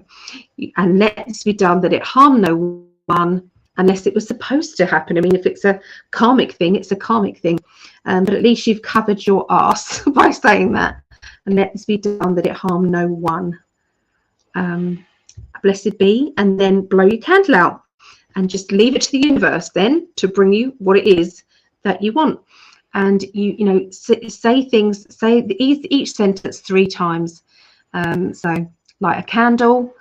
and let this be done that it harm no one, unless it was supposed to happen. I mean, if it's a karmic thing, it's a karmic thing. But at least you've covered your arse by saying that. And let this be done that it harm no one. Blessed be, and then blow your candle out and just leave it to the universe then to bring you what it is that you want. And you know, say things, say each sentence 3 times. So light a candle,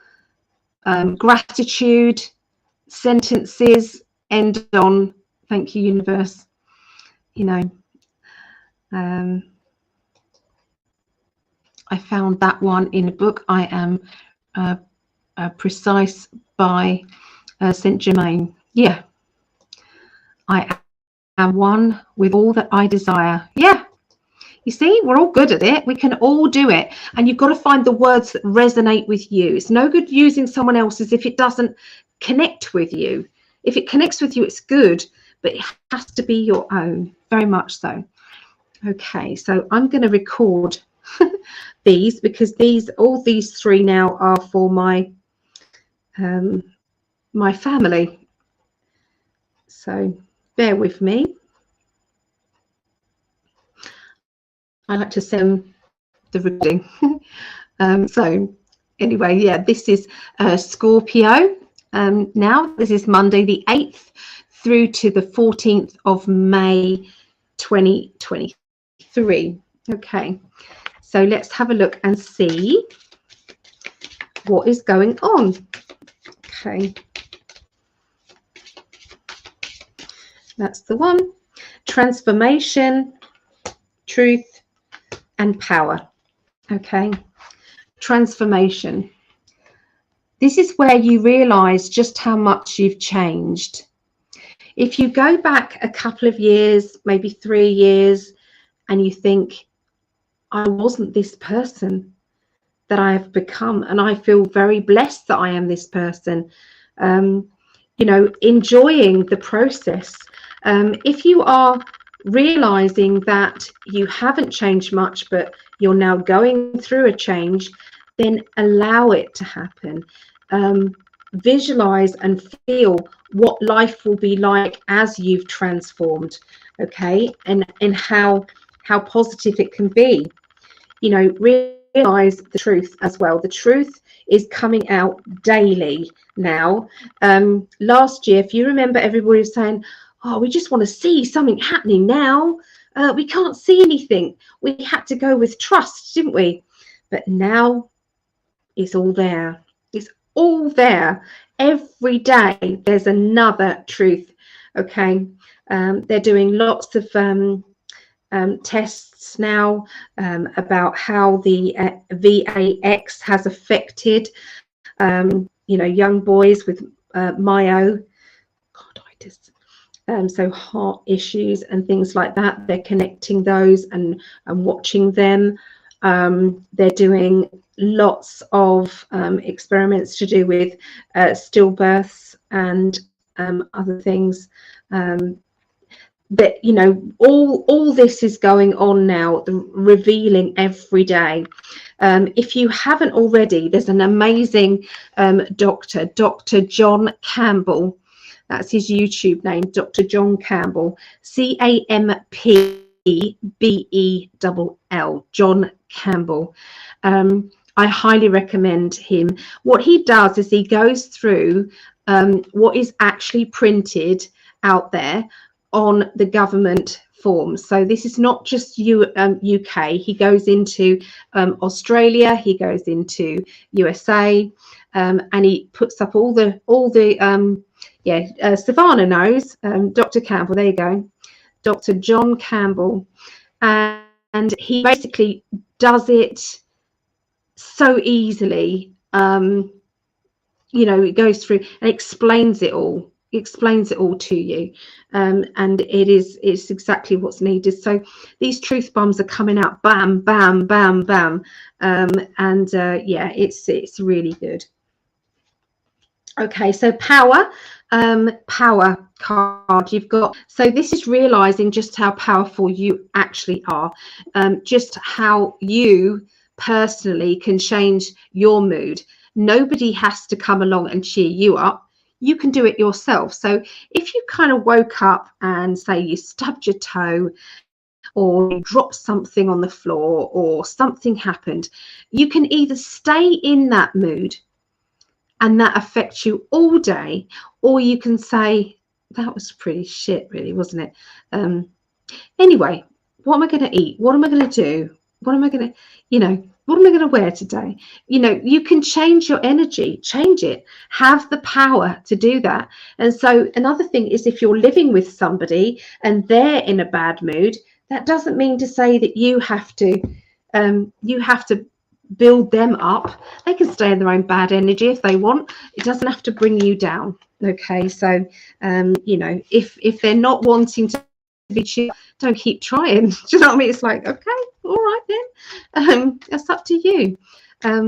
gratitude, sentences end on thank you, universe. You know, I found that one in a book. I am precise by Saint Germain. Yeah, I am one with all that I desire. Yeah, you see, we're all good at it. We can all do it, and you've got to find the words that resonate with you. It's no good using someone else's if it doesn't connect with you. If it connects with you, it's good, but it has to be your own, very much so. Okay, so I'm going to record these, because all these three now are for my my family. So bear with me. I like to send the recording. So anyway, yeah, this is Scorpio. Now this is Monday the 8th through to the 14th of May 2023. Okay, so let's have a look and see what is going on. Okay, that's the one. Transformation, truth, and power. Okay, transformation. This is where you realize just how much you've changed. If you go back a couple of years, maybe 3 years, and you think, I wasn't this person that I have become, and I feel very blessed that I am this person, you know, enjoying the process. If you are realizing that you haven't changed much, but you're now going through a change, then allow it to happen. Visualize and feel what life will be like as you've transformed, okay, and how positive it can be. You know, realize the truth as well. The truth is coming out daily now. Last year, if you remember, everybody was saying, oh, we just want to see something happening now. We can't see anything. We had to go with trust, didn't we? But now it's all there. It's all there. Every day there's another truth. Okay, they're doing lots of tests now about how the VAX has affected you know, young boys with myocarditis, so heart issues and things like that. They're connecting those and watching them. They're doing lots of experiments to do with stillbirths and other things. That, you know, all this is going on now, revealing every day. If you haven't already, there's an amazing doctor, Dr. John Campbell. That's his YouTube name, Dr. John Campbell, CAMPBELL, John Campbell. I highly recommend him. What he does is he goes through what is actually printed out there on the government forms. So this is not just UK. He goes into Australia, he goes into USA, and he puts up all the Savannah knows, Dr. Campbell, there you go, Dr. John Campbell, and he basically does it so easily. You know, it goes through and explains it all. Explains it all to you, and it's exactly what's needed. So these truth bombs are coming out, bam, bam, bam, bam, and yeah, it's really good. Okay, so power card you've got. So this is realizing just how powerful you actually are, just how you personally can change your mood. Nobody has to come along and cheer you up. You can do it yourself. So if you kind of woke up and say you stubbed your toe or you dropped something on the floor or something happened, you can either stay in that mood and that affects you all day, or you can say, that was pretty shit, really, wasn't it? Anyway, what am I going to eat? What am I going to do? What am I going to, you know, what am I going to wear today? You know, you can change your energy, change it, have the power to do that. And so another thing is, if you're living with somebody and they're in a bad mood, that doesn't mean to say that you have to build them up. They can stay in their own bad energy if they want. It doesn't have to bring you down. Okay, so you know, if they're not wanting to be chill, don't keep trying. Do you know what I mean? It's like, okay, all right then, that's up to you,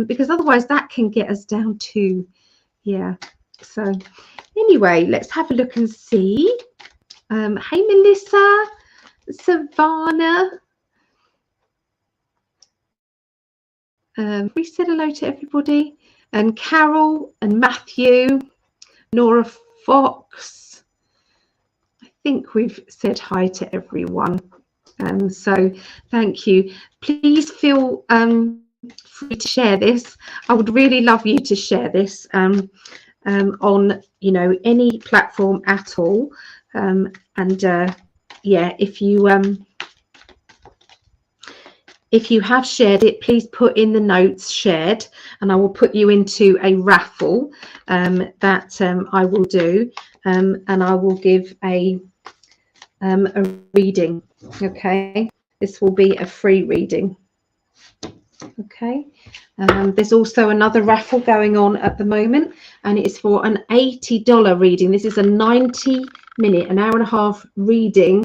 because otherwise that can get us down too. Yeah, so anyway, let's have a look and see. Hey Melissa, Savannah, We said hello to everybody, and Carol and Matthew, Nora Fox. I think we've said hi to everyone. So thank you. Please feel free to share this. I would really love you to share this on, you know, any platform at all. Yeah, if you have shared it, please put in the notes shared, and I will put you into a raffle that I will do, and I will give a reading. Okay, this will be a free reading. Okay, there's also another raffle going on at the moment, and it's for an $80 reading. This is a 90-minute, an hour and a half reading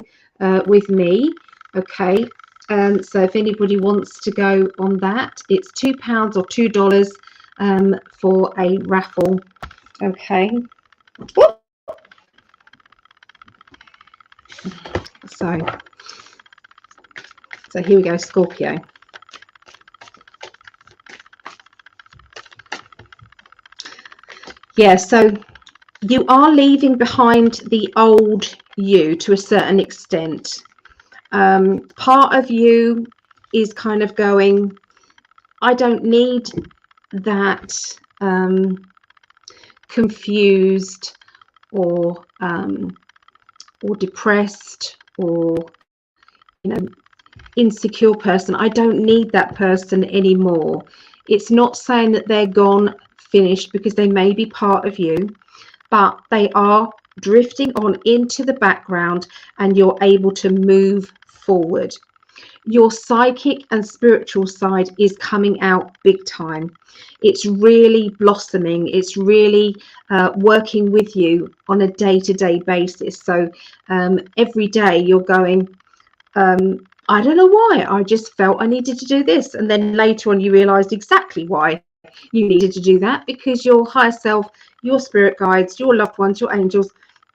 with me. Okay, so if anybody wants to go on that, it's £2 or $2 for a raffle. Okay. Whoop. So here we go, Scorpio. Yeah, so you are leaving behind the old you to a certain extent. Part of you is kind of going, I don't need that confused or depressed or, you know, insecure person. I don't need that person anymore. It's not saying that they're gone, finished, because they may be part of you, but they are drifting on into the background, and you're able to move forward. Your psychic and spiritual side is coming out big time. It's really blossoming. It's really working with you on a day-to-day basis. So every day you're going, I don't know why, I just felt I needed to do this. And then later on you realized exactly why you needed to do that, because your higher self, your spirit guides, your loved ones, your angels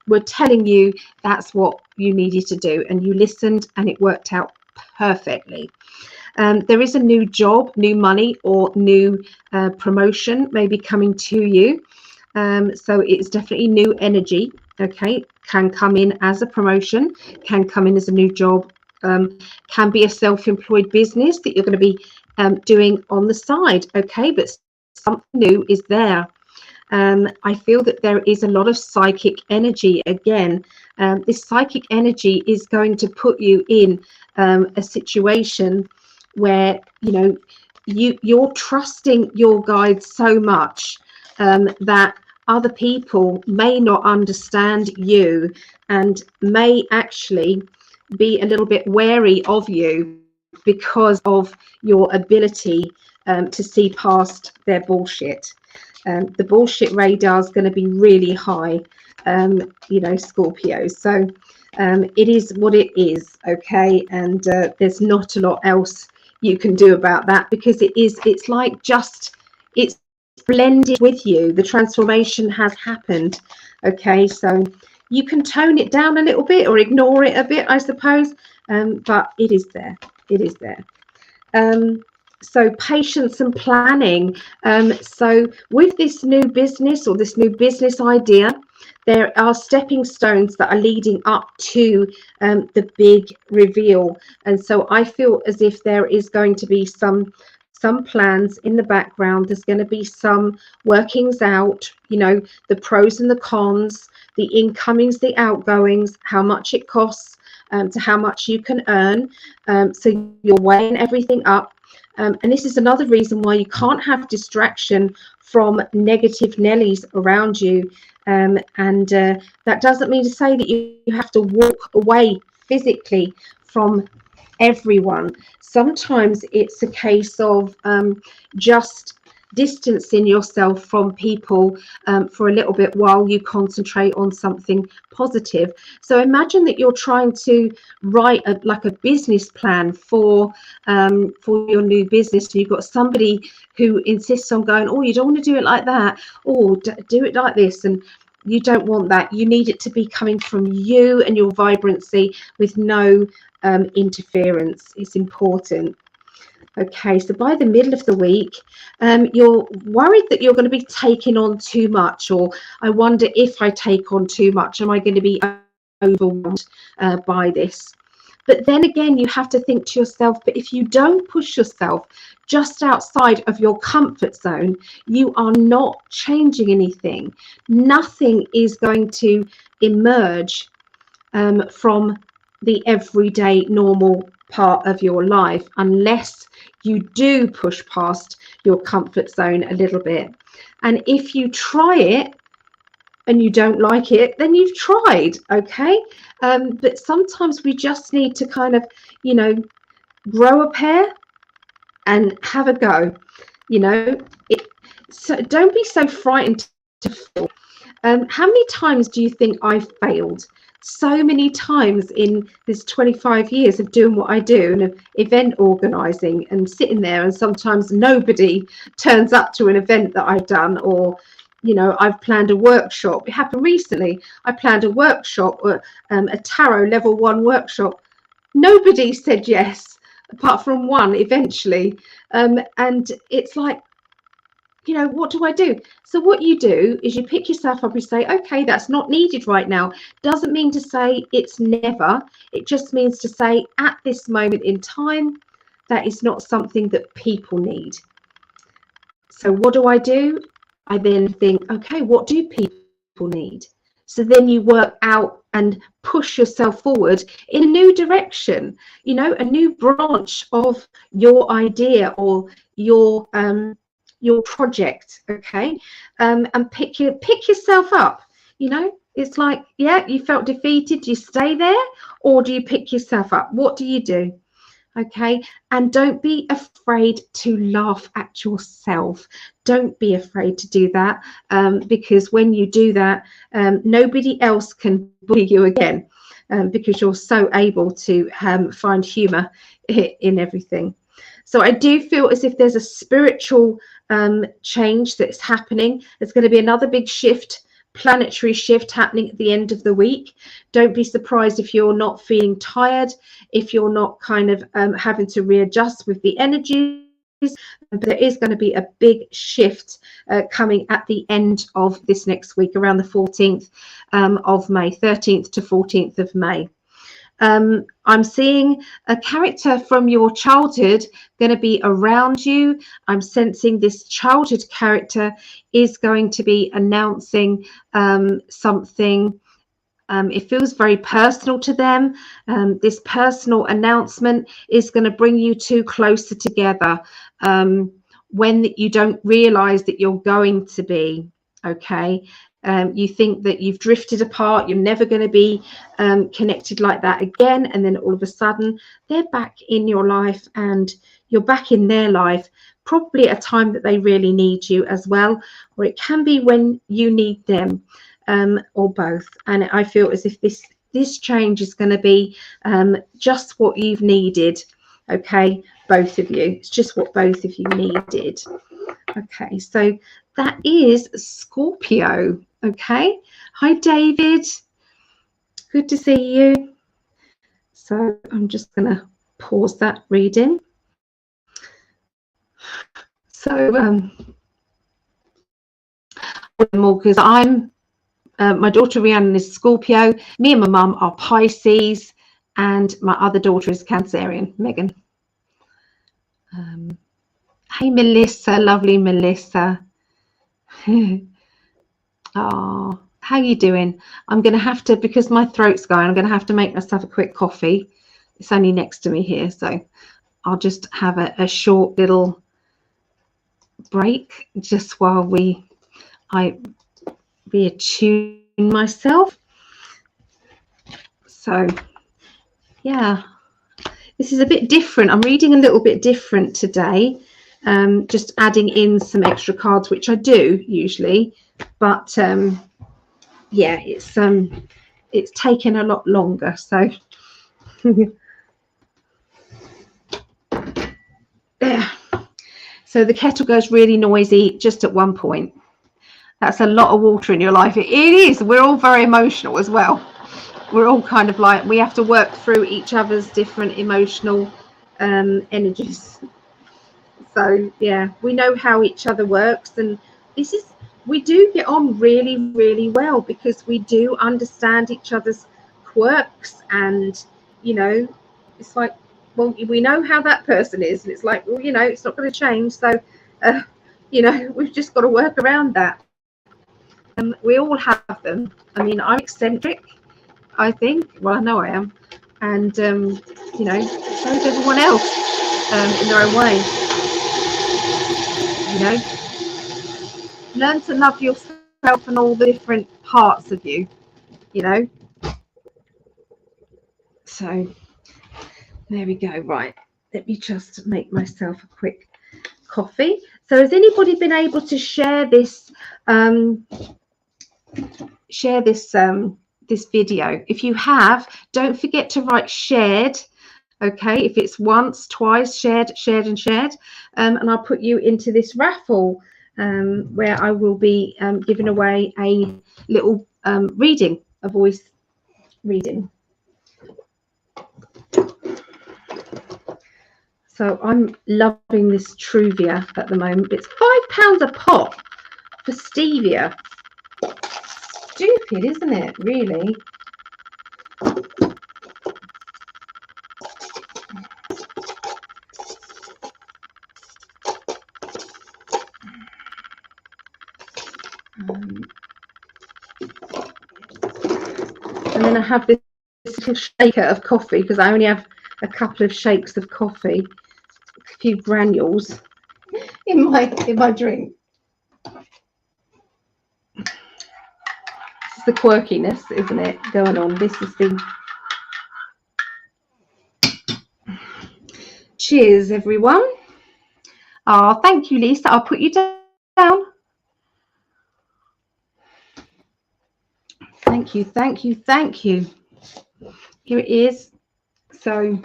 were telling you that's what you needed to do, and you listened, and it worked out perfectly. There is a new job, new money, or new promotion maybe coming to you. So it's definitely new energy. Okay, can come in as a promotion, can come in as a new job, can be a self-employed business that you're going to be doing on the side. Okay, but something new is there. I feel that there is a lot of psychic energy again. This psychic energy is going to put you in a situation where, you know, you're trusting your guides so much that other people may not understand you and may actually be a little bit wary of you because of your ability to see past their bullshit. The bullshit radar is going to be really high, you know, Scorpio. So it is what it is, okay? And there's not a lot else you can do about that, because it's like just, it's blended with you. The transformation has happened, okay? So you can tone it down a little bit or ignore it a bit, I suppose, but it is there. It is there. So patience and planning. So with this new business or this new business idea, there are stepping stones that are leading up to the big reveal. And so I feel as if there is going to be some plans in the background. There's going to be some workings out, you know, the pros and the cons, the incomings, the outgoings, how much it costs to how much you can earn. So you're weighing everything up. And this is another reason why you can't have distraction from negative Nellies around you. That doesn't mean to say that you have to walk away physically from everyone. Sometimes it's a case of just distancing yourself from people for a little bit while you concentrate on something positive. So imagine that you're trying to write like a business plan for your new business, and you've got somebody who insists on going, oh, you don't want to do it like that, or do it like this, and you don't want that. You need it to be coming from you and your vibrancy with no interference. It's important. Okay, so by the middle of the week, you're worried that you're going to be taking on too much, or I wonder if I take on too much, am I going to be overwhelmed by this? But then again, you have to think to yourself, but if you don't push yourself just outside of your comfort zone, you are not changing anything. Nothing is going to emerge from the everyday normal part of your life unless you do push past your comfort zone a little bit. And if you try it and you don't like it, then you've tried, okay? But sometimes we just need to kind of, you know, grow a pair and have a go, you know. So don't be so frightened to fail. How many times do you think I've failed? So many times in this 25 years of doing what I do and of event organizing and sitting there, and sometimes nobody turns up to an event that I've done, or you know, I've planned a workshop. It happened recently. I planned a workshop, a tarot level 1 workshop. Nobody said yes apart from one eventually, and it's like, you know, what do I do? So what you do is you pick yourself up and say, okay, that's not needed right now. Doesn't mean to say it's never. It just means to say at this moment in time, that is not something that people need. So what do? I then think, okay, what do people need? So then you work out and push yourself forward in a new direction, you know, a new branch of your idea or your project, okay? And pick yourself up, you know. It's like, yeah, you felt defeated, do you stay there or do you pick yourself up? What do you do? Okay, and don't be afraid to laugh at yourself. Don't be afraid to do that, because when you do that, nobody else can bully you again, because you're so able to find humor in everything. So I do feel as if there's a spiritual change that's happening. There's going to be another big shift, planetary shift happening at the end of the week. Don't be surprised if you're not feeling tired, if you're not kind of having to readjust with the energies. But there is going to be a big shift coming at the end of this next week, around the 14th of May, 13th to 14th of May. I'm seeing a character from your childhood going to be around you. I'm sensing this childhood character is going to be announcing something. It feels very personal to them. This personal announcement is going to bring you two closer together when you don't realize that you're going to be, okay? You think that you've drifted apart, you're never going to be connected like that again, and then all of a sudden they're back in your life and you're back in their life, probably at a time that they really need you as well, or it can be when you need them, or both. And I feel as if this change is going to be just what you've needed, okay, both of you. It's just what both of you needed. Okay, so that is Scorpio. Okay, hi David, good to see you. So I'm just going to pause that reading. So because I'm my daughter Rhiannon is Scorpio, me and my mum are Pisces, and my other daughter is Cancerian, Megan. Hey Melissa, lovely Melissa. Oh, how you doing? I'm going to have to, because my throat's going, I'm going to have to make myself a quick coffee. It's only next to me here, so I'll just have a short little break just while I reattune myself. So yeah, this is a bit different. I'm reading a little bit different today, just adding in some extra cards, which I do usually, but yeah, it's taken a lot longer. So yeah, so the kettle goes really noisy just at one point. That's a lot of water in your life. It is. We're all very emotional as well. We're all kind of like, we have to work through each other's different emotional energies. So yeah, we know how each other works, and we do get on really, really well because we do understand each other's quirks, and it's like, well, we know how that person is, and it's like, well, it's not going to change. So uh, we've just got to work around that. We all have them. I mean, I'm eccentric, I think. Well, I know I am, and so is everyone else, in their own way. Learn to love yourself and all the different parts of you. So there we go. Right, let me just make myself a quick coffee. So has anybody been able to share this this video? If you have, don't forget to write shared. Okay, if it's once, twice, shared, and shared, and I'll put you into this raffle where I will be giving away a little reading, a voice reading. So I'm loving this Truvia at the moment. It's £5 a pop for stevia. Stupid, isn't it? Really? And then I have this little shaker of coffee because I only have a couple of shakes of coffee, a few granules in my drink. It's the quirkiness, isn't it, going on? This is the cheers, everyone. Oh, thank you, Lisa. I'll put you down. Thank you, thank you, thank you. Here it is. So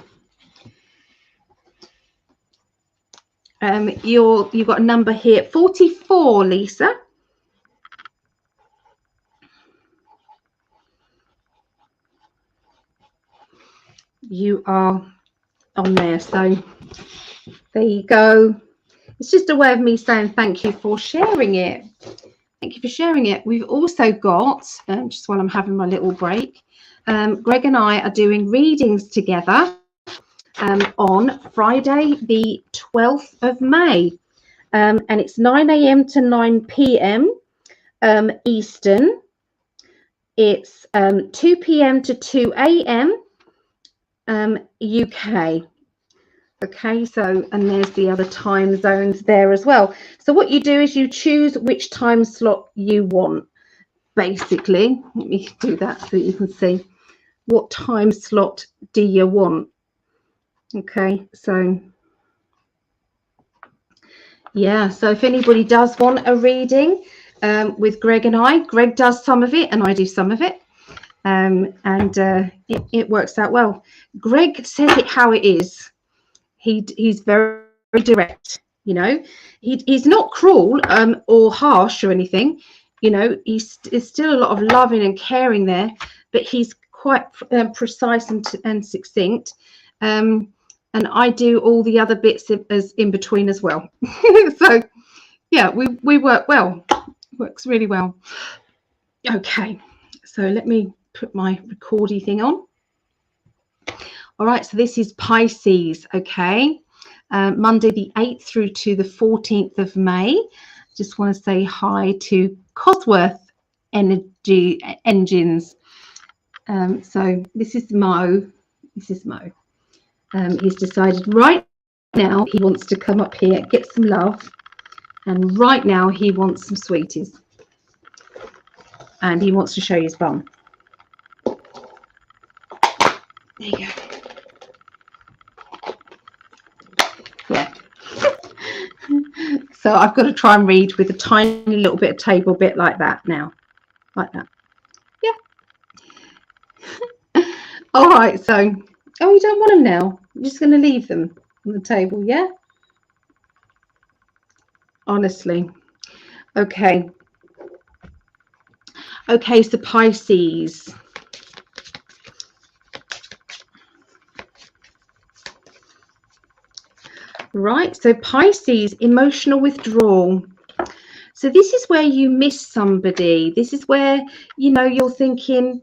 you've got a number here, 44, Lisa. You are on there, so there you go. It's just a way of me saying thank you for sharing it. Thank you for sharing it. We've also got, just while I'm having my little break, Greg and I are doing readings together on Friday the 12th of May, and it's 9 a.m. to 9 p.m. Eastern. It's 2 p.m. to 2 a.m. UK. Okay, so, and there's the other time zones there as well. So what you do is you choose which time slot you want, basically. Let me do that so you can see what time slot do you want. Okay, so yeah, so if anybody does want a reading with Greg and I, Greg does some of it and I do some of it. It works out well. Greg says it how it is. He's very, very direct, he's not cruel or harsh or anything, there's still a lot of loving and caring there, but he's quite precise and succinct, and I do all the other bits as in between as well. So yeah, we work well. Works really well. Okay, so let me put my recordy thing on. All right, so this is Pisces, okay? Monday the 8th through to the 14th of May. Just want to say hi to Cosworth Energy Engines. So this is Mo. This is Mo. He's decided right now he wants to come up here, get some love. And right now he wants some sweeties. And he wants to show you his bum. There you go. Yeah. So I've got to try and read with a tiny little bit of table bit like that now. Like that. Yeah. All right, so you don't want them now. You're just going to leave them on the table, yeah? Honestly. Okay. Okay, so Pisces. Right, so Pisces, emotional withdrawal. So this is where you miss somebody. This is where, you know, you're thinking,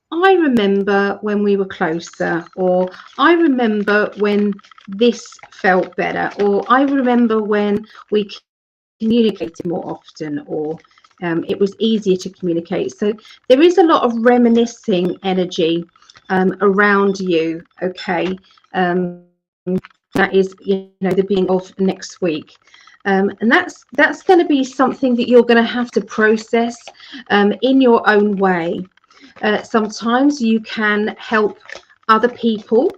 I remember when we were closer, or I remember when this felt better, or I remember when we communicated more often, or it was easier to communicate. So there is a lot of reminiscing energy around you. Okay, that is, you know, the beginning of next week. And that's going to be something that you're going to have to process in your own way. Sometimes you can help other people,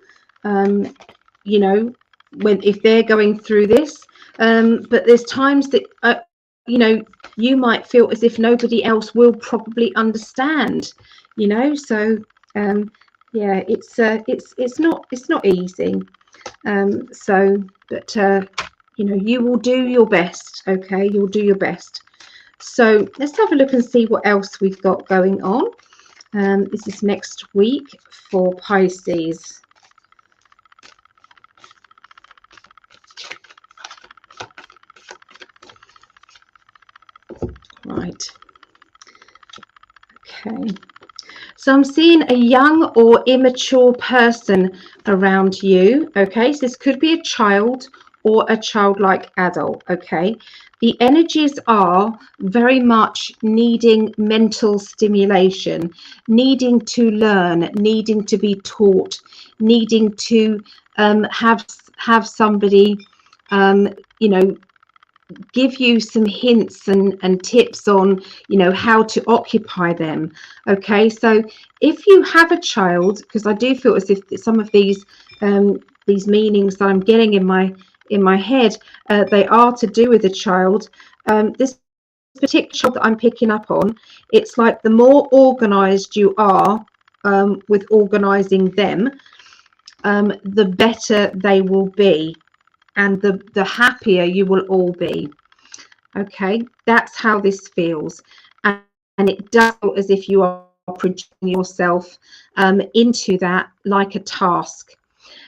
you know, if they're going through this, but there's times that you know, you might feel as if nobody else will probably understand, you know. So yeah, it's not easy. But you know, you will do your best. Okay, you'll do your best. So let's have a look and see what else we've got going on. This is next week for Pisces. Right. Okay. So I'm seeing a young or immature person around you. Okay, so this could be a child or a childlike adult. Okay, the energies are very much needing mental stimulation, needing to learn, needing to be taught, needing to have somebody you know, give you some hints and tips on, you know, how to occupy them. Okay, so if you have a child, because I do feel as if some of these meanings that I'm getting in my head, they are to do with a child. This particular child that I'm picking up on, it's like the more organized you are with organizing them, the better they will be, and the happier you will all be. Okay, that's how this feels, and it does feel as if you are projecting yourself into that like a task.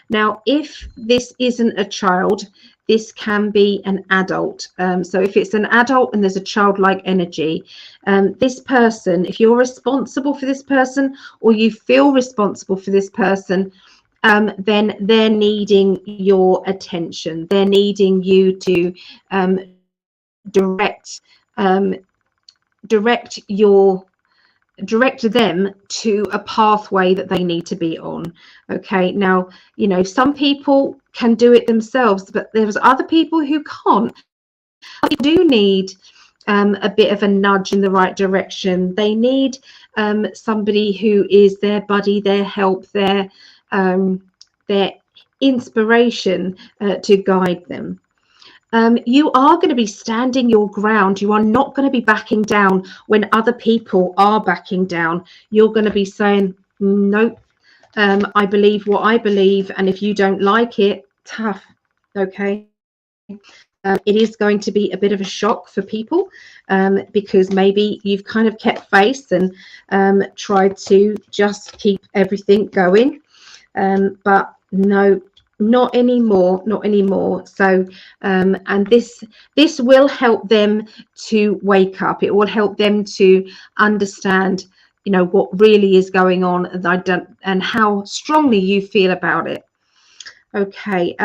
Now, if this isn't a child, this can be an adult. So if it's an adult and there's a childlike energy, this person, if you're responsible for this person, or you feel responsible for this person, then they're needing your attention. They're needing you to direct them to a pathway that they need to be on. Okay, now, you know, some people can do it themselves, but there's other people who can't. They do need a bit of a nudge in the right direction. They need somebody who is their buddy, their help, their inspiration to guide them. You are going to be standing your ground. You are not going to be backing down when other people are backing down. You're going to be saying, nope, I believe what I believe, and if you don't like it, tough. Okay. It is going to be a bit of a shock for people because maybe you've kind of kept face and tried to just keep everything going, but no, not anymore. So and this will help them to wake up. It will help them to understand, you know, what really is going on, and how strongly you feel about it. Okay,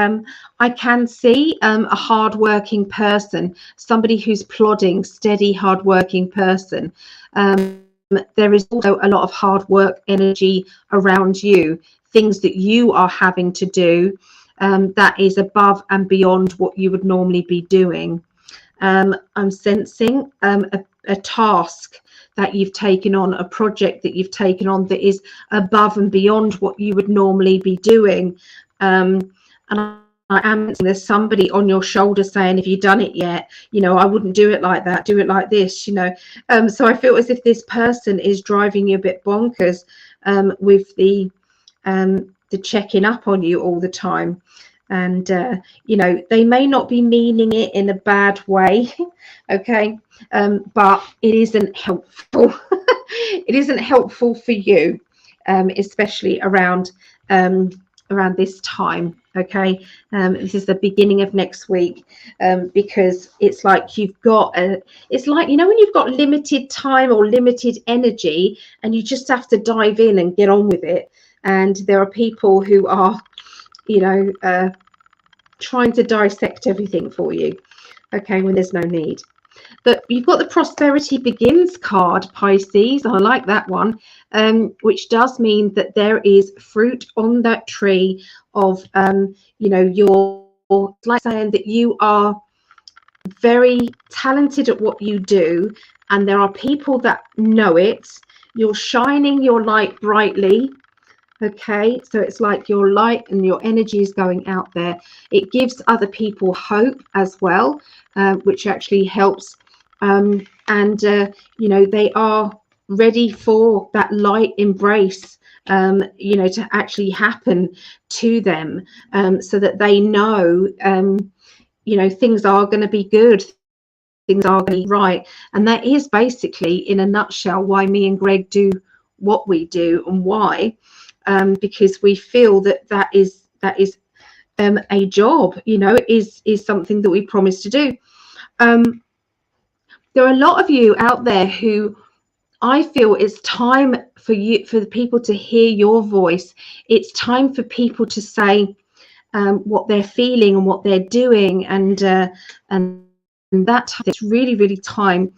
I can see a hard-working person, somebody who's plodding, steady, hard-working person. There is also a lot of hard work energy around you, things that you are having to do that is above and beyond what you would normally be doing. I'm sensing a task that you've taken on, a project that you've taken on that is above and beyond what you would normally be doing. And I am, there's somebody on your shoulder saying, have you done it yet? You know, I wouldn't do it like that, do it like this, you know. So I feel as if this person is driving you a bit bonkers with the checking up on you all the time. And you know, they may not be meaning it in a bad way. Okay, but it isn't helpful. It isn't helpful for you, especially around around this time. Okay, this is the beginning of next week, because it's like you've got it's like, you know, when you've got limited time or limited energy and you just have to dive in and get on with it, and there are people who are, you know, trying to dissect everything for you, okay, when there's no need. But you've got the Prosperity Begins card, Pisces. I like that one, which does mean that there is fruit on that tree of, you know, you're like saying that you are very talented at what you do, and there are people that know it. You're shining your light brightly. Okay, so it's like your light and your energy is going out there. It gives other people hope as well, which actually helps. You know, they are ready for that light embrace, you know, to actually happen to them, so that they know, you know, things are going to be good, things are going to be right. And that is basically, in a nutshell, why me and Greg do what we do, and why. Because we feel that that is a job, you know, is something that we promise to do. There are a lot of you out there who I feel it's time for you, for the people to hear your voice. It's time for people to say what they're feeling and what they're doing, and that it's really time.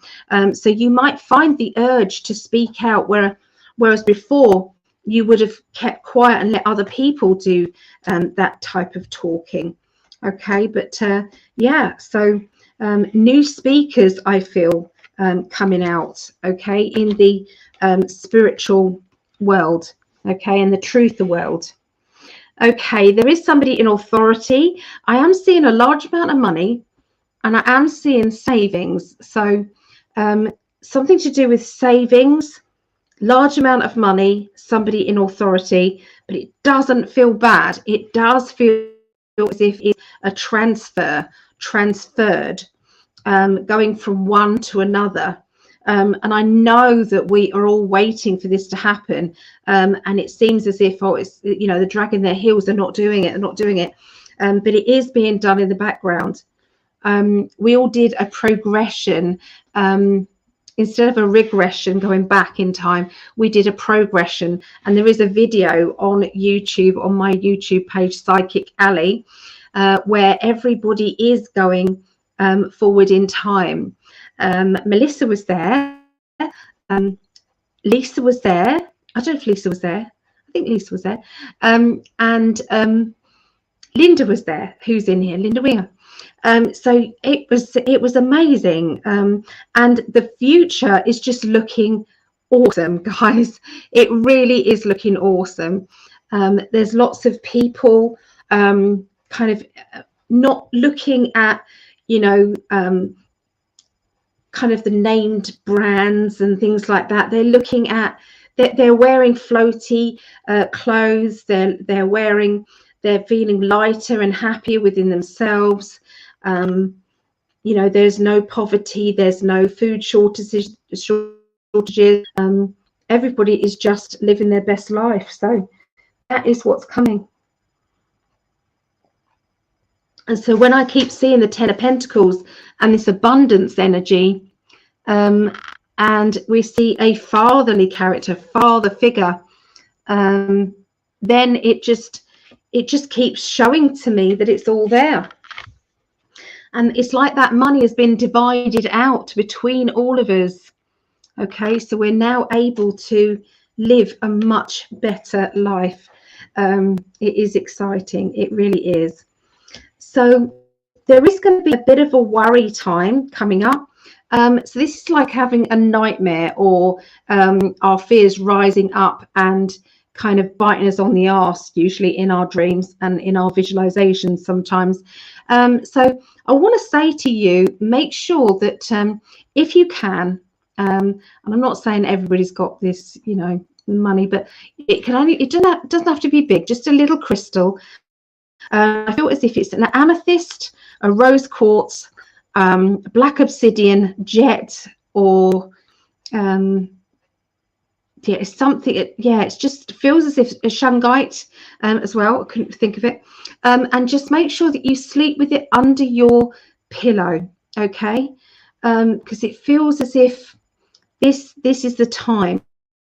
So you might find the urge to speak out, whereas before you would have kept quiet and let other people do that type of talking. Okay, but yeah, so new speakers, I feel, coming out, okay, in the spiritual world, okay, in the truth world. Okay, there is somebody in authority. I am seeing a large amount of money, and I am seeing savings. So something to do with savings, large amount of money, somebody in authority, but it doesn't feel bad. It does feel as if it's a transferred, going from one to another. And I know that we are all waiting for this to happen. And it seems as if, oh, it's, you know, they're dragging their heels, they're not doing it, but it is being done in the background. We all did a progression, instead of a regression going back in time, we did a progression. And there is a video on YouTube, on my YouTube page, Psychic Alley, where everybody is going forward in time. Melissa was there. Lisa was there. I don't know if Lisa was there. I think Lisa was there. And Linda was there, who's in here, Linda Winger. So it was amazing, and the future is just looking awesome, guys. It really is looking awesome. There's lots of people kind of not looking at, you know, kind of the named brands and things like that. They're looking at, they're wearing floaty clothes. They're feeling lighter and happier within themselves. You know, there's no poverty, there's no food shortages. Everybody is just living their best life. So that is what's coming. And so when I keep seeing the Ten of Pentacles and this abundance energy, and we see a fatherly character, father figure, then it just keeps showing to me that it's all there. And it's like that money has been divided out between all of us. Okay, so we're now able to live a much better life. It is exciting. It really is. So there is going to be a bit of a worry time coming up. So this is like having a nightmare, or our fears rising up and kind of biting us on the arse, usually in our dreams and in our visualizations sometimes. So I want to say to you, make sure that if you can, and I'm not saying everybody's got this, you know, money, but it doesn't have to be big, just a little crystal. I feel as if it's an amethyst, a rose quartz, black obsidian, jet, or yeah, it's something, yeah, it just feels as if a shungite as well. I couldn't think of it. And just make sure that you sleep with it under your pillow, okay? Because it feels as if this is the time.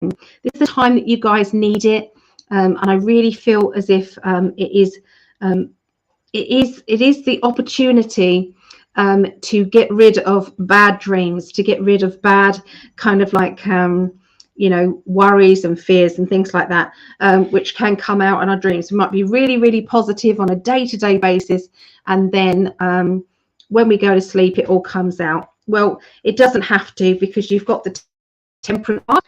This is the time that you guys need it. And I really feel as if it is the opportunity to get rid of bad dreams, to get rid of bad kind of like you know, worries and fears and things like that, which can come out in our dreams. We might be really, really positive on a day-to-day basis, and then when we go to sleep, it all comes out. Well, it doesn't have to, because you've got the Temperance card.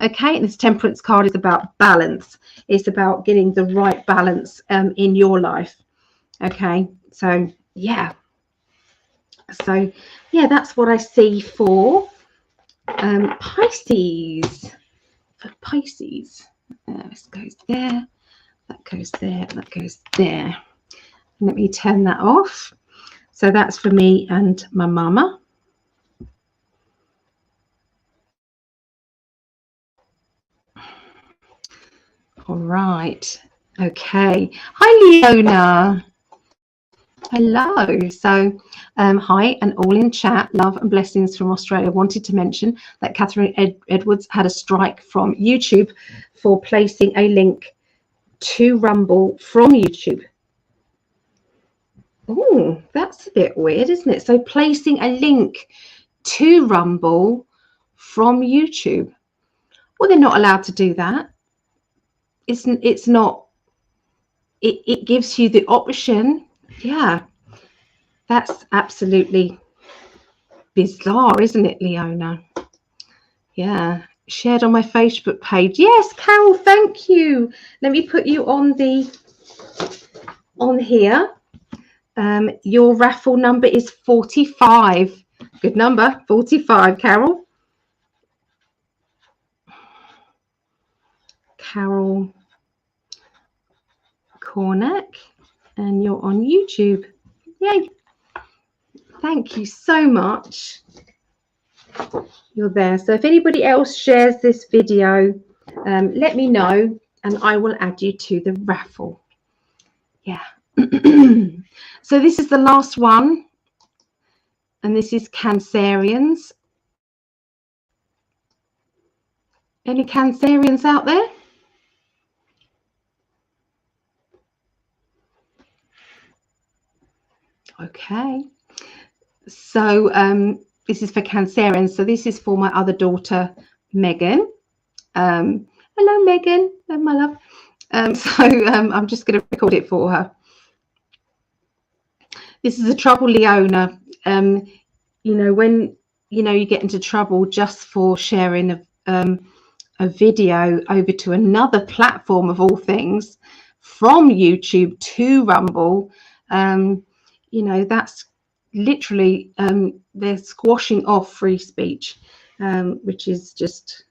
Okay, and this Temperance card is about balance. It's about getting the right balance in your life. Okay, so yeah. So yeah, that's what I see for Pisces. For Pisces, this goes there, that goes there, that goes there. Let me turn that off. So that's for me and my mama. All right. Okay. Hi, Leona. Hello. So hi, and all in chat. Love and blessings from Australia. Wanted to mention that Catherine Edwards had a strike from YouTube for placing a link to Rumble from YouTube. Oh, that's a bit weird, isn't it? So placing a link to Rumble from YouTube. Well, they're not allowed to do that. It's not. It gives you the option. Yeah, that's absolutely bizarre, isn't it, Leona? Yeah, shared on my Facebook page. Yes, Carol, thank you. Let me put you on here. Your raffle number is 45. Good number, 45, Carol. Carol Cornack, and you're on YouTube. Yay. Thank you so much. You're there. So if anybody else shares this video, let me know and I will add you to the raffle. Yeah. So this is the last one, and this is Cancerians. Any Cancerians out there? Okay. So this is for Cancerians. So this is for my other daughter, Megan. Hello, Megan. Hello, my love. I'm just going to record it for her. This is a trouble, Leona. You know, when you get into trouble just for sharing a video over to another platform of all things, from YouTube to Rumble, you know, that's literally they're squashing off free speech, which is just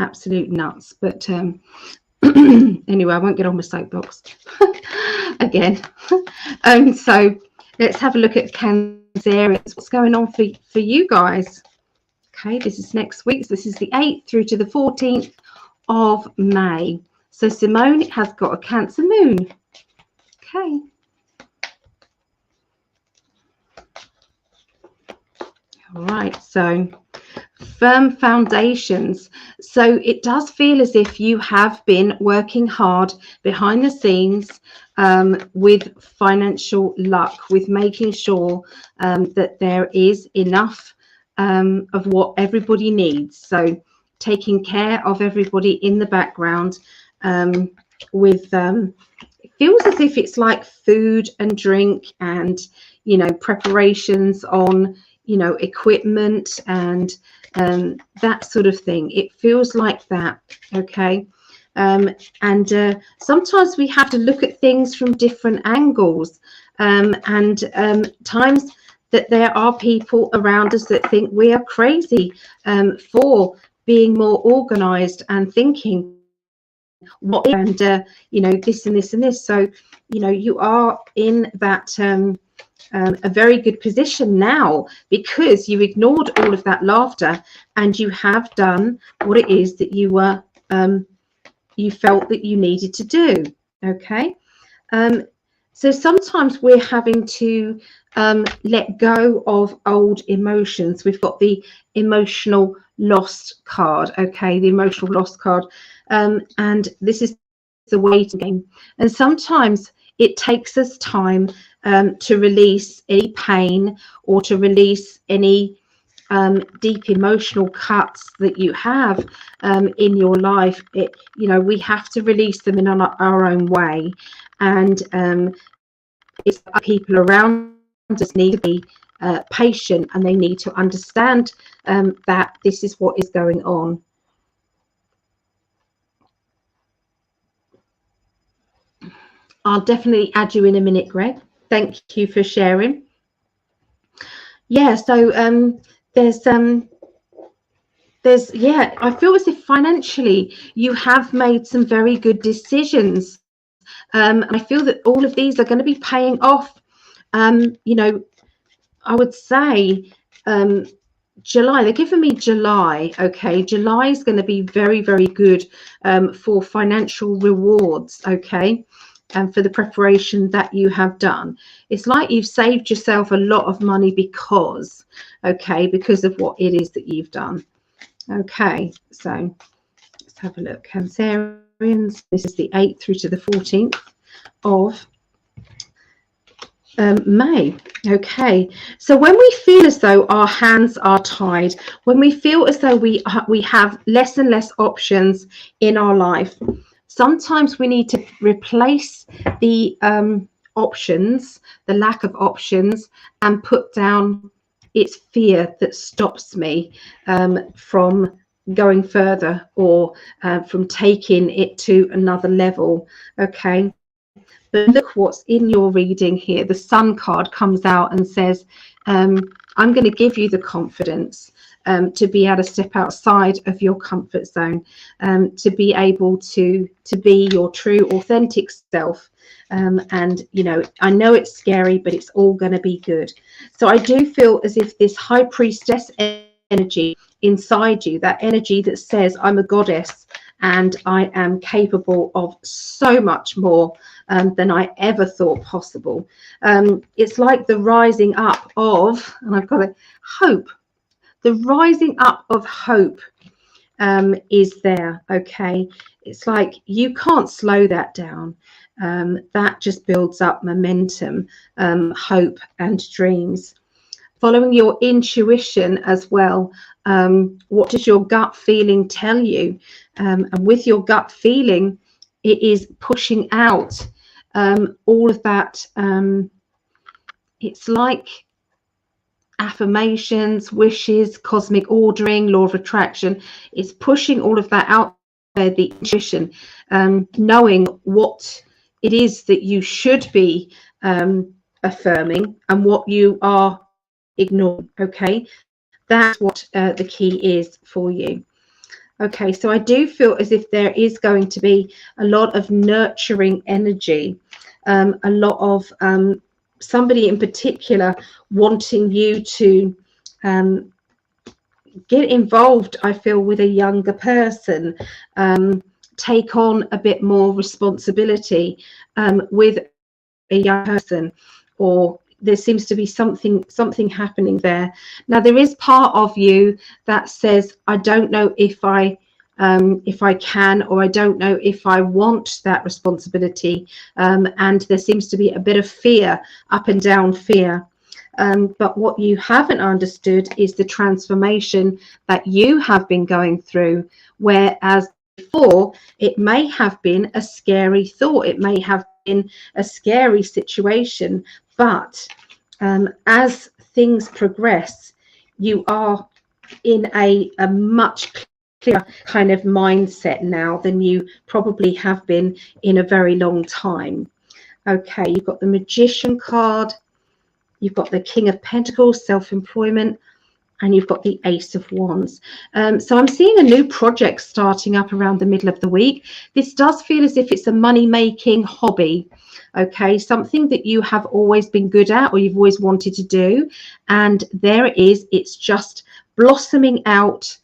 absolute nuts. But anyway, I won't get on my soapbox again. So let's have a look at Cancerians. What's going on for you guys? Okay, this is next week. So this is the 8th through to the 14th of May. So Simone has got a Cancer moon. Okay. All right, so firm foundations. So it does feel as if you have been working hard behind the scenes with financial luck, with making sure that there is enough of what everybody needs. So taking care of everybody in the background with it feels as if it's like food and drink and, you know, preparations on, you know, equipment and that sort of thing. It feels like that. Okay. And sometimes we have to look at things from different angles, and times that there are people around us that think we are crazy for being more organized and thinking what and you know, this and this and this. So, you know, you are in that a very good position now, because you ignored all of that laughter and you have done what it is that you were you felt that you needed to do. Okay. So sometimes we're having to let go of old emotions. We've got the emotional lost card. Okay, the emotional lost card, and this is the waiting game. And sometimes it takes us time to release any pain or to release any deep emotional cuts that you have in your life. We have to release them in our own way, and it's people around us need to be patient, and they need to understand that this is what is going on. I'll definitely add you in a minute, Greg. Thank you for sharing. Yeah, so there's I feel as if financially you have made some very good decisions. I feel that all of these are going to be paying off. I would say July, they're giving me July. Okay, July is going to be very, very good for financial rewards. Okay, and for the preparation that you have done. It's like you've saved yourself a lot of money because of what it is that you've done. Okay, so let's have a look. Cancerians, this is the 8th through to the 14th of May. Okay, so when we feel as though our hands are tied, when we feel as though we have less and less options in our life, sometimes we need to replace the options, the lack of options, and put down it's fear that stops me from going further or from taking it to another level. Okay. But look what's in your reading here. The Sun card comes out and says, I'm going to give you the confidence to be able to step outside of your comfort zone, to be able to be your true, authentic self. And, I know it's scary, but it's all going to be good. So I do feel as if this High Priestess energy inside you, that energy that says, I'm a goddess and I am capable of so much more than I ever thought possible. It's like the rising up of, and I've got a hope, the rising up of hope is there. Okay, it's like you can't slow that down. That just builds up momentum, hope and dreams. Following your intuition as well. What does your gut feeling tell you? And with your gut feeling, it is pushing out all of that. It's like affirmations, wishes, cosmic ordering, law of attraction. It's pushing all of that out there, the intuition, knowing what it is that you should be affirming and what you are ignoring. Okay, that's what the key is for you. Okay, so I do feel as if there is going to be a lot of nurturing energy, a lot of somebody in particular wanting you to get involved, I feel, with a younger person, take on a bit more responsibility with a young person, or there seems to be something happening there. Now there is part of you that says, I don't know if I can, or I don't know if I want that responsibility, and there seems to be a bit of fear, up and down fear. But what you haven't understood is the transformation that you have been going through, whereas before it may have been a scary thought, it may have been a scary situation, but as things progress, you are in a much clearer kind of mindset now than you probably have been in a very long time. Okay, you've got the Magician card, you've got the King of Pentacles, self-employment, and you've got the Ace of Wands. So I'm seeing a new project starting up around the middle of the week. This does feel as if it's a money-making hobby, okay? Something that you have always been good at or you've always wanted to do. And there it is. It's just blossoming out,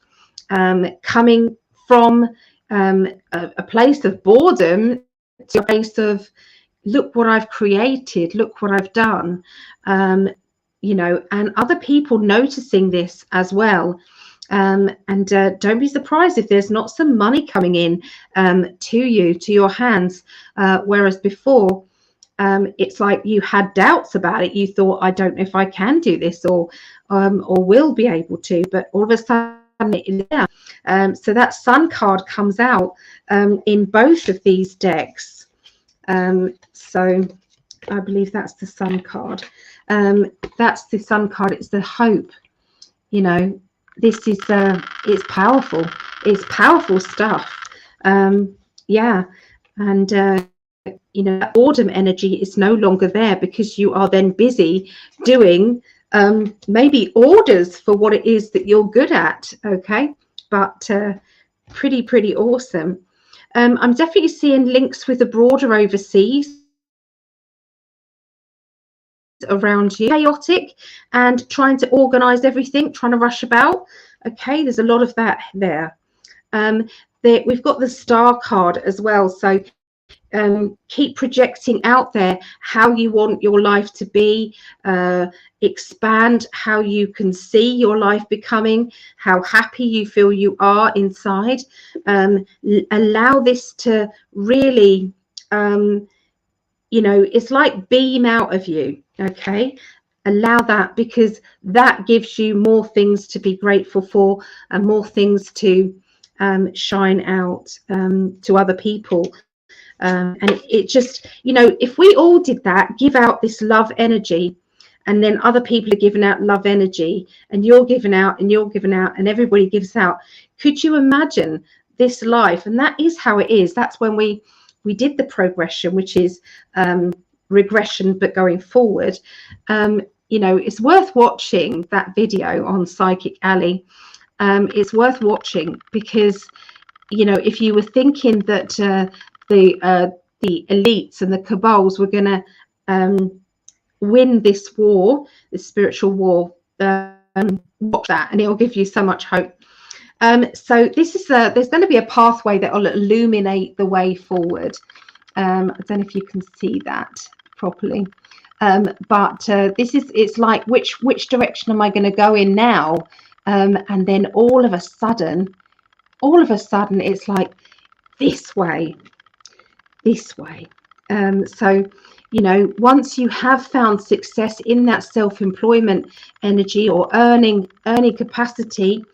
coming from a place of boredom to a place of, look what I've created, look what I've done, you know, and other people noticing this as well. And don't be surprised if there's not some money coming in to you, to your hands, whereas before it's like you had doubts about it. You thought, I don't know if I can do this or will be able to, but all of a sudden it is there. So that Sun card comes out in both of these decks. So I believe that's the Sun card. That's the Sun card. It's the hope. You know, this is it's powerful. It's powerful stuff. Yeah, and you know, that boredom energy is no longer there because you are then busy doing maybe orders for what it is that you're good at. Okay, but pretty awesome. I'm definitely seeing links with the broader overseas around you, chaotic and trying to organize everything, trying to rush about. Okay, there's a lot of that there. We've got the Star card as well, so keep projecting out there how you want your life to be, expand how you can see your life becoming, how happy you feel you are inside. Allow this to really you know, it's like beam out of you. Okay, allow that, because that gives you more things to be grateful for and more things to shine out to other people. And it just, you know, if we all did that, give out this love energy, and then other people are giving out love energy, and you're giving out and you're giving out and everybody gives out, could you imagine this life? And that is how it is. That's when we did the progression, which is regression but going forward. You know, it's worth watching that video on Psychic Alley. It's worth watching because, you know, if you were thinking that the elites and the cabals were going to win this war, this spiritual war, watch that and it will give you so much hope. So this is there's going to be a pathway that will illuminate the way forward. I don't know if you can see that properly, but this is, it's like which direction am I going to go in now? And then all of a sudden it's like this way. So, you know, once you have found success in that self-employment energy or earning capacity,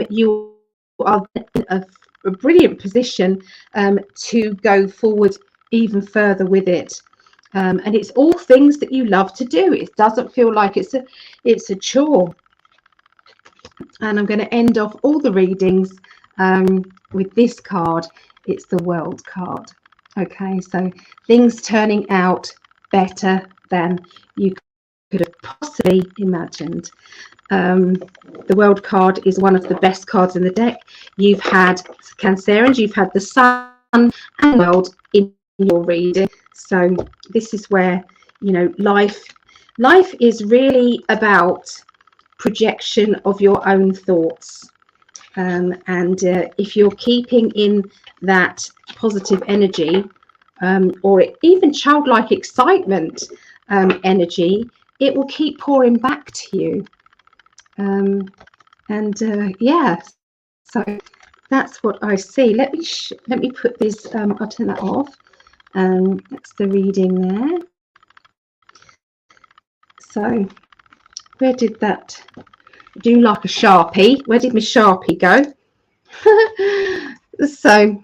you are in a brilliant position to go forward even further with it. And it's all things that you love to do. It doesn't feel like it's a chore. And I'm going to end off all the readings with this card. It's the World card. Okay, so things turning out better than you could have possibly imagined. The World card is one of the best cards in the deck. You've had Cancerians, you've had the Sun and World in your reading. So this is where, you know, life is really about projection of your own thoughts. And if you're keeping in that positive energy, or even childlike excitement energy, it will keep pouring back to you. Yeah, so that's what I see. Let me put this. I'll turn that off. That's the reading there. So where did that? Do like a Sharpie. Where did my Sharpie go? So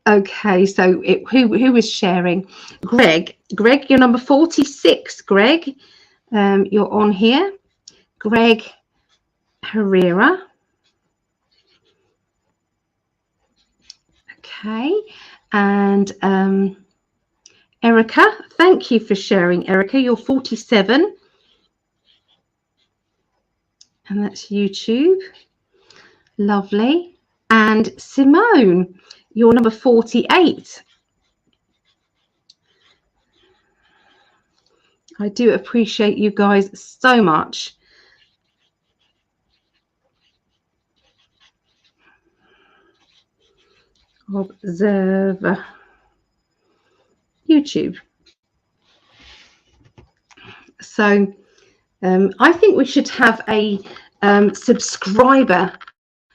okay, so who was sharing? Greg, you're number 46. Greg, you're on here. Greg Herrera. Okay, and Erica, thank you for sharing. Erica, you're 47. And that's YouTube. Lovely. And Simone, you're number 48. I do appreciate you guys so much. Observe YouTube. So I think we should have a subscriber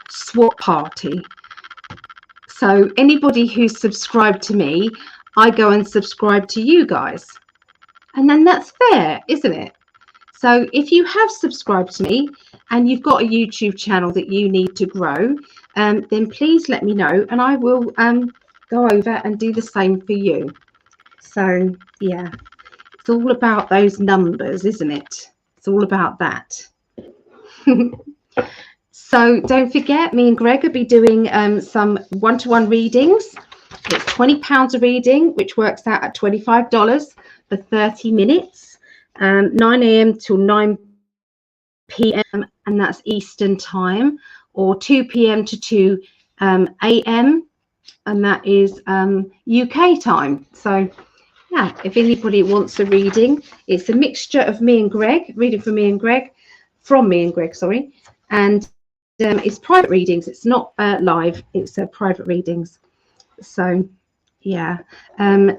swap party. So anybody who's subscribed to me, I go and subscribe to you guys. And then that's fair, isn't it? So if you have subscribed to me and you've got a YouTube channel that you need to grow, then please let me know and I will go over and do the same for you. So yeah, it's all about those numbers, isn't it? It's all about that. So don't forget, me and Greg will be doing some one-to-one readings. It's £20 a reading, which works out at $25 for 30 minutes, 9 a.m. till 9 p.m. and that's Eastern time, or 2 p.m. to 2 a.m. and that is UK time. So yeah, if anybody wants a reading, it's a mixture of me and Greg, reading from me and Greg, sorry, and it's private readings. It's not live, it's private readings. So yeah,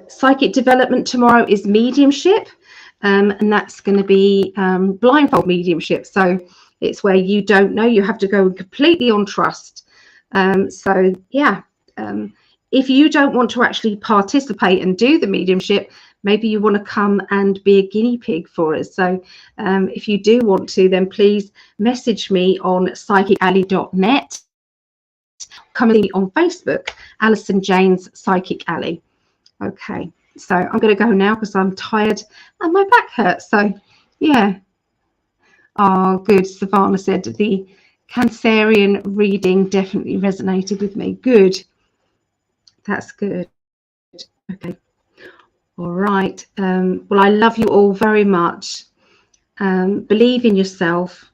psychic development tomorrow is mediumship, and that's going to be blindfold mediumship. So it's where you don't know, you have to go completely on trust. So yeah, if you don't want to actually participate and do the mediumship, maybe you want to come and be a guinea pig for us. So if you do want to, then please message me on psychicalley.net. Come see me on Facebook, Alison Jane's Psychic Alley. Okay, so I'm going to go now because I'm tired and my back hurts. So yeah. Oh, good. Savannah said the Cancerian reading definitely resonated with me. Good. That's good. Okay. All right. Well, I love you all very much. Believe in yourself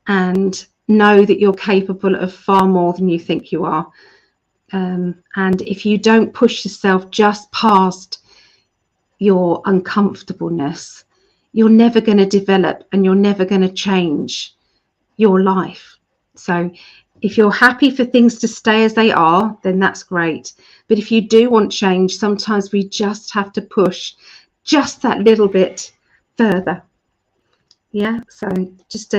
and know that you're capable of far more than you think you are. And if you don't push yourself just past your uncomfortableness, you're never going to develop and you're never going to change your life. So if you're happy for things to stay as they are, then that's great. But if you do want change, sometimes we just have to push just that little bit further. Yeah, so just